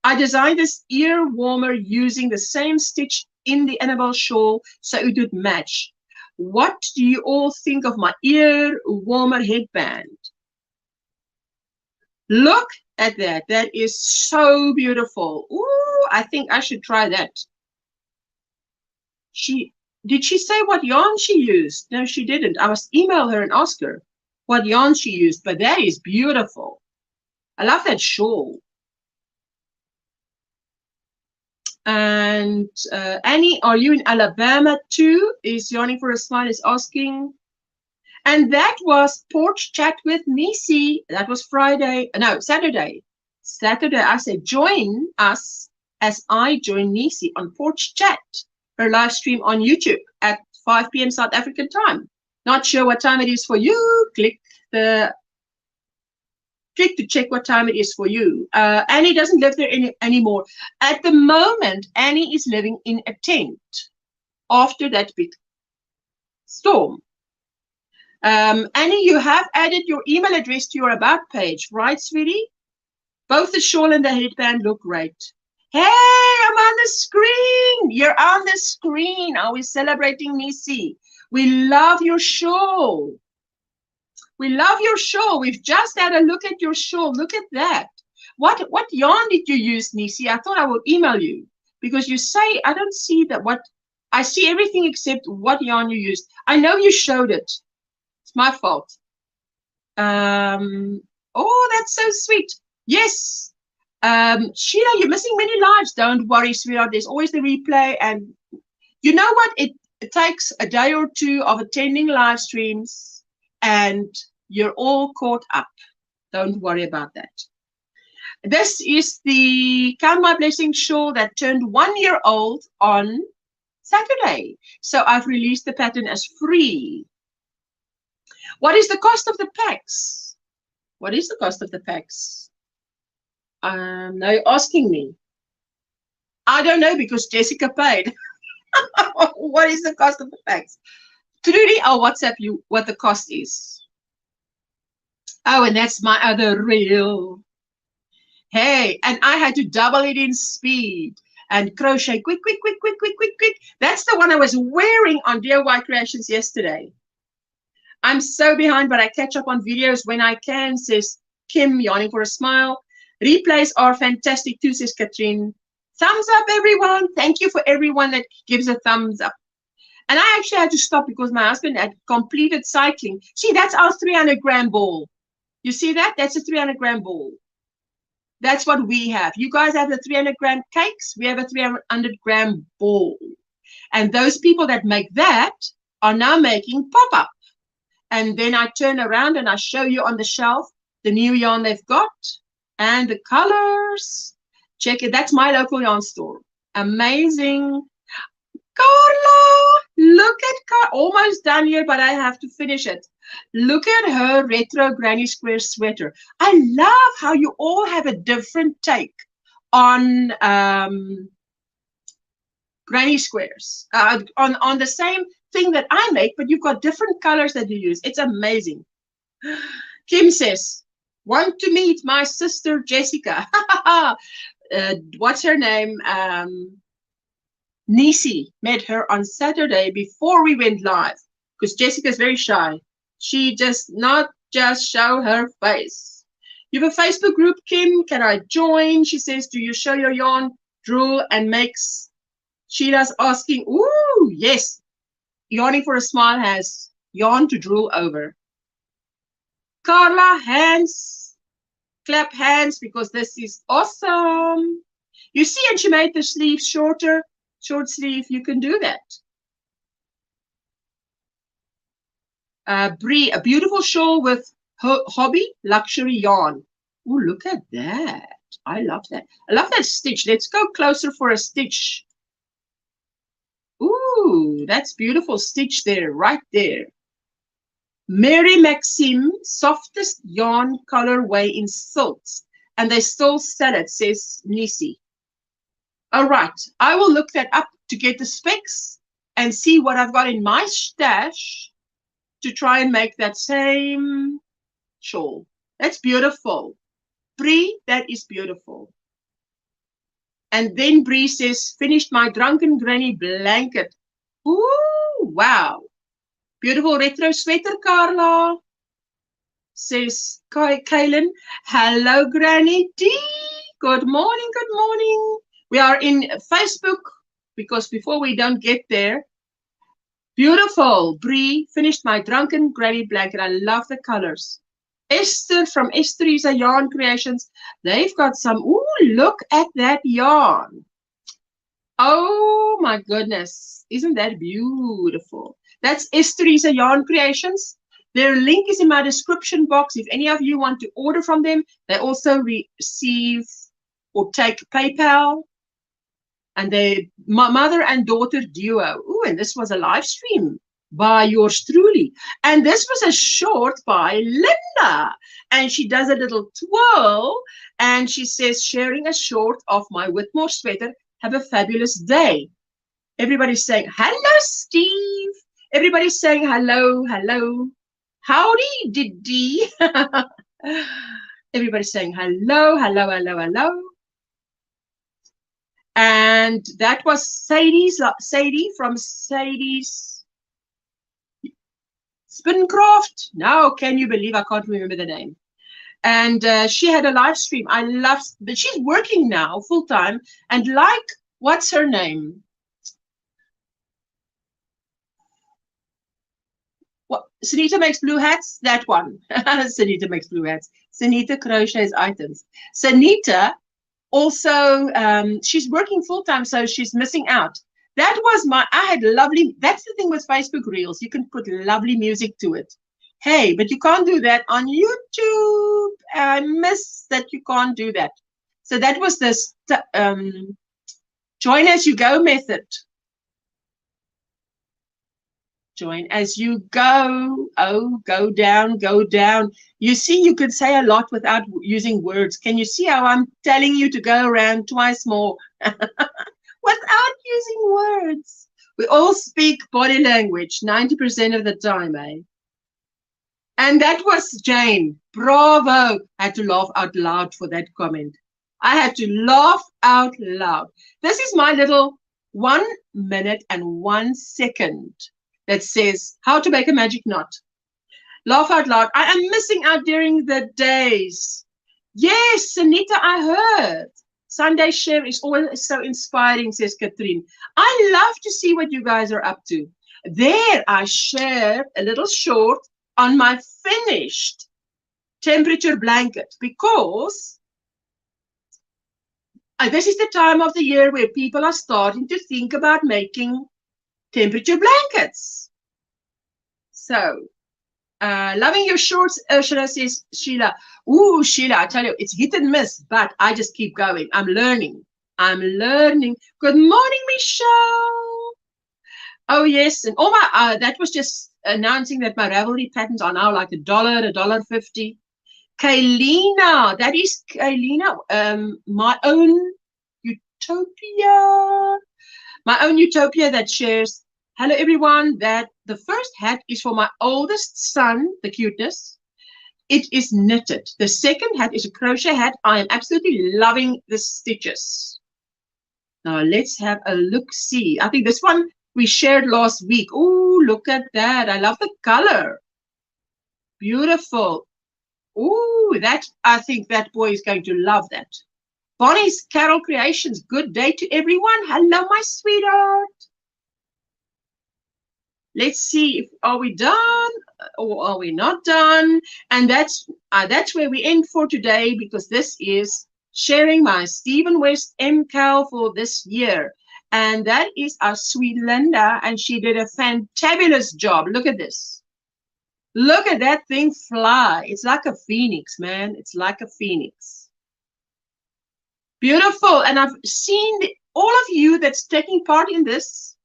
I designed this ear warmer using the same stitch in the Annabelle shawl, so it would match. What do you all think of my ear warmer headband? Look at that. That is so beautiful. Ooh, I think I should try that. Did she say what yarn she used? No, she didn't. I must email her and ask her what yarn she used, but that is beautiful. I love that shawl. And Annie, are you in Alabama too? Is Yarning for a Smile is asking. And that was Porch Chat with Nisi. That was Friday. No, Saturday. Saturday, I said, join us as I join Nisi on Porch Chat, her live stream on YouTube at 5 p.m. South African time. Not sure what time it is for you. Click to check what time it is for you. Annie doesn't live there anymore. At the moment, Annie is living in a tent after that big storm. Annie, you have added your email address to your About page, right, sweetie? Both the shawl and the headband look great. Hey, I'm on the screen. You're on the screen. Are we celebrating Nisi? We love your shawl. We love your shawl. We've just had a look at your shawl. Look at that. What yarn did you use, Nisi? I thought I would email you because you say I don't see that. What I see everything except what yarn you used. I know you showed it. It's my fault. Oh, that's so sweet. Yes. Sheila, you're missing many lives. Don't worry, sweetheart. There's always the replay. And you know what? It takes a day or two of attending live streams and you're all caught up. Don't worry about that. This is the Count My Blessings shawl that turned 1 year old on Saturday. So I've released the pattern as free. What is the cost of the packs? What is the cost of the packs? Now you're asking me. I don't know because Jessica paid. What is the cost of the packs? Trudy, I'll WhatsApp you what the cost is. Oh, and that's my other reel. Hey, and I had to double it in speed and crochet quick. That's the one I was wearing on DIY Creations yesterday. I'm so behind, but I catch up on videos when I can, says Kim, yawning for a smile. Replays are fantastic too, says Katrine. Thumbs up, everyone. Thank you for everyone that gives a thumbs up. And I actually had to stop because my husband had completed cycling. See, that's our 300-gram ball. You see that? That's a 300-gram ball. That's what we have. You guys have the 300-gram cakes. We have a 300-gram ball. And those people that make that are now making pop-up. And then I turn around and I show you on the shelf the new yarn they've got and the colors. Check it. That's my local yarn store. Amazing. Carla, look at Carla. Almost done here, but I have to finish it. Look at her retro Granny Square sweater. I love how you all have a different take on Granny Squares, on the same thing that I make, but you've got different colors that you use. It's amazing. Kim says, want to meet my sister Jessica. What's her name? Nisi met her on Saturday before we went live because Jessica's very shy. She does not just show her face. You have a Facebook group, Kim. Can I join? She says, do you show your yarn, drool, and makes? Sheila's asking, ooh, yes. Yarning for a Smile has yarn to drool over. Carla, hands. Clap hands because this is awesome. You see, and she made the sleeves shorter. Short sleeve, you can do that. Bree, a beautiful shawl with hobby luxury yarn. Oh, look at that. I love that. I love that stitch. Let's go closer for a stitch. Ooh, that's beautiful stitch there, right there. Mary Maxim, softest yarn colorway in silks. And they still sell it, says Nisi. All right, I will look that up to get the specs and see what I've got in my stash to try and make that same shawl. That's beautiful. Bree, that is beautiful. And then Bree says, finished my drunken granny blanket. Ooh, wow. Beautiful retro sweater, Carla. Says Kaylin, hello, Granny D. Good morning, good morning. We are in Facebook because before we don't get there. Beautiful. Bree, finished my drunken granny blanket. I love the colors. Esther from Esther's Yarn Creations. They've got some. Ooh, look at that yarn. Oh my goodness. Isn't that beautiful? That's Esther's Yarn Creations. Their link is in my description box. If any of you want to order from them, they also receive or take PayPal. And they mother and daughter duo. Ooh, and this was a live stream by yours truly. And this was a short by Linda. And she does a little twirl. And she says, sharing a short of my Whitmore sweater. Have a fabulous day. Everybody's saying, hello, Steve. Everybody's saying, hello, hello. Howdy, Diddy. Everybody's saying, hello, hello, hello, hello. And that was Sadie from Sadie's Spincraft. Now, can you believe I can't remember the name? And she had a live stream. I love, but she's working now full time. And like, what's her name? What? Sunita makes blue hats. That one. Sunita makes blue hats. Sunita crochets items. Sunita also, she's working full time, so she's missing out. That was I had lovely, that's the thing with Facebook Reels. You can put lovely music to it. Hey, but you can't do that on YouTube. I miss that you can't do that. So that was this join as you go method. Join as you go. Oh, go down, go down. You see, you could say a lot without using words. Can you see how I'm telling you to go around twice more without using words? We all speak body language 90% of the time, eh? And that was Jane. Bravo. I had to laugh out loud for that comment. I had to laugh out loud. This is my little 1 minute and 1 second that says how to make a magic knot. Laugh out loud. I am missing out during the days. Yes, Anita, I heard. Sunday share is always so inspiring, says Katrine. I love to see what you guys are up to. There I shared a little short on my finished temperature blanket because this is the time of the year where people are starting to think about making temperature blankets. So, loving your shorts, Ursula, says Sheila. Ooh, Sheila, I tell you, it's hit and miss, but I just keep going. I'm learning. I'm learning. Good morning, Michelle. Oh, yes. And all my, that was just announcing that my Ravelry patterns are now like $1, $1.50. Kaylina, that is Kaylina, my own utopia. My own utopia that shares, hello everyone, that the first hat is for my oldest son, the cuteness. It is knitted. The second hat is a crochet hat. I am absolutely loving the stitches. Now let's have a look-see. I think this one we shared last week. Oh, look at that. I love the color. Beautiful. Oh, that, I think that boy is going to love that. Bonnie's Carol Creations, good day to everyone. Hello, my sweetheart. Let's see if are we done or are we not done? And that's where we end for today because this is sharing my Stephen West MCAL for this year. And that is our sweet Linda, and she did a fantabulous job. Look at this. Look at that thing fly. It's like a phoenix, man. It's like a phoenix. Beautiful. And I've seen all of you that's taking part in this.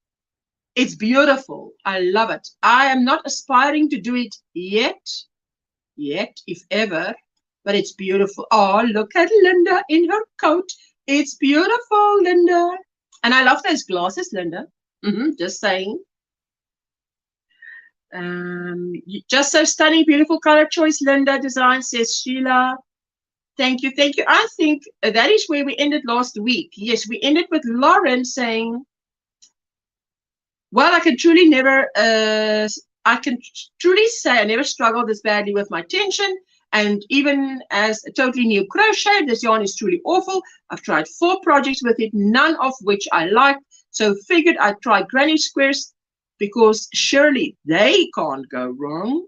It's beautiful. I love it. I am not aspiring to do it yet, if ever, but it's beautiful. Oh, look at Linda in her coat. It's beautiful, Linda. And I love those glasses, Linda. Just saying. Just so stunning, beautiful color choice, Linda design, says Sheila. Thank you, thank you. I think that is where we ended last week. Yes, we ended with Lauren saying, well, I can truly say I never struggled this badly with my tension. And even as a totally new crochet, this yarn is truly awful. I've tried 4 projects with it, none of which I liked. So figured I'd try granny squares because surely they can't go wrong.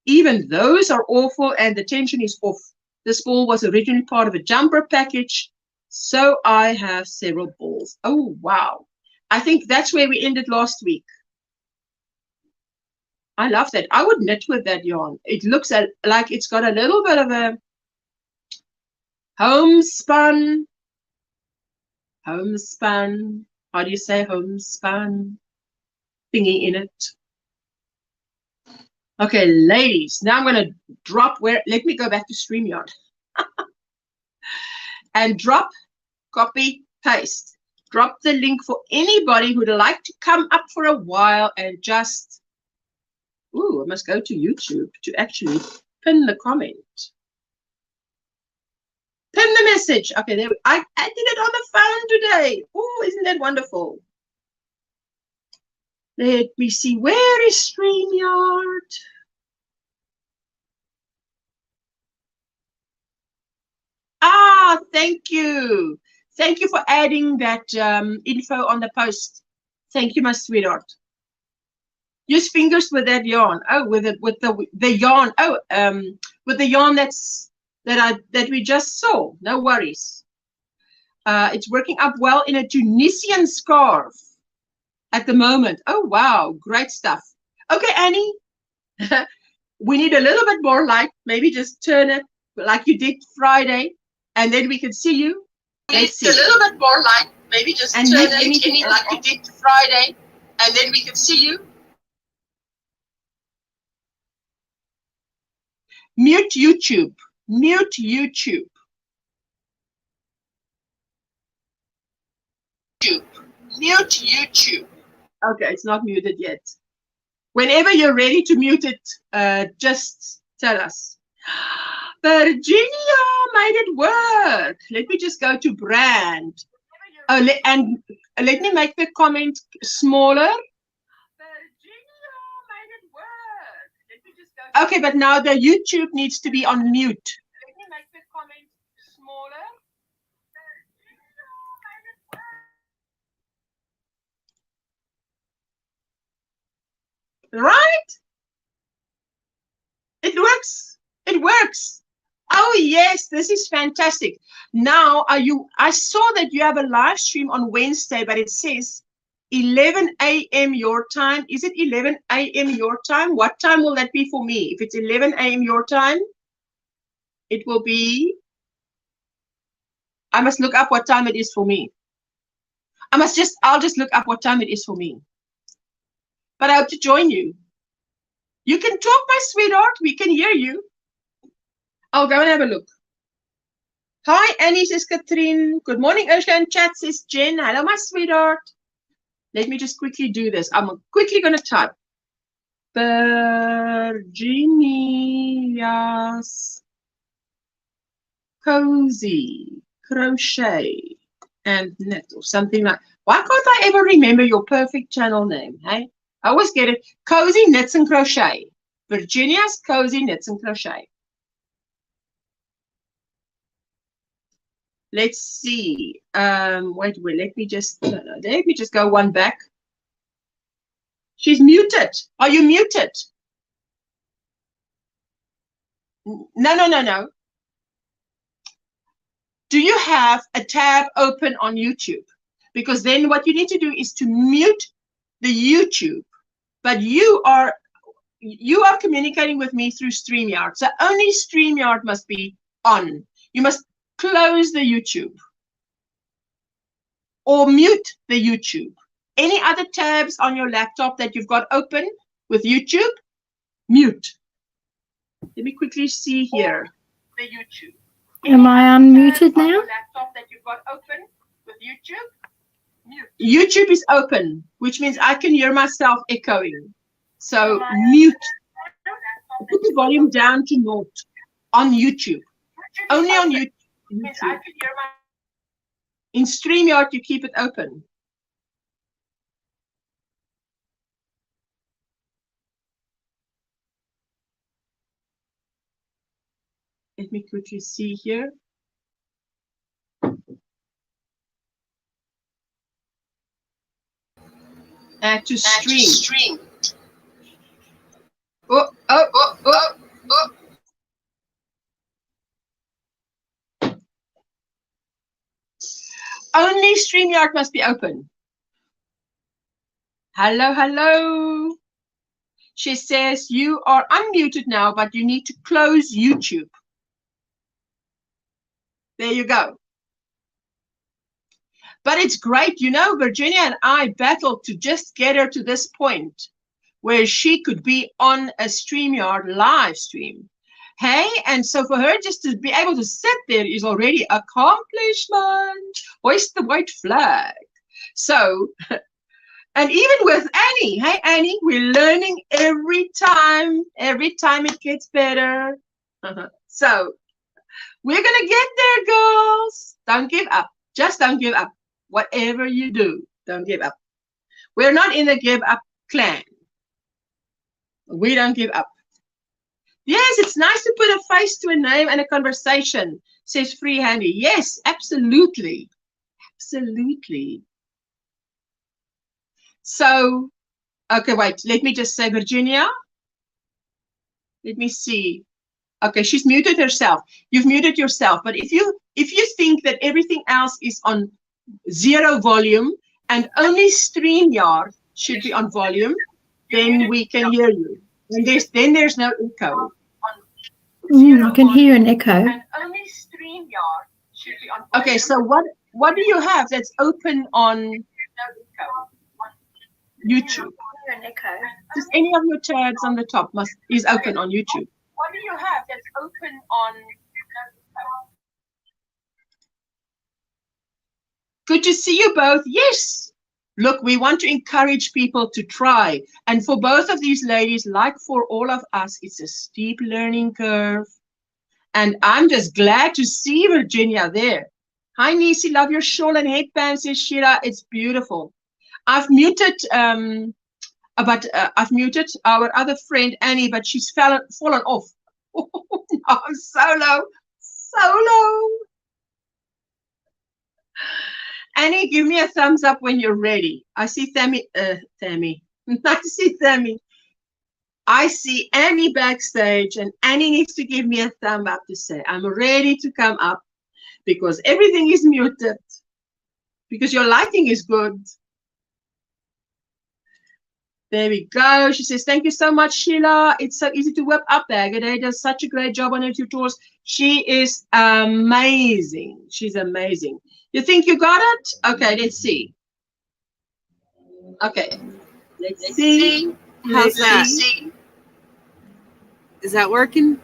Even those are awful and the tension is off. This ball was originally part of a jumper package, so I have several balls. Oh, wow. I think that's where we ended last week. I love that. I would knit with that yarn. It looks like it's got a little bit of a homespun. Homespun. How do you say homespun? Thingy in it. Okay, ladies, now I'm going to drop let me go back to StreamYard and drop, copy, paste. Drop the link for anybody who'd like to come up for a while and just, I must go to YouTube to actually pin the comment. Pin the message. Okay, there I did it on the phone today. Oh, isn't that wonderful? Let me see. Where is StreamYard? Ah, thank you. Thank you for adding that info on the post. Thank you, my sweetheart. Use fingers with that yarn. Oh, with the yarn. Oh, with the yarn that we just saw. No worries. It's working up well in a Tunisian scarf at the moment. Oh wow, great stuff. Okay, Annie. We need a little bit more light. Maybe just turn it like you did Friday, and then we can see you. Let's see. A little bit more light. Maybe just turn it like you did Friday, and then we can see you. Mute YouTube. Mute YouTube. Mute YouTube. Okay, it's not muted yet. Whenever you're ready to mute it, just tell us. Virginia made it work. Let me just go to brand. Oh, and let me make the comment smaller. Virginia made it work. Let me just go. Okay, but now the YouTube needs to be on mute. Let me make the comment smaller. Virginia made it work. Right? It works. It works. Oh yes, this is fantastic. Now, I saw that you have a live stream on Wednesday, but it says 11 a.m. your time. Is it 11 a.m. your time? What time will that be for me? If it's 11 a.m. your time, it will be. I must look up what time it is for me. I'll just look up what time it is for me. But I hope to join you. You can talk, my sweetheart. We can hear you. I'll go and have a look. Hi, Annie, says Katrine. Good morning, Ursula in chat, says Jen. Hello, my sweetheart. Let me just quickly do this. I'm quickly going to type. Virginia's Cozy Crochet and Knit or something like. Why can't I ever remember your perfect channel name, hey? I always get it. Cozy Knits and Crochet. Virginia's Cozy Knits and Crochet. Let's see. Wait, let me just go one back. She's muted. Are you muted? No. Do you have a tab open on YouTube? Because then what you need to do is to mute the YouTube. But you are communicating with me through StreamYard. So only StreamYard must be on. You must close the YouTube or mute the YouTube. Any other tabs on your laptop that you've got open with YouTube, mute. Let me quickly see here. The YouTube. Am I unmuted now? Laptop that you've got open with YouTube, mute. YouTube is open, which means I can hear myself echoing. So mute. Put the volume down to naught on YouTube. Only on YouTube. In StreamYard, you keep it open. Let me quickly see here. Add to stream. Oh. Only StreamYard must be open. Hello. She says you are unmuted now, but you need to close YouTube. There you go. But it's great. You know, Virginia and I battled to just get her to this point where she could be on a StreamYard live stream. Hey, and so for her just to be able to sit there is already accomplishment. Hoist the white flag. So, and even with Annie, hey Annie, we're learning every time it gets better. So, we're gonna get there, girls. Don't give up. Just don't give up. Whatever you do, don't give up. We're not in the give up clan. We don't give up. Yes, it's nice to put a face to a name and a conversation. says free handy. Yes, absolutely. Absolutely. So, okay, wait. Let me just say, Virginia. Let me see. Okay, she's muted herself. You've muted yourself. But if you think that everything else is on 0 volume and only StreamYard should be on volume, then we can hear you. And there's no echo. I can hear an echo. And only StreamYard should be on volume. Okay, so what do you have that's open on YouTube? Just any of your tabs on the top is open on YouTube. What do you have that's open on? Good to see you both. Yes. Look, we want to encourage people to try. And for both of these ladies, like for all of us, it's a steep learning curve. And I'm just glad to see Virginia there. Hi, Nisi. Love your shawl and headband, says Sheila. It's beautiful. I've muted I've muted our other friend Annie, but she's fallen off. No, I'm solo. Annie, give me a thumbs up when you're ready. I see Tammy. I see Tammy. I see Annie backstage, and Annie needs to give me a thumb up to say I'm ready to come up because everything is muted. Because your lighting is good. There we go. She says, thank you so much, Sheila. It's so easy to whip up there. G'day does such a great job on her tutorials. She is amazing. She's amazing. You think you got it? Okay, let's see. Okay. Let's see. How's that? Is that working?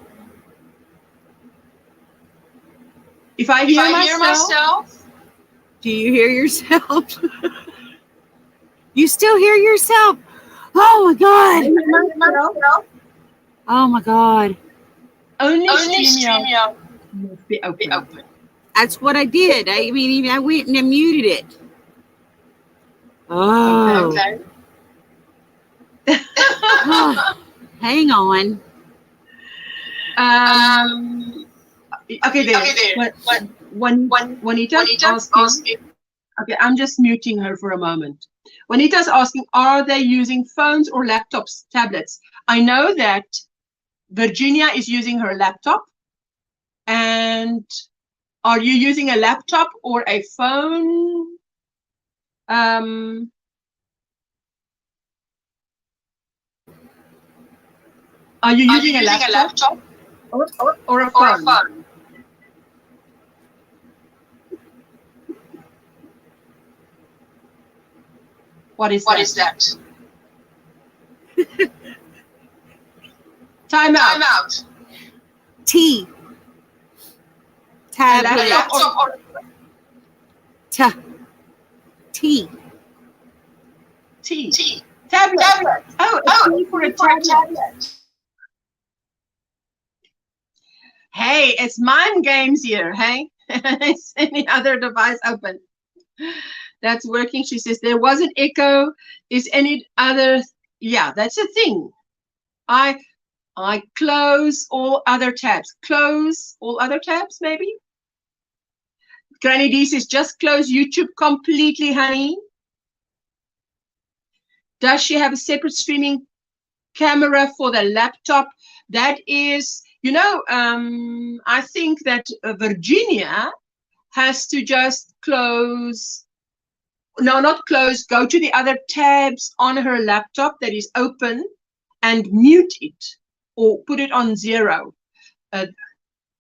If I hear myself. Do you hear yourself? You still hear yourself? Oh my God. Oh my God. Only StreamYard must be open. That's what I did. I mean, I went and I muted it. Oh. Okay. Oh, hang on. Okay, there. Juanita's asking. Okay, I'm just muting her for a moment. Juanita's asking, are they using phones or laptops, tablets? I know that Virginia is using her laptop. And are you using a laptop or a phone? Are you using a laptop or a phone? What is that? Time out. T. Tablet. T. Tablet. Oh, T for a tablet. Hey, it's mind games here, hey? Is any other device open? That's working. She says there was an echo. Is any other? Yeah, that's a thing. I close all other tabs. Close all other tabs, maybe. Granny D says just close YouTube completely, honey. Does she have a separate streaming camera for the laptop? That is, you know, I think that Virginia has to just close. No, not close. Go to the other tabs on her laptop that is open and mute it or put it on 0.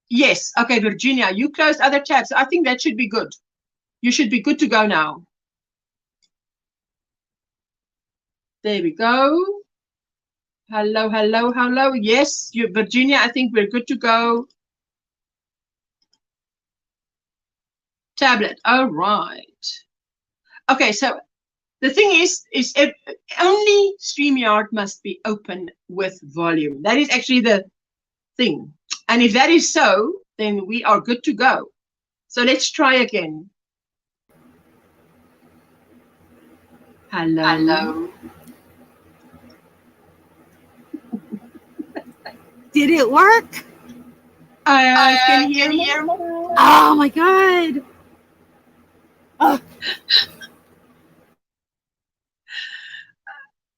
Yes. Okay, Virginia, you closed other tabs. I think that should be good. You should be good to go now. There we go. Hello, hello, hello. Yes, Virginia, I think we're good to go. Tablet. All right. Okay, so the thing is only StreamYard must be open with volume. That is actually the thing. And if that is so, then we are good to go. So let's try again. Hello. Hello. Did it work? I can hear myself. Oh my God. Oh.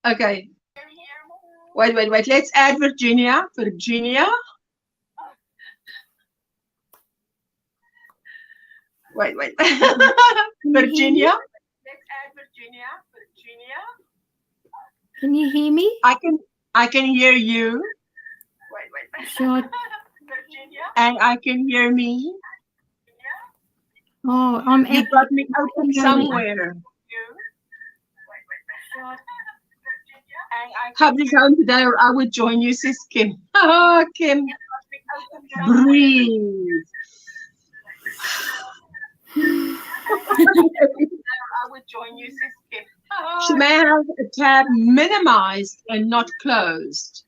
Okay. Wait. Let's add Virginia. Virginia. Wait. Virginia. Let's add Virginia. Virginia. Can you hear me? I can hear you. Wait. Sure. Virginia. And I can hear me. Oh, I'm You got me open somewhere. Public home today, or I would join you, sis Kim. Oh, Kim. Breathe. I would join you, sis Kim. She may have a tab minimized and not closed.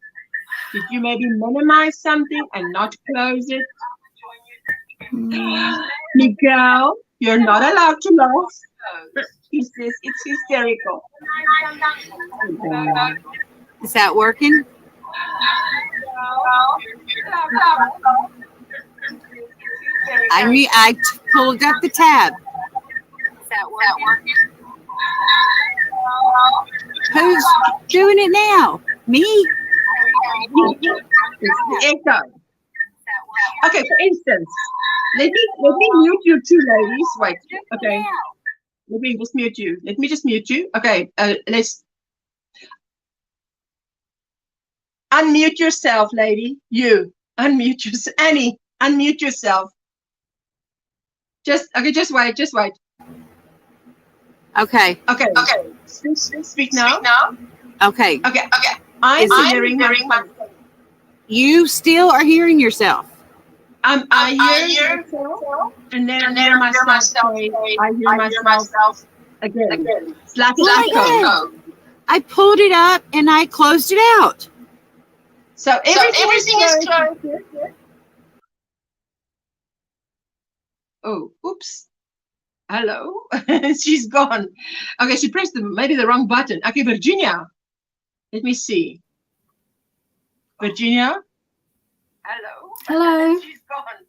Did you maybe minimize something and not close it? Miguel, you're not allowed to laugh. He says it's hysterical. Is that working? I pulled up the tab. Is that working? Who's doing it now? Me? It's the echo. Okay, for instance, let me mute you two ladies. Wait, okay. Let me just mute you. Let me just mute you. Okay, let's unmute yourself, lady. You unmute yourself. Annie, unmute yourself. Just wait. Okay. Speak now. Okay. I'm hearing myself. You still are hearing yourself. I hear myself, and then I hear myself. I hear myself again. It's like I pulled it up and I closed it out. So everything is closed. Oh, oops. Hello. She's gone. Okay, she pressed maybe the wrong button. Okay, Virginia. Let me see. Virginia. Hello. She's gone.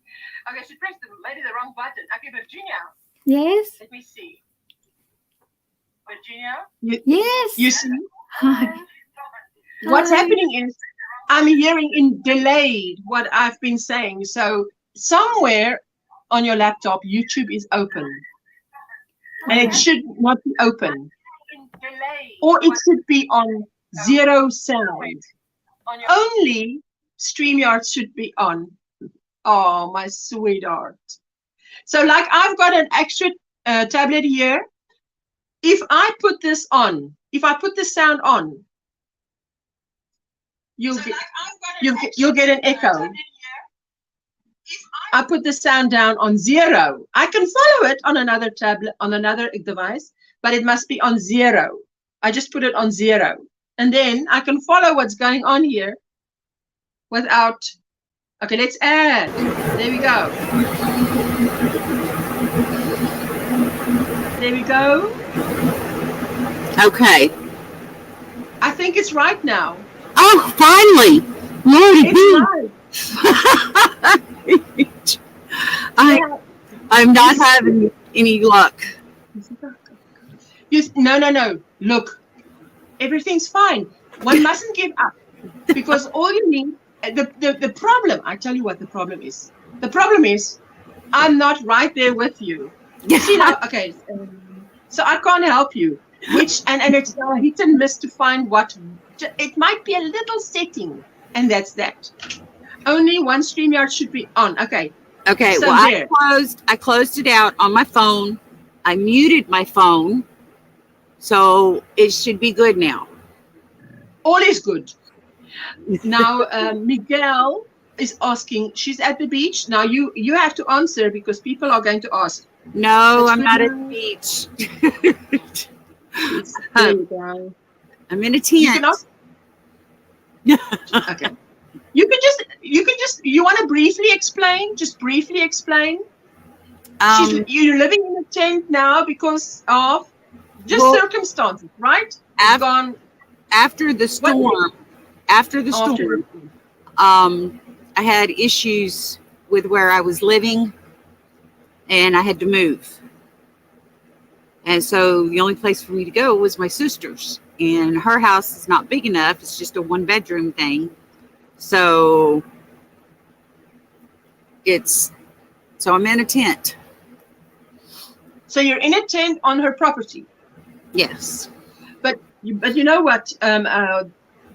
Okay, she pressed maybe the wrong button. Okay, Virginia. Yes. Let me see. Virginia. Yes. You see? Hi. What's Hi. happening is I'm hearing in delayed what I've been saying. So somewhere on your laptop, YouTube is open. And it should not be open. Or it should be on 0 sound. Only StreamYard should be on. Oh, my sweetheart. So like I've got an extra tablet here. If I put this on, if I put the sound on, you'll get an echo. I put the sound down on 0. I can follow it on another tablet, on another device, but it must be on 0. I just put it on 0. And then I can follow what's going on here without. Okay, let's add. There we go. There we go. Okay. I think it's right now. Oh, finally. Lord, It's right. I'm not having any luck. No. Look, everything's fine. One mustn't give up because all you need. The problem. I tell you what the problem is. The problem is, I'm not right there with you. You see now? Okay, so I can't help you. Which and it's a hit and miss to find what. It might be a little setting, and that's that. Only one StreamYard should be on. Okay. Okay. So well, I closed it out on my phone. I muted my phone, so it should be good now. All is good. Now, Miguel is asking. She's at the beach. Now you have to answer because people are going to ask. No, I'm not at the beach. I'm in a tent. Okay. You want to briefly explain? Just briefly explain. You're living in a tent now because of circumstances, right? After the storm. I had issues with where I was living, and I had to move. And so the only place for me to go was my sister's. And her house is not big enough. It's just a 1-bedroom thing. So I'm in a tent. So you're in a tent on her property. Yes. But you know what?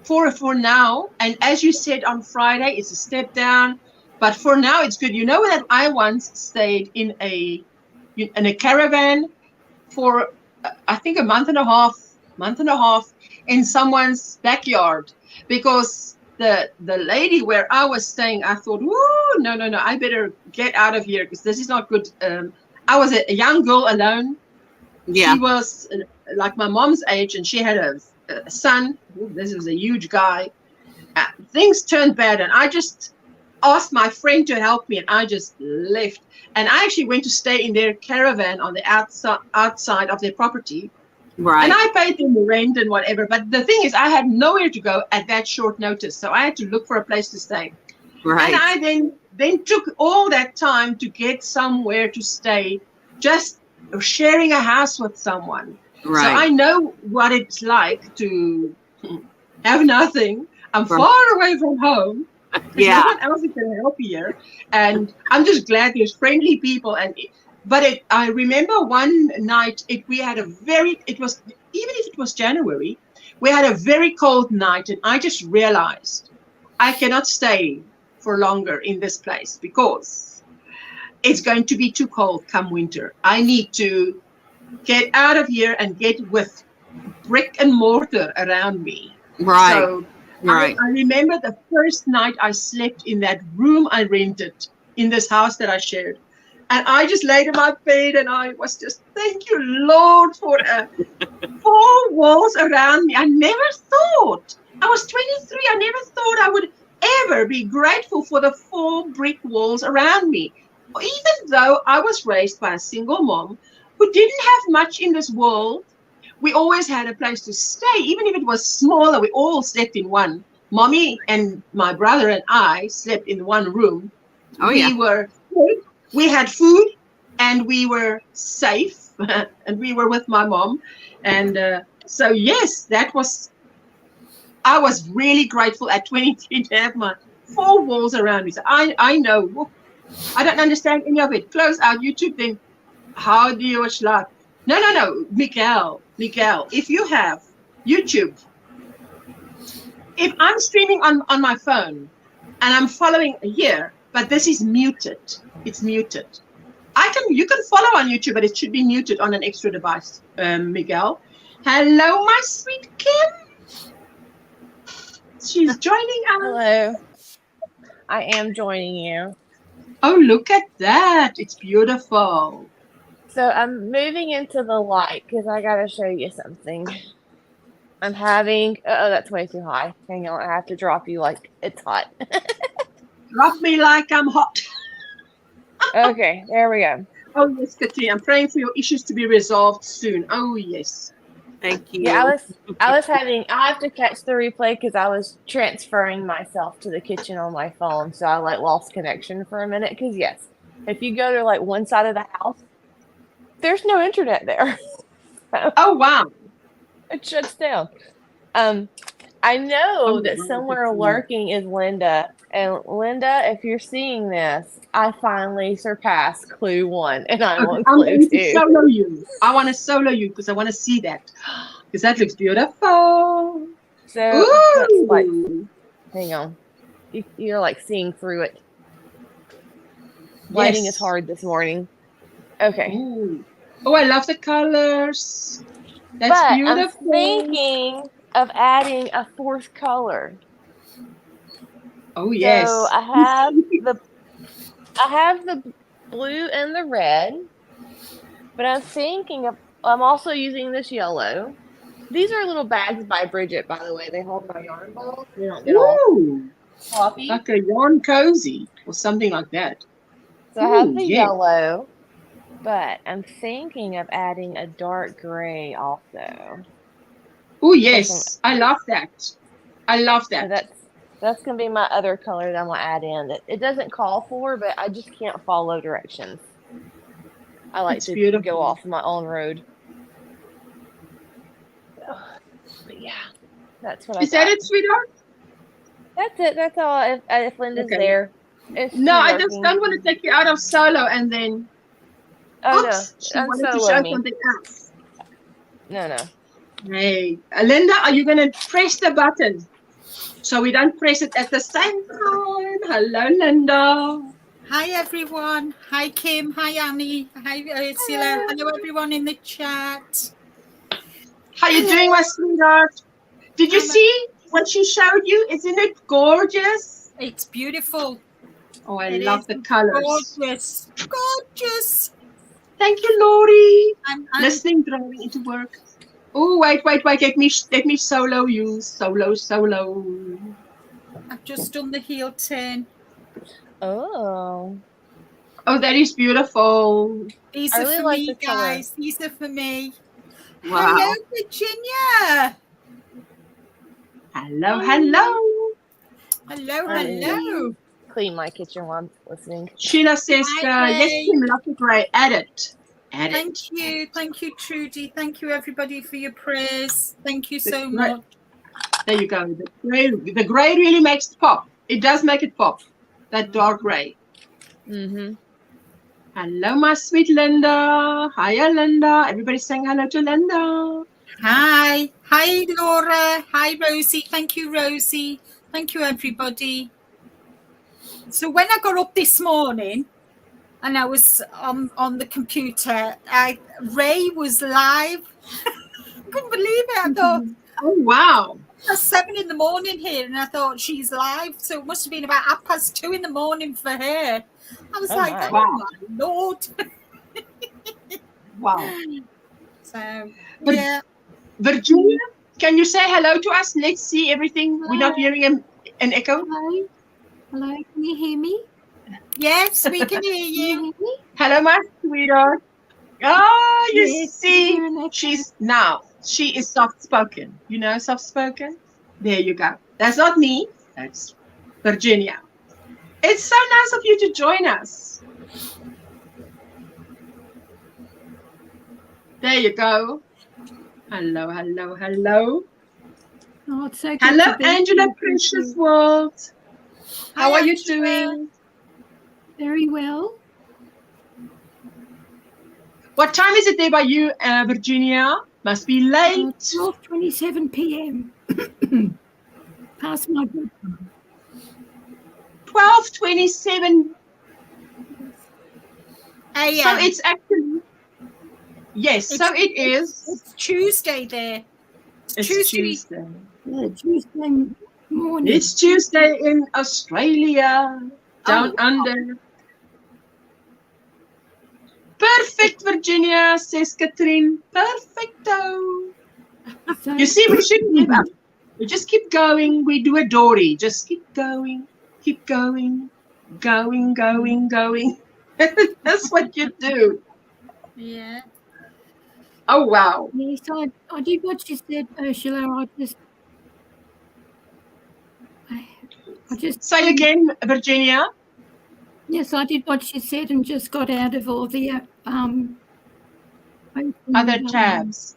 For now, and as you said on Friday, it's a step down. But for now, it's good. You know that I once stayed in a caravan for I think a month and a half in someone's backyard, because the lady where I was staying, I thought, whoo, no, I better get out of here because this is not good. I was a young girl alone. Yeah. She was like my mom's age, and she had a son. This was a huge guy. Things turned bad, and I just asked my friend to help me, and I just left. And I actually went to stay in their caravan on the outside of their property. Right. And I paid them the rent and whatever. But the thing is, I had nowhere to go at that short notice, so I had to look for a place to stay. Right. And I then took all that time to get somewhere to stay, just sharing a house with someone. Right. So I know what it's like to have nothing. I'm Right. far away from home. There's Yeah. no one else who can help here. And I'm just glad there's friendly people. But I remember one night it was, even if it was January, we had a very cold night, and I just realized I cannot stay for longer in this place because it's going to be too cold come winter. I need to get out of here and get with brick and mortar around me. Right. So Right. I remember the first night I slept in that room I rented in this house that I shared. And I just laid in my bed, and I was just, thank you, Lord, for 4 walls around me. I never thought, I was 23, I never thought I would ever be grateful for the 4 brick walls around me. Even though I was raised by a single mom who didn't have much in this world, we always had a place to stay, even if it was smaller. We all slept in one. Mommy and my brother and I slept in one room. Oh, yeah. We had food, and we were safe, and we were with my mom. And so, yes, I was really grateful at 23 to have my 4 walls around me. So I know, I don't understand any of it. Close out YouTube, then how do you watch live? No, Miguel, if you have YouTube, if I'm streaming on my phone and I'm following here, but this is muted, it's muted. You can follow on YouTube, but it should be muted on an extra device, Miguel. Hello, my sweet Kim. She's joining us. Hello. I am joining you. Oh, look at that. It's beautiful. So I'm moving into the light because I got to show you something. I'm having, that's way too high. Hang on, I have to drop you like it's hot. Drop me like I'm hot. Okay, there we go. Oh, yes, Katrina. I'm praying for your issues to be resolved soon. Oh, yes. Thank you. Yeah, I have to catch the replay because I was transferring myself to the kitchen on my phone. So I lost connection for a minute. Because yes, if you go to one side of the house, there's no internet there. Oh, wow. It shuts down. I know that somewhere lurking is Linda. And Linda, if you're seeing this, I finally surpassed Clue 1, and I'm on I'm Clue going 2. to solo you. I want to solo you because I want to see that. Because that looks beautiful. So that's Ooh. hang on. You're seeing through it. Lighting is hard this morning. Okay. Ooh. Oh, I love the colors. That's beautiful. I'm thinking of adding a 4th color. Oh, yes. So I have the blue and the red, but I'm also using this yellow. These are little bags by Bridget, by the way. They hold my yarn balls. They don't get all floppy. Like a yarn cozy or something like that. So I have the yellow, but I'm thinking of adding a dark gray also. Oh, yes. I love that. I love that. So that's going to be my other color that I'm going to add in. It doesn't call for, but I just can't follow directions. I like It's to beautiful. go off my own road. But yeah, that's what I Is that got. it, sweetheart? That's it. That's all. If Linda's Okay. there, if No, she's I just working. don't want to take you out of solo and then, Oh oops, she no, wanted to unsolo show me. something else. No. Hey, Linda, are you going to press the button so we don't press it at the same time? Hello, Linda. Hi everyone. Hi Kim. Hi Annie. Hi Ursula. Hello everyone in the chat. How you doing, my sweetheart? Did you see what she showed you? Isn't it gorgeous? It's beautiful. Oh, I It love is the colors. gorgeous. Gorgeous. Thank you, Lori. I'm Listening, driving into work. Oh, wait. Let me solo you. Solo. I've just done the heel turn. Oh. Oh, that is beautiful. These I are really for like me, this color. guys. These are for me. Wow. Hello, Virginia. Hello. Hello. Clean my kitchen while I'm listening. Sheila says, Hi, yes, Ray. Kim, love the grey. Add it. Thank you, Trudy. Thank you, everybody, for your prayers. Thank you so much. There you go. The grey really makes it pop. It does make it pop. That dark grey. Mm-hmm. Hello, my sweet Linda. Hiya, Linda. Everybody saying hello to Linda. Hi Laura. Hi Rosie. Thank you, Rosie. Thank you, everybody. So when I got up this morning and I was on the computer, Ray was live. I couldn't believe it. I thought, oh wow, it's 7 a.m. here, and I thought she's live. So it must have been about 2:30 in the morning for her. I was like, wow. my Lord. Wow. So but, yeah. Virginia, can you say hello to us? Let's see everything. Hello. We're not hearing an echo. Hello, can you hear me? Yes, we can hear Can you you. hear me? Hello, my sweetheart. Oh, you Yes, see, you're an echo. she is soft-spoken. You know, soft-spoken? There you go. That's not me. That's Virginia. It's so nice of you to join us. There you go. Hello. Oh, it's so good Hello, to be Angela, here. Precious World. How Hi, are you Angela. doing? Very well. What time is it there by you, Virginia? Must be late. 12:27 p.m. Past my bedtime. 12:27. Hey, So it's actually, yes, so it is. It's Tuesday there. It's Tuesday. Yeah, Tuesday morning. It's Tuesday in Australia, down under. Perfect, Virginia, says Catherine. Perfecto. So, You see, we shouldn't give up. We just keep going. We do a Dory. Just keep going. Keep going. Going. That's what you do. Yeah. Oh, wow. yes, I did what you said, Ursula. I just Say again, Virginia. Yes, I did what she said and just got out of all the Other tabs.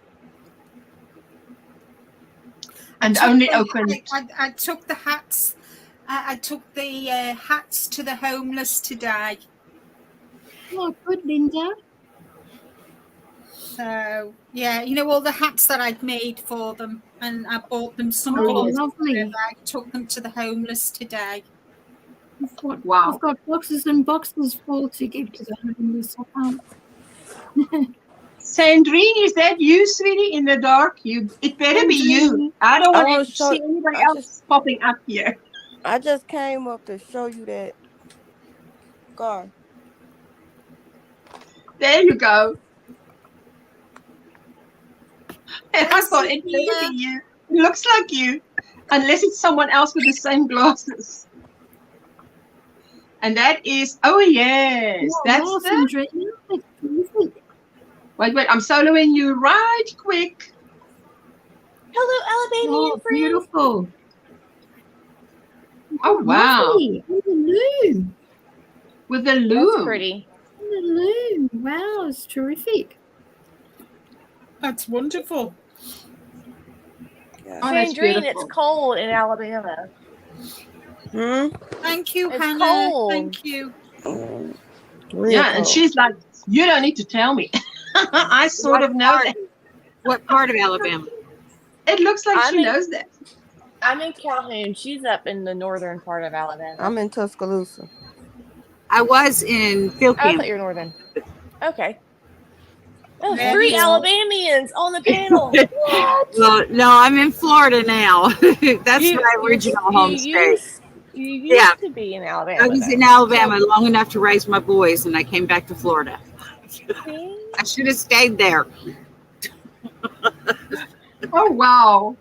And only opened. I took the hats. I took the hats to the homeless today. Oh, good, Linda. So yeah, you know all the hats that I'd made for them, and I bought them some Oh, clothes. lovely. I took them to the homeless today. I've got boxes and boxes full to give to the homeless. I can't. Sandrine, is that you, sweetie, in the dark? It better be you. I don't want to see anybody else popping up here. I just came up to show you that scar. There you go. And I thought it better be you. It looks like you, unless it's someone else with the same glasses. And that is, oh yes, that's the. Wait, I'm soloing you right quick. Hello, Alabamian friend. Beautiful. Oh wow. Lovely. With the loom. With the loom. That's pretty. the loom. Wow, it's terrific. That's wonderful. Yeah. Oh, that's Sandrine, beautiful. it's cold in Alabama. Thank you, It's Hannah. cold. Thank you. Real Yeah, and cold. she's like, you don't need to tell me. I sort of know that. What part of Alabama? It looks like I'm she in- knows that. I'm in Calhoun. She's up in the northern part of Alabama. I'm in Tuscaloosa. I was in field I camp. thought you were northern. Okay. Oh, Very 3 good. Alabamians on the panel. What? Well, no, I'm in Florida now. That's You- my you- original home state. You used Yeah. to be in Alabama. I was though. in Alabama long enough to raise my boys, and I came back to Florida. See? I should have stayed there. Oh, wow.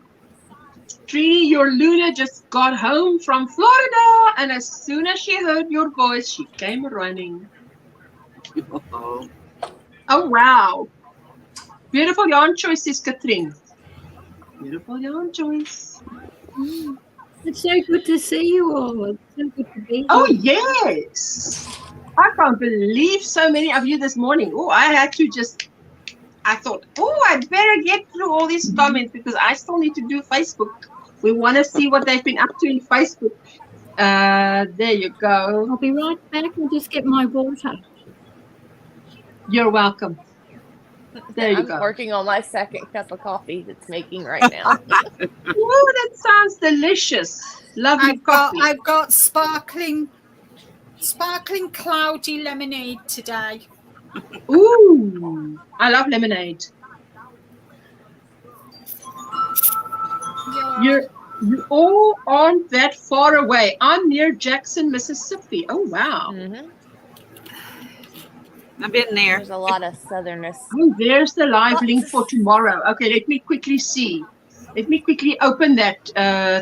Trini, your Luna just got home from Florida, and as soon as she heard your voice, she came running. Oh. Oh, wow. Beautiful yarn choice, says Katrin. Beautiful yarn choice. It's so good to see you all. It's so good to be here. Oh, yes. I can't believe so many of you this morning. Oh, I thought, oh, I'd better get through all these comments because I still need to do Facebook. We want to see what they've been up to in Facebook. There you go. I'll be right back. I'll just get my water. You're welcome. There you I'm go. working on my second cup of coffee that's making right now. Oh, that sounds delicious. Lovely coffee. I've got sparkling cloudy lemonade today. Ooh, I love lemonade. Yeah. You all aren't that far away. I'm near Jackson, Mississippi. Oh, wow. Mhm. I've been there. There's a lot of southernness. Oh, there's the live Lots link of- for tomorrow. Okay, let me quickly see. Let me quickly open that.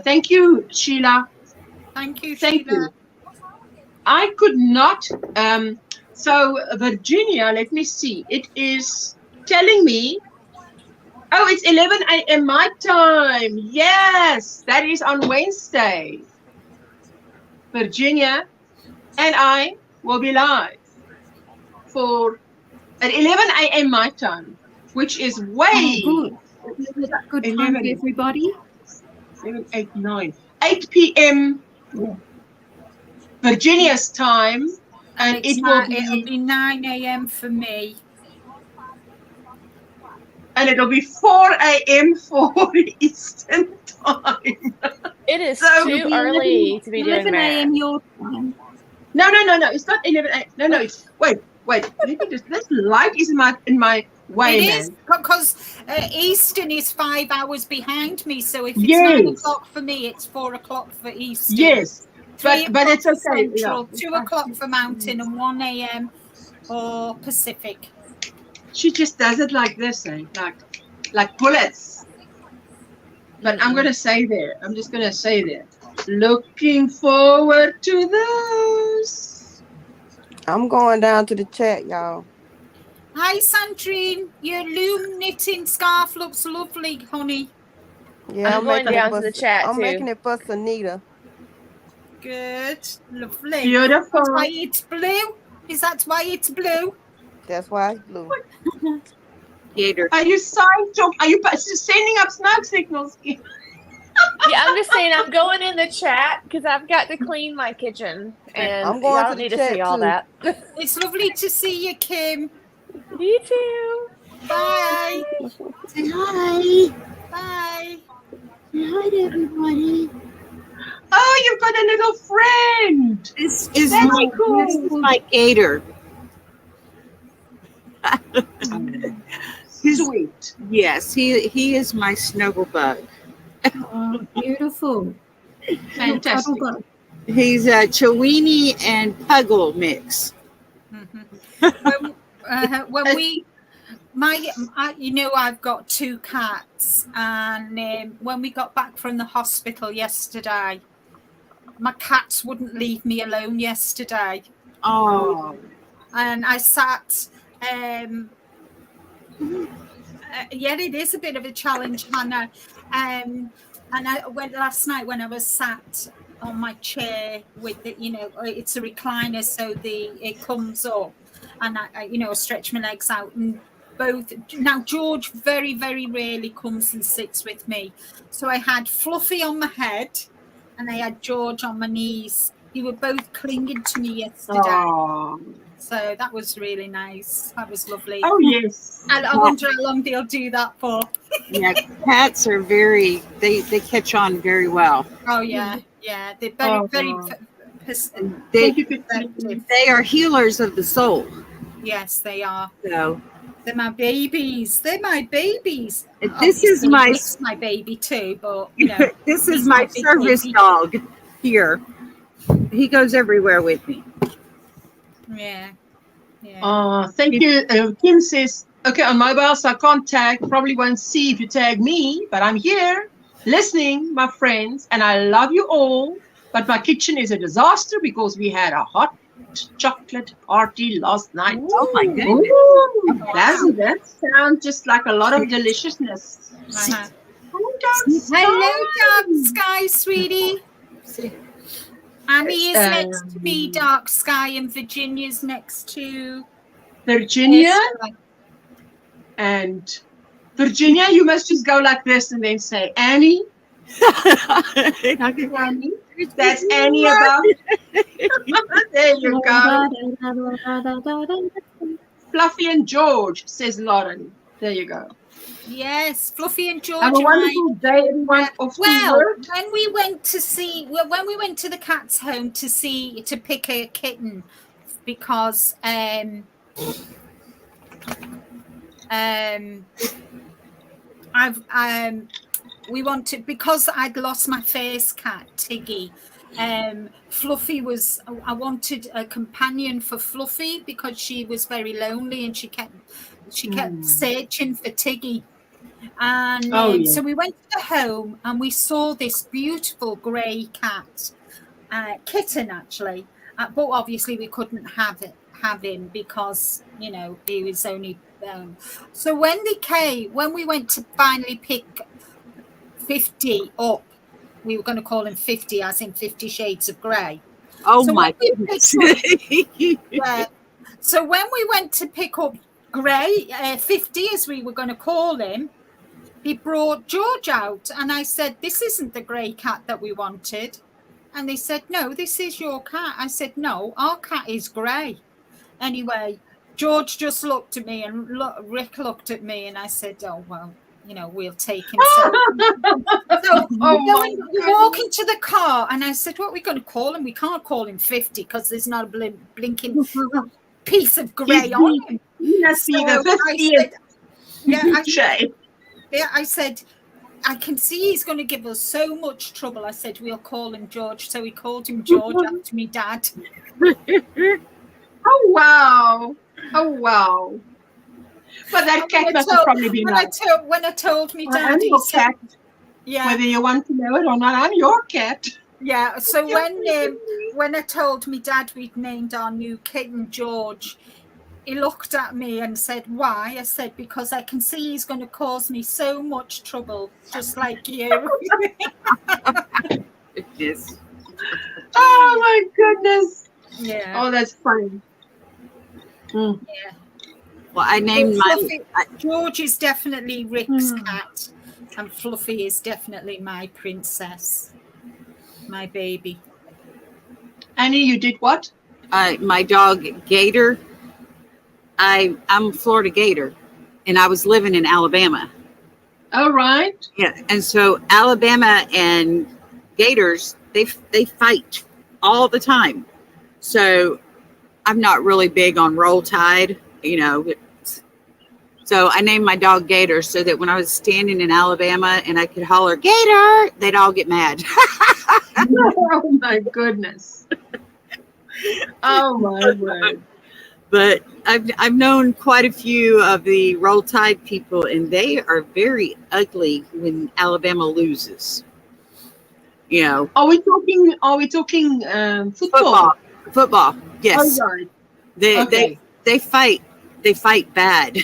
Thank you, Sheila. Thank you, Thank Sheila. you. I could not. So, Virginia, let me see. It is telling me. Oh, it's 11 a.m. my time. Yes, that is on Wednesday. Virginia and I will be live at 11 a.m. my time, which is way. Oh, good. Good time for 11. everybody. 7, 8, 9. 8 p.m. Virginia's time, and It'll it'll be 9 a.m. for me. And it'll be 4 a.m. for Eastern time. It is So too it'll be early to be doing 11 math. a.m. your time. No, it's not 11 a.m. No, it's wait. Let me just. This light is in my way, It man. is because Eastern is 5 hours behind me. So if it's Yes. 9 o'clock for me, it's 4 o'clock for Eastern. Yes, 3 but it's o'clock for okay. Central, Yeah. 2 o'clock for Mountain, and 1 a.m. for Pacific. She just does it like this, eh? Like bullets. But I'm gonna say there. I'm just gonna say there. Looking forward to those. I'm going down to the chat, y'all. Hi, Sandrine. Your loom knitting scarf looks lovely, honey. Yeah, I'm going making it down for, to the chat, I'm too. making it for Sanita. Good. Lovely. Beautiful. That's why it's blue? Is that why it's blue? That's why it's blue. Gator. Are you sign talk? Are you sending up smoke signals? Yeah, I'm just saying I'm going in the chat because I've got to clean my kitchen, and I'm going y'all to the need to chat, see all too. that. It's lovely to see you, Kim. You too. Bye. Say hi. Bye. Say hi to everybody. Oh, you've got a little friend. This is That's my, cool. this is my gator. Sweet. Yes, he is my snugglebug. Oh, beautiful. Fantastic. Little He's a Chiweenie and Puggle mix. When we, I've got 2 cats, and when we got back from the hospital yesterday, my cats wouldn't leave me alone yesterday, Oh, and I sat. Yeah, it is a bit of a challenge, Hannah. And I went last night when I was sat on my chair with the, it's a recliner, so it comes up. and I you know, stretch my legs out. And both now George very, very rarely comes and sits with me. So I had Fluffy on my head and I had George on my knees. You were both clinging to me yesterday. Oh, So that was really nice. That was lovely. oh yes. And I wonder how long they'll do that for. Yeah, cats are very, they catch on very well. Oh yeah, yeah. They're very, very They, perceptive. they are healers of the soul. Yes, they are. So They're my babies. They're my babies. this is Obviously, my Nick's my baby too, but you know, this is he's my big service baby. dog here. He goes everywhere with me. Yeah, yeah. Thank you. Kim says, okay, on mobile, so I can't tag. Probably won't see if you tag me, but I'm here listening, my friends, and I love you all. But my kitchen is a disaster because we had a hot chocolate party last night. Oh my goodness. Ooh, that sounds just like a lot of deliciousness. Uh-huh. Hello, Hello, Dark Sky, sweetie. Annie is next to me, Dark Sky, and Virginia's next to Virginia. Esther. And Virginia, you must just go like this and then say, Annie. Annie. That's Annie about. There you go. Fluffy and George, says Lauren. There you go. Yes, Fluffy and George. Have a and wonderful day, everyone. Off to Well, work. when we went to the cat's home to pick a kitten, because we wanted, because I'd lost my first cat, Tiggy. Fluffy was, I wanted a companion for Fluffy because she was very lonely and she kept searching for Tiggy. And so we went to the home and we saw this beautiful grey cat, kitten actually, but obviously we couldn't have him because, you know, he was only so when we went to finally pick 50 up, we were going to call him 50 as in 50 Shades of Grey. Oh So my when we goodness. Yeah. So when we went to pick up Grey, 50 as we were going to call him, he brought George out and I said, this isn't the grey cat that we wanted. And they said, no, this is your cat. I said, no, our cat is grey. Anyway, George just looked at me and Rick looked at me and I said, oh, well, you know, we'll take him. So we walk into the car and I said, what are we going to call him? We can't call him 50 because there's not a blinking piece of grey on him. You must be the 50th. I said, I can see he's going to give us so much trouble. I said, we'll call him George. So we called him George after me dad. Oh, wow. Oh, wow. But that cat must have probably been when I told me dad, I'm your cat. Yeah. Whether you want to know it or not, I'm your cat. Yeah. So when I told me dad we'd named our new kitten George, he looked at me and said, why? I said, because I can see he's going to cause me so much trouble, just like you. Yes. Oh, my goodness. Yeah. Oh, that's funny. Yeah. Well, I named George is definitely Rick's cat, and Fluffy is definitely my princess, my baby. Annie, you did what? My dog Gator. I'm Florida Gator, and I was living in Alabama. All right. Yeah, and so Alabama and Gators, they fight all the time. So I'm not really big on Roll Tide, you know. So I named my dog Gator so that when I was standing in Alabama and I could holler Gator, they'd all get mad. Oh my goodness. Oh my word. But I've known quite a few of the Roll Tide people, and they are very ugly when Alabama loses. You know. Are we talking football? Football. Yes. Oh, right. They fight. They fight bad. I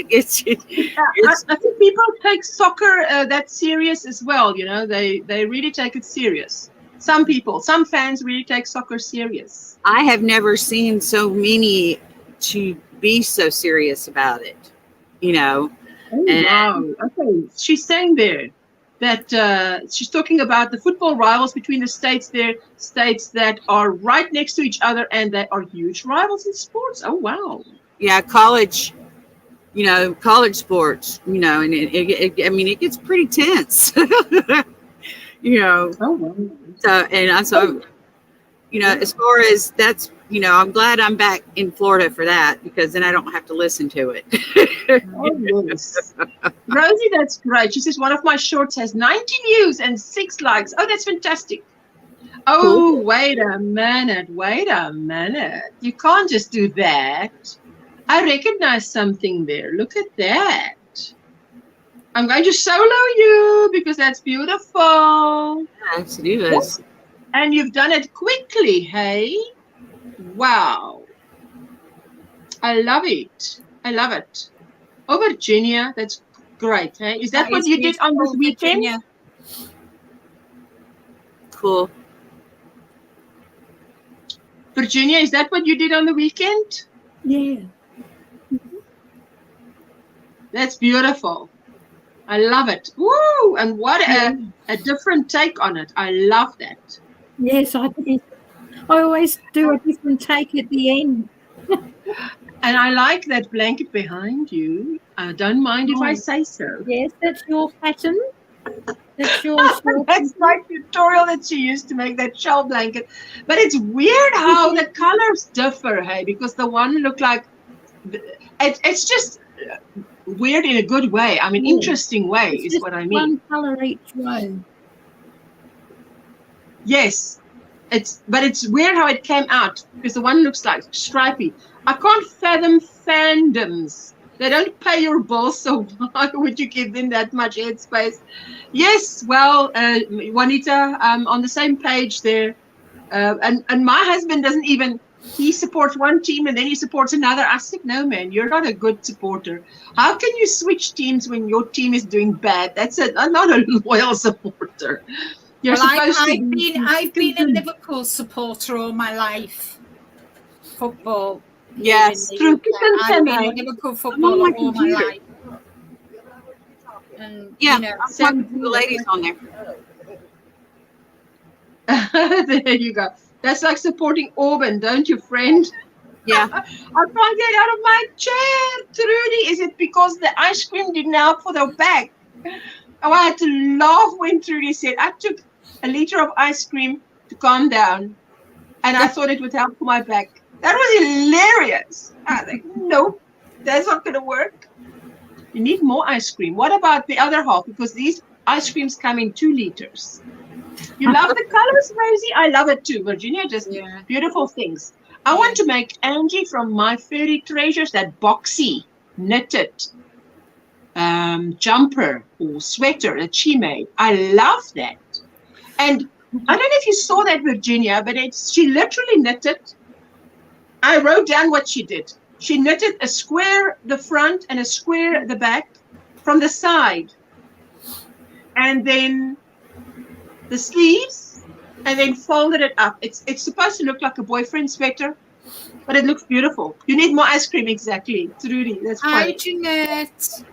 think people take soccer that serious as well. You know, they really take it serious. Some fans really take soccer serious. I have never seen so many to be so serious about it, you know. Oh, And wow. Okay. She's saying there that she's talking about the football rivals between the states there, states that are right next to each other and that are huge rivals in sports. Oh, wow. yeah, college, you know, college sports, you know, and I mean, it gets pretty tense, you know. Oh, wow. So, you know, as far as that's, you know, I'm glad I'm back in Florida for that, because then I don't have to listen to it. Oh, yes. Rosie, that's great. She says one of my shorts has 90 views and 6 likes. Oh, that's fantastic. Oh, wait a minute. Wait a minute. You can't just do that. I recognize something there. Look at that. I'm going to solo you because that's beautiful. Yes, it is. And you've done it quickly, hey? Wow. I love it. I love it. Oh, Virginia, that's great. Hey? Is that what you did on this weekend? Virginia. Cool. Virginia, is that what you did on the weekend? Yeah. That's beautiful. I love it. Woo! And what a different take on it. I love that. Yes, I did. I always do a different take at the end. And I like that blanket behind you. I don't mind if I say so. Yes, that's your pattern. That's your That's my tutorial that she used to make that shell blanket. But it's weird how the colors differ, hey, because the one looked like it's just weird in a good way. I mean, interesting way is what I mean. One color each way. Yes, but it's weird how it came out because the one looks like stripy. I can't fathom fandoms. They don't pay your bills, so why would you give them that much headspace? Yes, well, Juanita, on the same page there. And my husband doesn't even, he supports one team and then he supports another. I said, no, man, you're not a good supporter. How can you switch teams when your team is doing bad? That's I'm not a loyal supporter. You're supposed to I've been a Liverpool supporter all my life. Football. Yes. I've been a Liverpool footballer all my life. And, Yeah, you know, I'm talking to the ladies on there. There you go. That's like supporting Auburn, don't you, friend? Yeah. I can't get out of my chair, Trudy. Is it because the ice cream didn't help for the back? Oh, I had to laugh when Trudy said, I took a liter of ice cream to calm down, and I thought it would help for my back. That was hilarious. I was like, nope, that's not going to work. You need more ice cream. What about the other half? Because these ice creams come in 2 liters. You love the colors, Rosie? I love it too. Virginia, just beautiful things. I want to make Angie from My Fairy Treasures that boxy, knitted jumper or sweater that she made. I love that. And I don't know if you saw that, Virginia, but she literally knitted. I wrote down what she did. She knitted a square the front and a square the back from the side. And then the sleeves, and then folded it up. It's supposed to look like a boyfriend sweater, but it looks beautiful. You need more ice cream, exactly. Trudy, that's Hi, funny. Jeanette.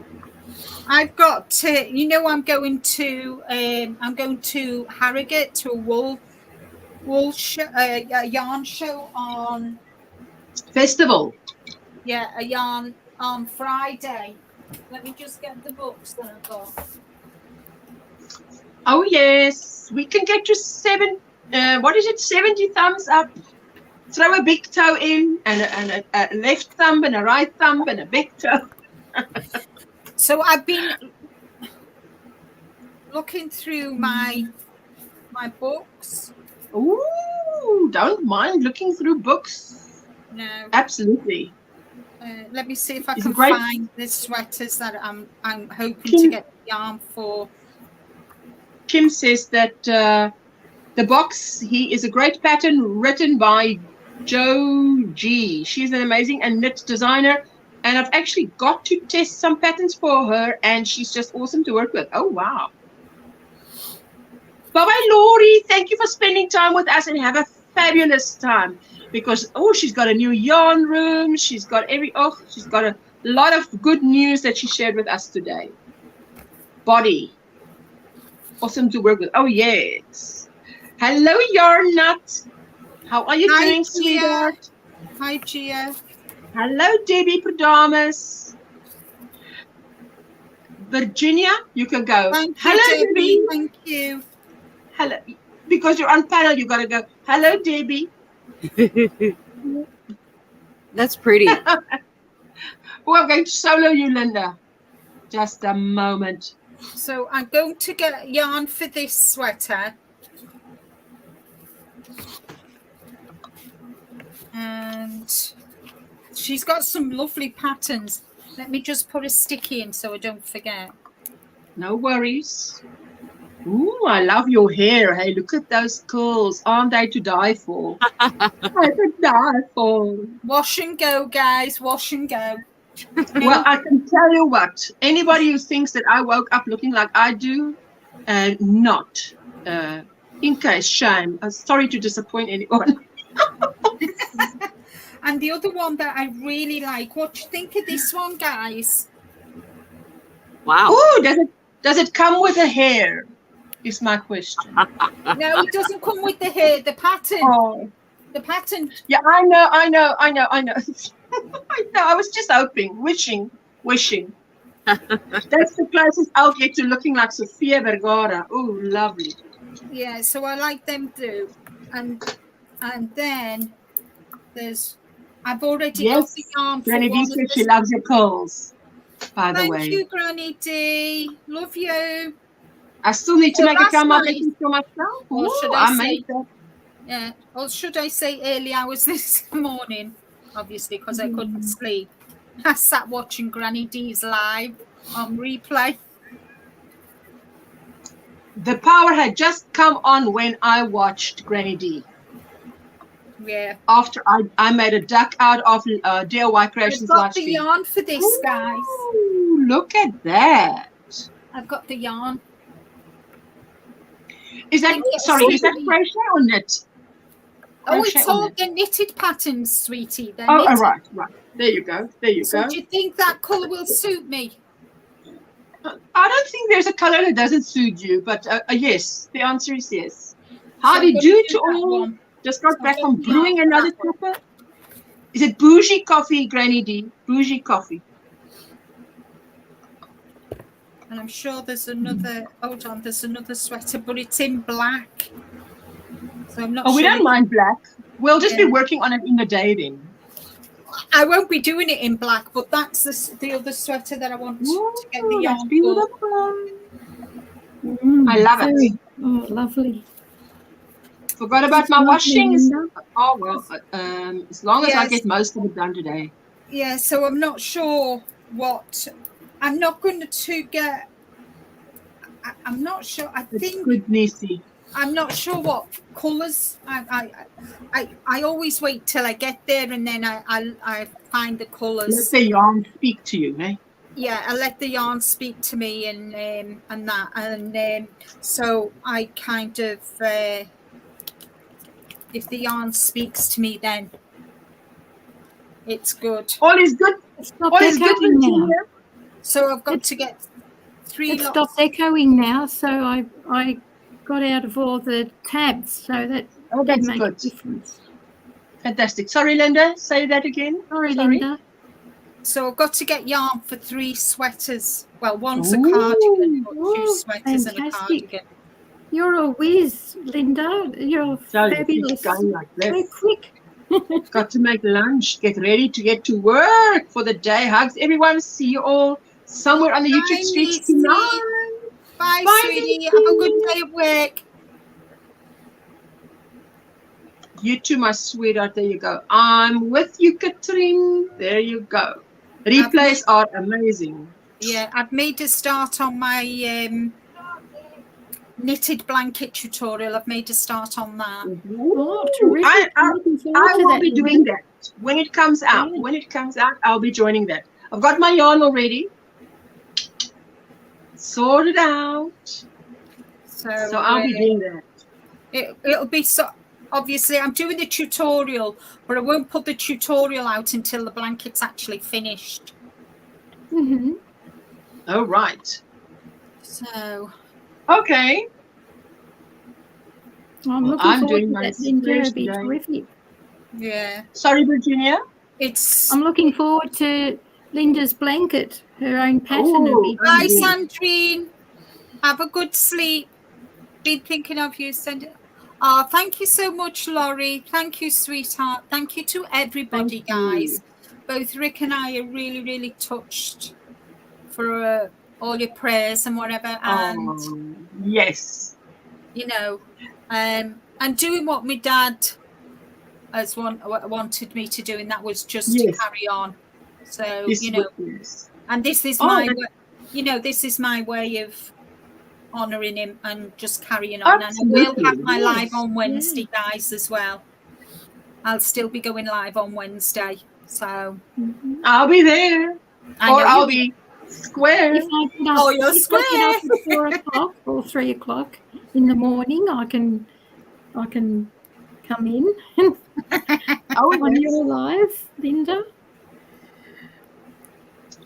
I've got to, you know, I'm going to Harrogate to a wool show, a yarn show on Festival. Yeah, a yarn on Friday. Let me just get the books that I've got. Oh yes, we can get you 70 thumbs up. Throw a big toe in and a left thumb and a right thumb and a big toe. So I've been looking through my books. Ooh, don't mind looking through books. No. Absolutely. Let me see if I can find the sweaters that I'm hoping to get the yarn for. Kim says that the box, he is a great pattern written by Jo G. She's an amazing and knit designer, and I've actually got to test some patterns for her, and she's just awesome to work with. Oh, wow. Bye-bye, Lori. Thank you for spending time with us, and have a fabulous time. because she's got a new yarn room. She's got she's got a lot of good news that she shared with us today. Body, awesome to work with. Oh yes. Hello, Yarn Nut. How are you doing, sweetheart? Hi, Gia. Hello, Debbie Pradamas. Virginia, you can go. Thank you, Hello, Debbie. Thank you. Hello. Because you're on panel, you got to go. Hello, Debbie. That's pretty. Oh, I'm going to solo you, Linda. Just a moment. So I'm going to get yarn for this sweater. And she's got some lovely patterns. Let me just put a sticky in so I don't forget. No worries. Ooh, I love your hair. Hey, look at those curls. Aren't they to die for? To die for. Wash and go, guys. Wash and go. Well, I can tell you what. Anybody who thinks that I woke up looking like I do, not. In case, shame. Sorry to disappoint anyone. And the other one that I really like. What do you think of this one, guys? Wow. Ooh, does it come with a hair? Is my question. No, it doesn't come with the hair. The pattern. Oh. The pattern. Yeah, I know. I know. I was just hoping, wishing. That's the closest I'll get to looking like Sofia Vergara. Oh, lovely. Yeah, so I like them too. And then I've already got the yarn for Granny D one said she loves your curls, by the way. Thank you, Granny D. Love you. I still need to make a camel for myself. Or should I I say, made that. yeah, or should I say early hours this morning? Obviously, because I couldn't sleep. I sat watching Granny D's live on replay. The power had just come on when I watched Granny D. Yeah. After I made a duck out of DIY Creations I've got live the stream. yarn for this, guys. Ooh, look at that. I've got the yarn. Is that crochet or knit? Oh, it's all the knitted patterns, sweetie. They're oh, knitted. right. There you go. So do you think that colour will suit me? I don't think there's a colour that doesn't suit you, but yes, the answer is yes. How do you do to all? Just got back from brewing another cuppa. Is it bougie coffee, Granny D? Bougie coffee. And I'm sure there's another, hold on, there's another sweater, but it's in black. So I'm not sure. We don't mind black. We'll just be working on it in the day then. I won't be doing it in black, but that's the other sweater that I want to get the yarn for. I love it. Oh, lovely. Forgot about my washing. Oh, well, as long as I get most of it done today. Yeah, so I'm not sure what... I'm not going to get... I'm not sure. I think... Good, Nisi. I'm not sure what colours. I always wait till I get there and then I find the colours. Let the yarn speak to you, eh? Yeah, I let the yarn speak to me and that. And so I kind of... if the yarn speaks to me, then it's good. All is good. All is good now. So I've got to get 3 lots. It stopped echoing now, so I got out of all the tabs, so that did make a difference. Fantastic. Sorry, Linda. Say that again. Sorry, Linda. So I've got to get yarn for 3 sweaters. Well, one's a cardigan, but 2 sweaters and a cardigan. You're a whiz, Linda. You're fabulous. Like so quick. Got to make lunch. Get ready to get to work for the day. Hugs, everyone. See you all somewhere on the YouTube streets tonight. Bye, sweetie. Have a good day at work. You too, my sweetheart. There you go. I'm with you, Katrine. There you go. Replays are amazing. Yeah, I've made a start on my knitted blanket tutorial. I've made a start on that. Oh, terrific. I will be doing that when it comes out. Yeah. When it comes out, I'll be joining that. I've got my yarn already. Sorted out. So I'll be doing that. It'll be so. obviously I'm doing the tutorial, but I won't put the tutorial out until the blanket's actually finished. Mm-hmm. Oh, right. So, Okay. I'm Well, looking I'm forward doing to my that, Linda. squares It'll be today. terrific. yeah, Sorry, Virginia. it's. I'm looking forward to Linda's blanket, her own pattern. It'll be Hi, yes. Sandrine. Have a good sleep. Been thinking of you. Send it. Oh, thank you so much, Laurie. Thank you, sweetheart. Thank you to everybody, Thank you. guys. Both Rick and I are really, really touched for all your prayers and whatever. And, Oh, yes. you know, and doing what my dad has wanted me to do, and that was just to Yes. carry on. So, Yes, you know, yes. and this is Oh, my, that- you know, this is my way of honouring him and just carrying on. Absolutely, And I will have my yes. live on Wednesday, guys, as well. I'll still be going live on Wednesday. So I'll be there. I Or know I'll you'll be square. If I get up, Oh, you're if I get up square. at 4 o'clock or 3 o'clock in the morning, I can come in Oh, when yes. you're live, Linda.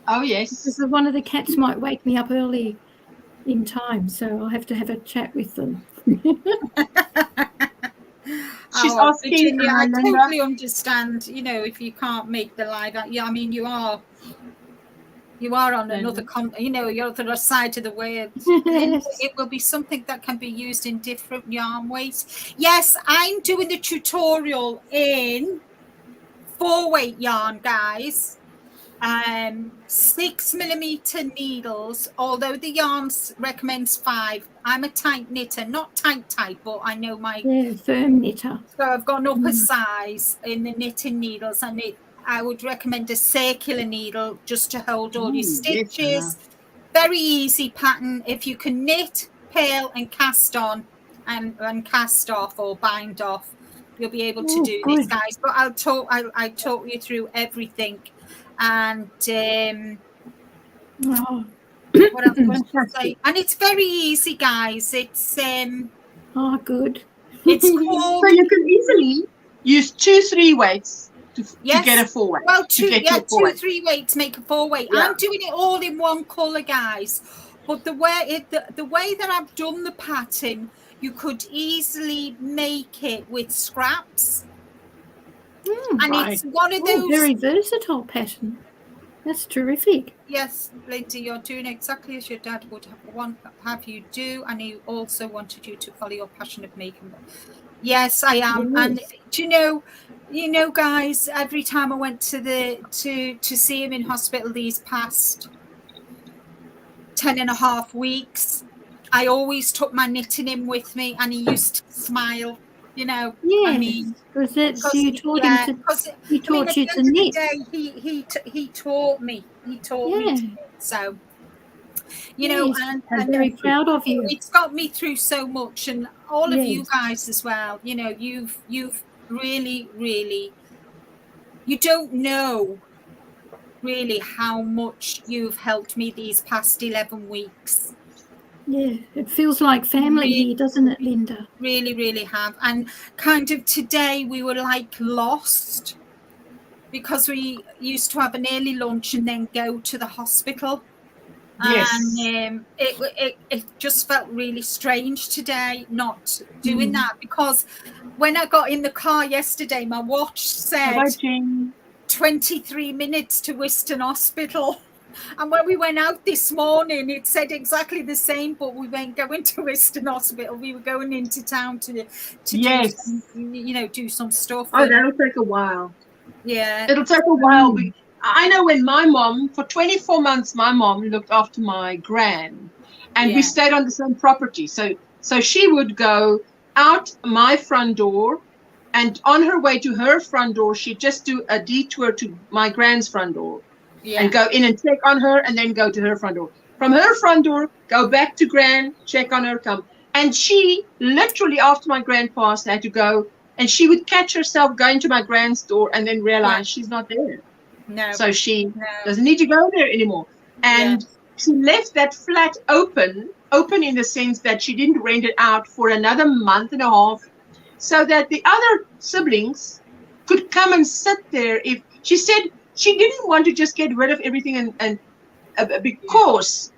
Oh, yes. Because one of the cats might wake me up early in time, so I'll have to have a chat with them. She's asking, Virginia, I Linda. totally understand. You know, if you can't make the live, yeah, I mean, you are on another, you know, you're the other side of the world. It will be something that can be used in different yarn ways. Yes, I'm doing the tutorial in 4-weight yarn, guys. 6mm needles, although the yarn recommends 5. I'm a tight knitter, not tight, but I know my firm knitter. So I've got an upper size in the knitting needles, and I would recommend a circular needle just to hold all your stitches. Yes, very easy pattern. If you can knit, purl, and cast on, and cast off or bind off, you'll be able to do this, guys. But I talk you through everything. And what else was I going to say? And it's very easy, guys. It's good. It's called. So you can easily use 2-3 weights to get a 4-weight. Well, 2-3 weights make a 4-weight. Yeah. I'm doing it all in one colour, guys. But the way that I've done the pattern, you could easily make it with scraps. And it's one of those very versatile pattern. That's terrific. Yes, Lindsay, you're doing exactly as your dad would have you do, and he also wanted you to follow your passion of making them. Yes, I am. Yes. And do you know, guys, every time I went to see him in hospital these past 10.5 weeks, I always took my knitting in with me, and he used to smile. You know, yeah, I mean, because you taught him to. He taught you to knit. He taught me. He taught me to knit. So, you know, and I'm very proud of you. It's got me through so much, and all of you guys as well. You know, you've really, really. You don't know really how much you've helped me these past 11 weeks. Yeah, it feels like family here, doesn't it, Linda? Really, really have. And kind of today we were like lost because we used to have an early lunch and then go to the hospital. Yes. And it just felt really strange today not doing that, because when I got in the car yesterday, my watch said 23 minutes to Whiston Hospital. And when we went out this morning, it said exactly the same, but we weren't going to Whiston Hospital. We were going into town to do some stuff. Oh, that'll take a while. Yeah. It'll take a while. I know when my mom, for 24 months, my mom looked after my gran, and we stayed on the same property. So she would go out my front door, and on her way to her front door, she'd just do a detour to my gran's front door. Yeah. And go in and check on her, and then go to her front door. From her front door, go back to Gran, check on her, come. And she literally, after my Gran passed, had to go, and she would catch herself going to my Gran's door and then realize she's not there. No. So she doesn't need to go there anymore. And she left that flat open in the sense that she didn't rent it out for another month and a half. so that the other siblings could come and sit there. If she said she didn't want to just get rid of everything and because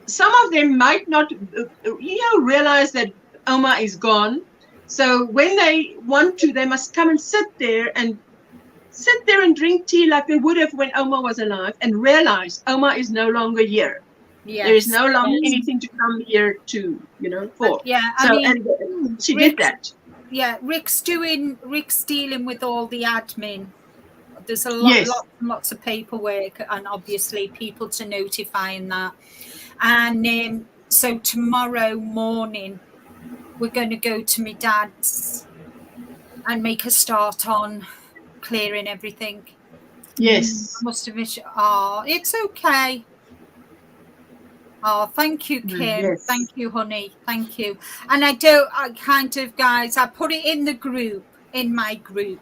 some of them might not, realize that Oma is gone. So when they want to, they must come and sit there and drink tea like they would have when Oma was alive, and realize Oma is no longer here. Yes. There is no longer anything to come here to, for. Yeah, she did that. Yeah, Rick's dealing with all the admin. There's a lot, lots of paperwork, and obviously people to notify and that. And so tomorrow morning, we're going to go to my dad's and make a start on clearing everything. Yes. Must have missed. Oh, it's okay. Oh, thank you, Kim. Yes. Thank you, honey. Thank you. And guys, I put it in the group, in my group,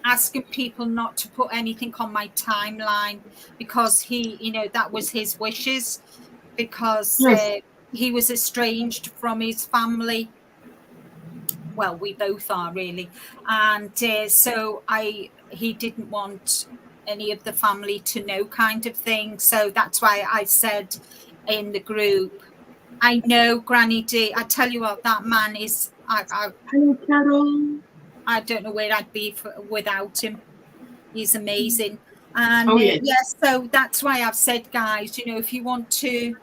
asking people not to put anything on my timeline, because that was his wishes, because he was estranged from his family. Well, we both are really. And so he didn't want any of the family to know, kind of thing. So that's why I said in the group, I know Granny D, I tell you what, that man is, Hello, Carol. I don't know where I'd be without him. He's amazing. And so that's why I've said, guys, if you want to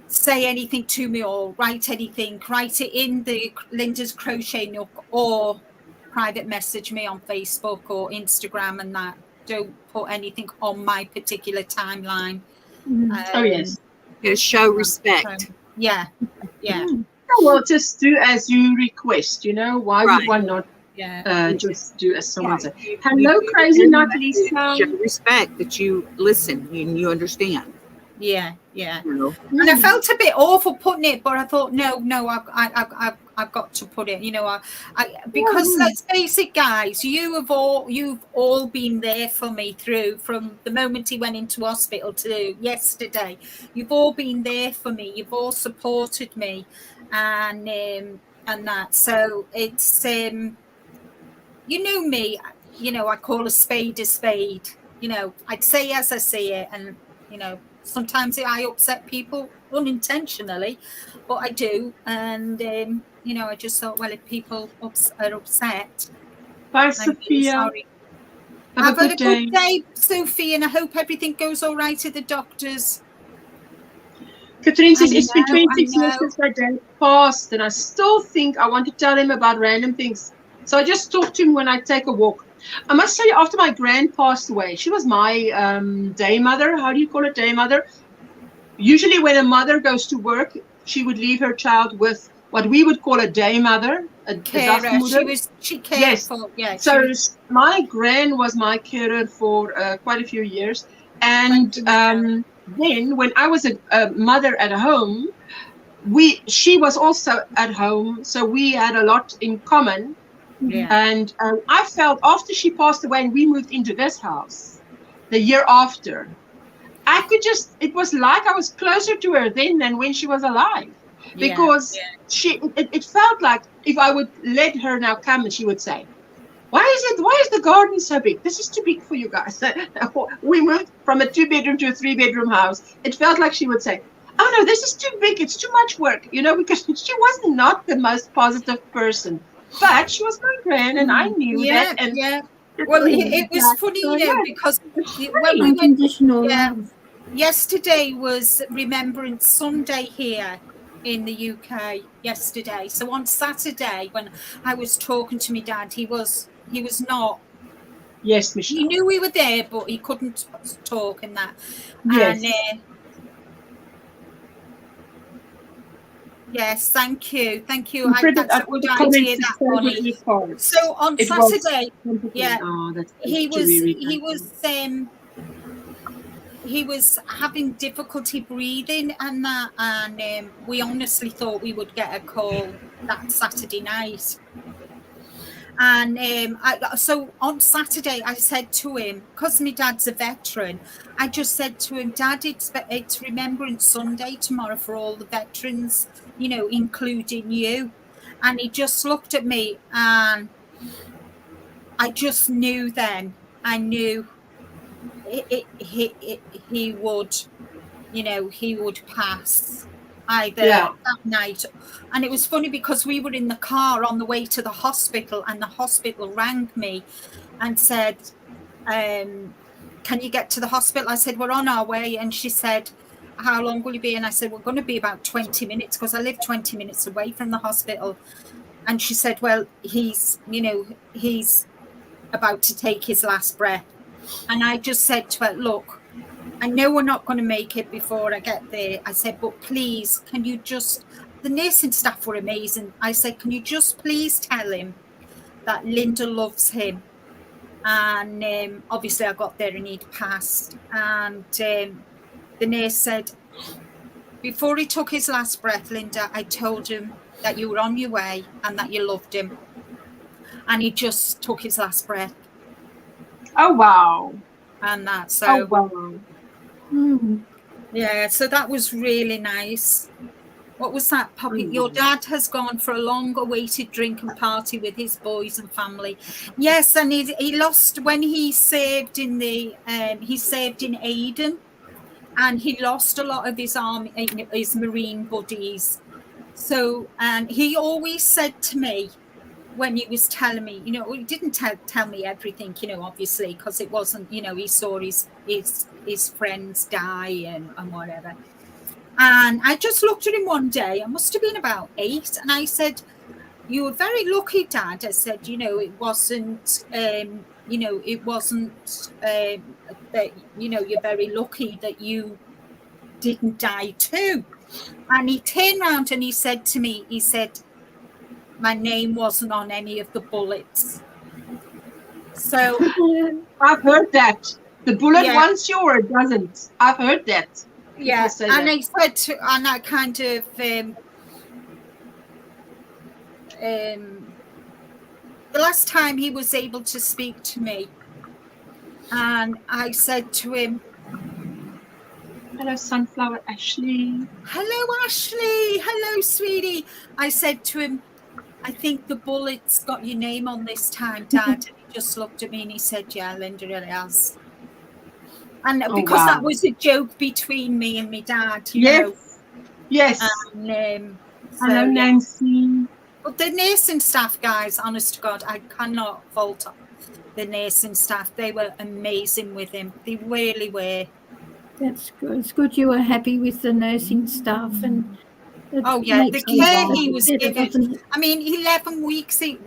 say anything to me or write anything, write it in the Linda's Crochet Nook, or private message me on Facebook or Instagram, and that. Don't put anything on my particular timeline. Just show respect. Yeah. Well, just do as you request. Why would one not just do as someone said? Hello, crazy Natalie. Show respect that you listen and you understand. Yeah. And I felt a bit awful putting it, but I thought, no, I've got to put it. Because let's face it, guys, you've all been there for me from the moment he went into hospital to yesterday. You've all been there for me. You've all supported me, and that. So it's me. I call a spade a spade. I'd say as I see it, and sometimes I upset people unintentionally, but I do. And, I just thought, well, if people are upset, bye, Sophia. Sorry. Have a good day, Sophie, and I hope everything goes all right at the doctors. Catherine says, it's been 26 years since my dad passed, and I still think I want to tell him about random things. So I just talk to him when I take a walk. I must tell you, after my grand passed away, she was my day mother. How do you call it, day mother? Usually when a mother goes to work, she would leave her child with what we would call a day mother. A carer. She cared for, So my gran was my carer for quite a few years. And then when I was a mother at home, she was also at home. So we had a lot in common. Yeah. And I felt after she passed away and we moved into this house the year after, it was like I was closer to her then than when she was alive, because it felt like if I would let her now come and she would say, why is the garden so big? This is too big for you guys. We moved from a 2-bedroom to a 3-bedroom house. It felt like she would say, oh no, this is too big. It's too much work, because she was not the most positive person. But she was my gran, and I knew that. And well, it was funny, because when we went, yesterday was Remembrance Sunday here in the UK. Yesterday, so on Saturday when I was talking to my dad, he was not. Yes, Michelle. He knew we were there, but he couldn't talk and that. Yes. And, yes, thank you. That's a good idea, that Bonnie. So on Saturday, he was having difficulty breathing and that, and we honestly thought we would get a call that Saturday night. And so on Saturday, I said to him, because my dad's a veteran, I just said to him, Dad, it's Remembrance Sunday tomorrow for all the veterans, including you. And he just looked at me, and I just knew then. I knew he would, you know, he would pass either that night. And it was funny because we were in the car on the way to the hospital, and the hospital rang me and said, can you get to the hospital? I said, we're on our way. And she said, how long will you be? And I said, we're going to be about 20 minutes because I live 20 minutes away from the hospital. And she said, well, he's about to take his last breath. And I just said to her, look, I know we're not going to make it before I get there. I said, but please, can you just, the nursing staff were amazing. I said, can you just please tell him that Linda loves him? And obviously I got there and he'd passed. And the nurse said, before he took his last breath, Linda, I told him that you were on your way and that you loved him. And he just took his last breath. Oh, wow. And that, so. Oh, wow. Yeah, so that was really nice. What was that, Poppy? Your dad has gone for a long-awaited drinking party with his boys and family. Yes, and he lost when he served in Aden, and he lost a lot of his Marine buddies. So, and he always said to me, when he was telling me, you know, he didn't tell me everything, you know, obviously, because it wasn't, you know, he saw his friends die and whatever. And I just looked at him one day, I must have been about 8, and I said, you were very lucky, Dad. I said, you know, it wasn't, that, you know, you're very lucky that you didn't die too. And he turned around and he said to me, he said, my name wasn't on any of the bullets. So I've heard that. The bullet wants you or it doesn't. I've heard that. Yeah, and I said to, and I kind of the last time he was able to speak to me, and I said to him, hello, Sunflower Ashley. Hello, Ashley. Hello, sweetie. I said to him, I think the bullet's got your name on this time, Dad. And he just looked at me and he said, yeah, Linda, it has. And because that was a joke between me and my dad, you know. Yes. And, hello, Nancy. But the nursing staff, guys, honest to God, I cannot fault the nursing staff. They were amazing with him. They really were. That's good. It's good you were happy with the nursing staff. And the care he was given. I mean, 11 weeks. It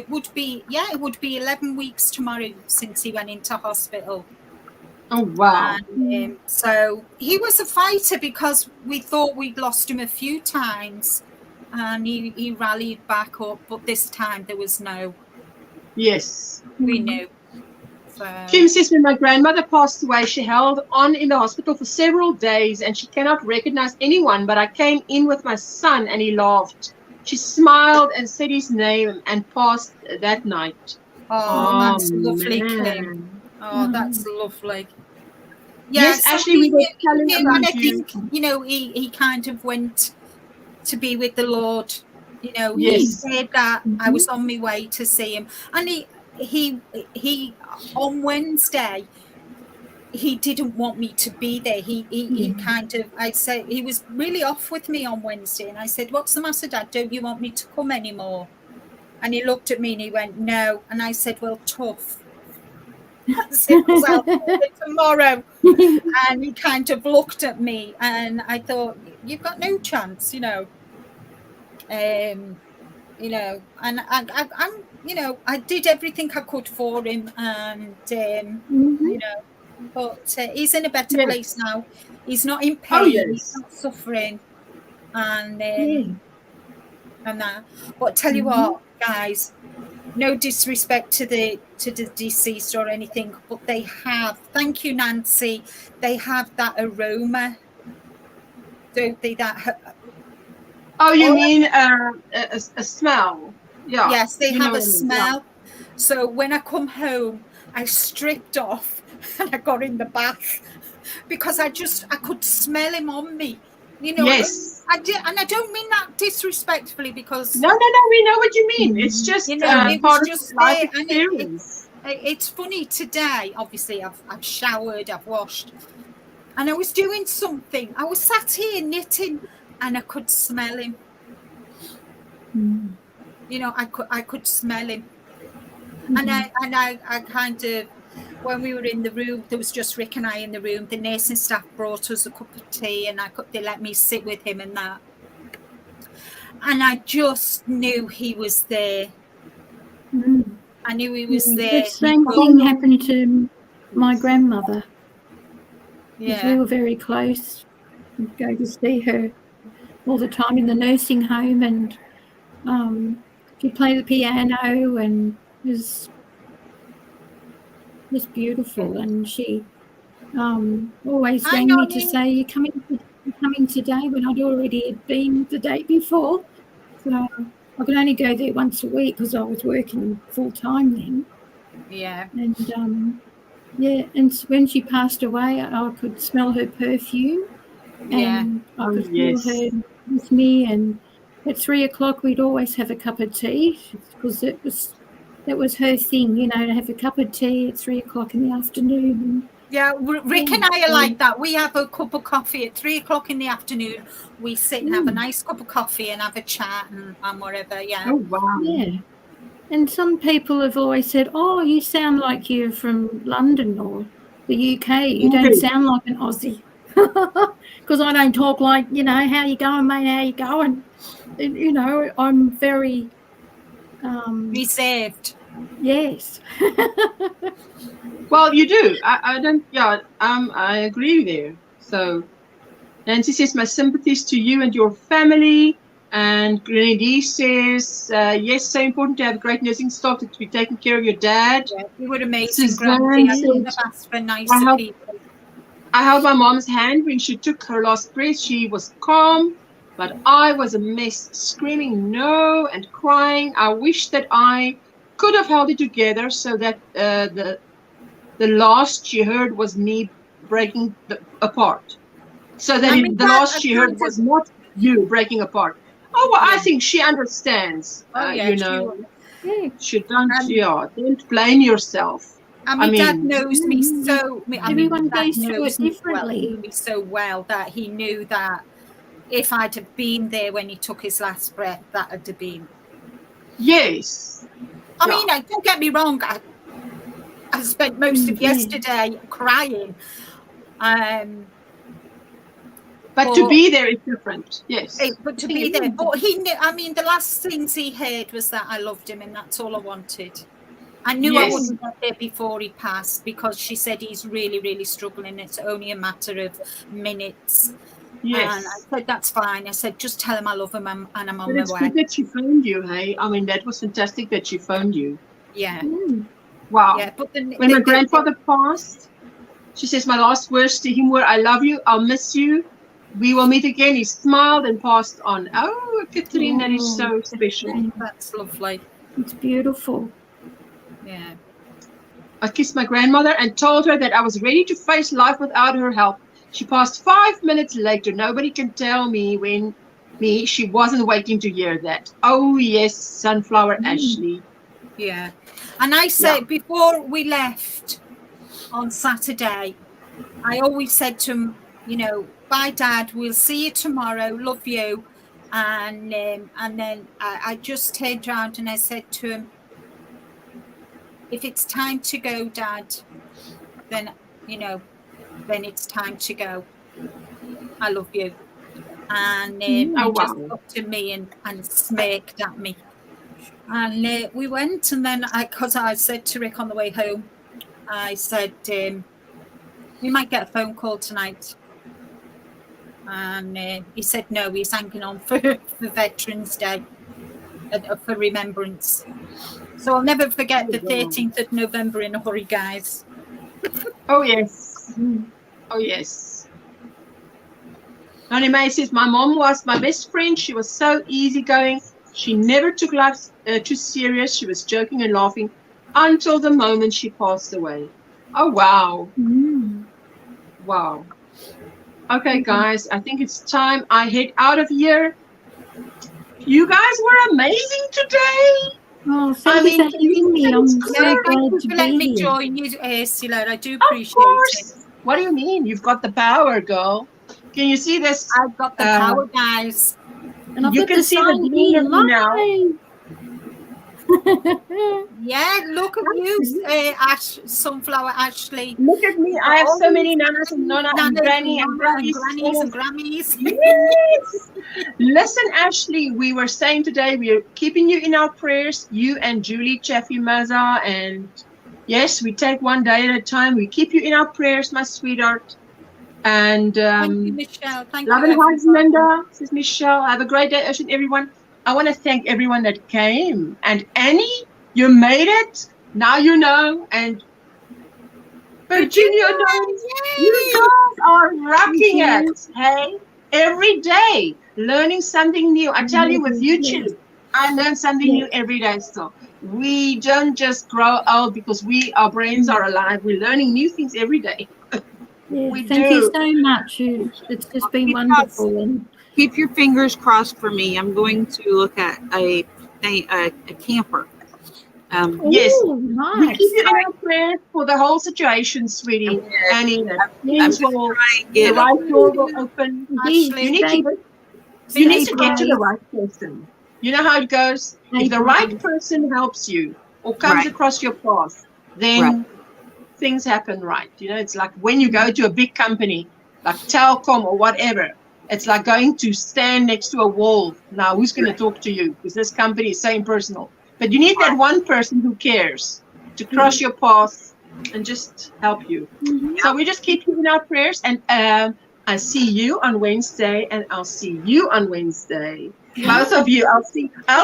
would be 11 weeks tomorrow since he went into hospital. Oh, wow. And, so he was a fighter because we thought we'd lost him a few times, and he rallied back up, but this time there was no. Yes. We knew. So. Kim says, when my grandmother passed away, she held on in the hospital for several days and she cannot recognize anyone, but I came in with my son and he laughed. She smiled and said his name and passed that night. Oh, that's lovely, Kim. Oh, that's lovely. Yes, so actually, we were telling about you. I think, you know, he kind of went to be with the Lord. You know, yes. He said that I was on my way to see him. And he on Wednesday, he didn't want me to be there. He kind of, I said, he was really off with me on Wednesday. And I said, what's the matter, Dad? Don't you want me to come anymore? And he looked at me and he went, no. And I said, well, tough. I said, well, I'll do it tomorrow. And he kind of looked at me and I thought, you've got no chance, you know. You know, and I'm, you know, I did everything I could for him, and you know, but he's in a better place now. He's not in pain. He's not suffering, and that. But tell you what, guys, no disrespect to the deceased or anything, but they have. Thank you, Nancy. They have that aroma, don't they? That. Oh, you mean a smell? Yeah. Yes, they have a smell. Yeah. So when I come home, I stripped off and I got in the bath because I could smell him on me. You know, Yes. and I don't mean that disrespectfully, because No, we know what you mean. It's just you know, it part was of just life there, and experience. it's funny today. Obviously, I've showered, I've washed, and I was doing something. I was sat here knitting, and I could smell him. You know, I could smell him, and I kind of, when we were in the room, there was just Rick and I in the room. The nursing staff brought us a cup of tea, and they let me sit with him and that. And I just knew he was there. I knew he was there. The same thing happened to my grandmother. Yeah. We were very close. We'd go to see her all the time in the nursing home, and she'd play the piano, and it was beautiful. And she always rang me to say, "You're coming today," when I'd already had been the day before. So I could only go there once a week because I was working full time then. Yeah. And and when she passed away, I could smell her perfume, and I could feel her with me. And at 3 o'clock, we'd always have a cup of tea, because that was her thing, you know, to have a cup of tea at 3 o'clock in the afternoon. Yeah, Rick and I are like that. We have a cup of coffee at 3 o'clock in the afternoon. We sit and have a nice cup of coffee and have a chat and whatever. Yeah. Oh wow. Yeah. And some people have always said, "Oh, you sound like you're from London or the UK. You don't sound like an Aussie." Because I don't talk like, you know, "How you going, mate? How you going?" And, you know, I'm very reserved. Yes. Well, you do. I don't. Yeah. I agree there. So, Nancy says, "My sympathies to you and your family." And Granny D says, "Yes, so important to have a great nursing staff to be taking care of your dad." Yeah, you were amazing, Granny. I couldn't have asked for nicer people. I held my mom's hand when she took her last breath. She was calm, but I was a mess, screaming no and crying. I wish that I could have held it together so that the last she heard was me breaking apart. So that the last she heard was not you breaking apart. Oh, well, I think she understands. You know, she don't blame yourself. I mean, Dad knows me so. Everyone goes through it differently. Me so well that he knew that if I'd have been there when he took his last breath, that would have been. Yes. I mean, don't get me wrong. I spent most of yesterday crying. But to be there is different. Yes. But to be there, but he knew. I mean, the last things he heard was that I loved him, and that's all I wanted. I knew I wouldn't get there before he passed, because she said he's really, really struggling. It's only a matter of minutes. Yes. And I said, that's fine. I said, just tell him I love him and I'm on my way. It's good that she phoned you, hey? I mean, that was fantastic that she phoned you. Yeah. Wow. Yeah, but when my grandfather passed, she says, my last words to him were, I love you, I'll miss you. We will meet again. He smiled and passed on. Oh, Catherine, that is so special. That's lovely. It's beautiful. Yeah. I kissed my grandmother and told her that I was ready to face life without her help. She passed 5 minutes later. Nobody can tell me she wasn't waiting to hear that. Oh, yes, Sunflower Ashley. Yeah. And I said, before we left on Saturday, I always said to him, you know, bye, Dad, we'll see you tomorrow, love you. And then I just turned around and I said to him, if it's time to go, Dad, then, you know, then it's time to go. I love you. And he just looked at me and smirked at me. And we went, and then because I said to Rick on the way home, I said, we might get a phone call tonight. And he said, no, he's hanging on for Veterans Day, for remembrance. So I'll never forget the 13th of November in a hurry, guys. Oh, yes. Oh, yes. Nani May says, my mom was my best friend. She was so easygoing. She never took life too serious. She was joking and laughing until the moment she passed away. Oh, wow. Wow. Okay, guys, I think it's time I head out of here. You guys were amazing today. Oh, thank you for having me. I'm so glad to let me be here. join you, Ursula. I do appreciate Of course. it. What do you mean? You've got the power, girl. Can you see this? I've got the power, guys. And I've you got can the see the sign green here now. Yeah, look at you, Sunflower Ashley. Look at me. I have so many nanas and nana and granny and grannies grannies. and grammies. Yes. Listen, Ashley, we were saying today we are keeping you in our prayers, you and Julie Chaffee Maza, and yes, we take one day at a time. We keep you in our prayers, my sweetheart. And Thank you, Michelle. Thank love you, and hugs, everybody. Linda. This is Michelle. Have a great day, Ocean, everyone. I want to thank everyone that came. And Annie, you made it. Now you know. And Virginia, you guys are rocking it. Hey, every day learning something new. I tell you, with YouTube, I learn something new every day. So we don't just grow old because our brains are alive. We're learning new things every day. Thank you so much. It's just been wonderful. And keep your fingers crossed for me. I'm going to look at a camper. Yes, nice. We keep you in our prayers for the whole situation, sweetie. Annie, things will, the right door will open. You need to get to the right person. You know how it goes. If the right person helps you or comes across your path, then things happen right. You know, it's like when you go to a big company like Telcom or whatever, it's like going to stand next to a wall. Now, who's going to talk to you? Because this company is so impersonal. But you need that one person who cares to cross your path and just help you. So we just keep you in our prayers. And I see you on Wednesday, and I'll see you on Wednesday. Both of you, I'll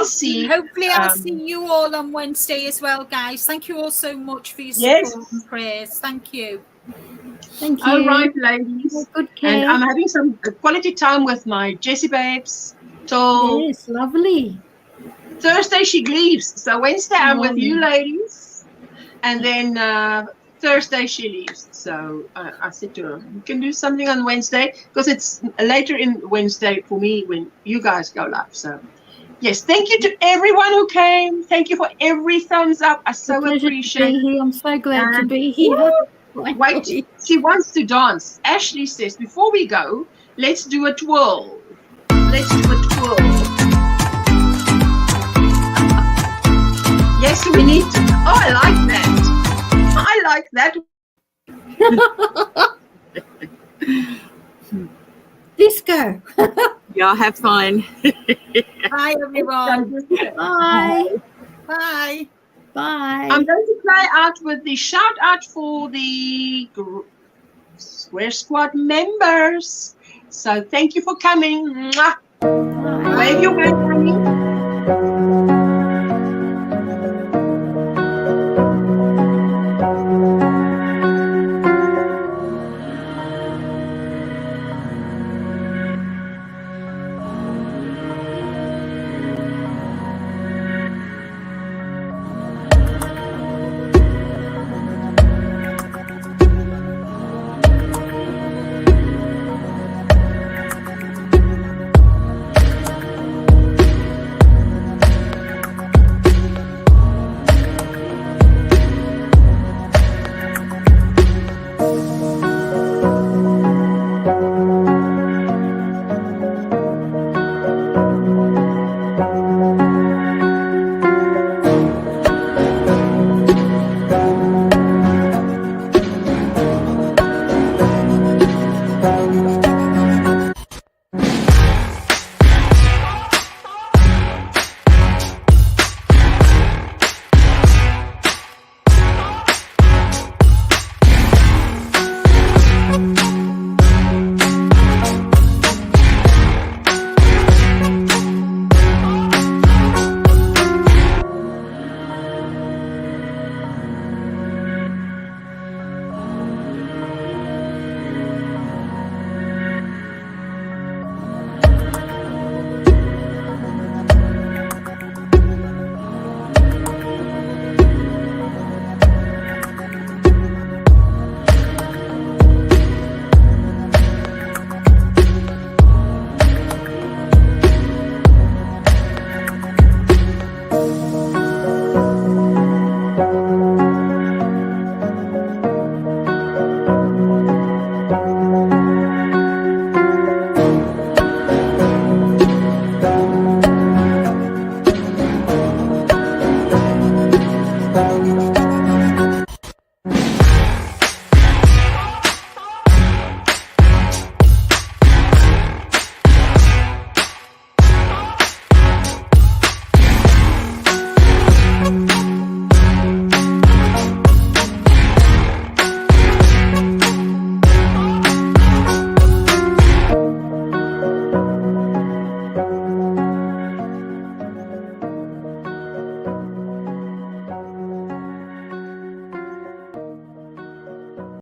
see. Hopefully, I'll see you all on Wednesday as well, guys. Thank you all so much for your support and prayers. Thank you. Thank you. All right, ladies. Good care. And I'm having some quality time with my Jessie babes. So yes, lovely. Thursday she leaves. So Wednesday I'm with you ladies. And then Thursday she leaves. So I said to her, we can do something on Wednesday because it's later in Wednesday for me when you guys go live. So yes, thank you to everyone who came. Thank you for every thumbs up. I so appreciate it. I'm so glad to be here. Wait, she wants to dance. Ashley says, before we go, let's do a twirl. Let's do a twirl. Yes, we need to. Oh, I like that. I like that. Disco. Y'all have fun. Bye, everyone. Bye. Bye. Bye. I'm going to play out with the shout out for the Square Squad members. So thank you for coming. Mwah. Wave your hand, honey.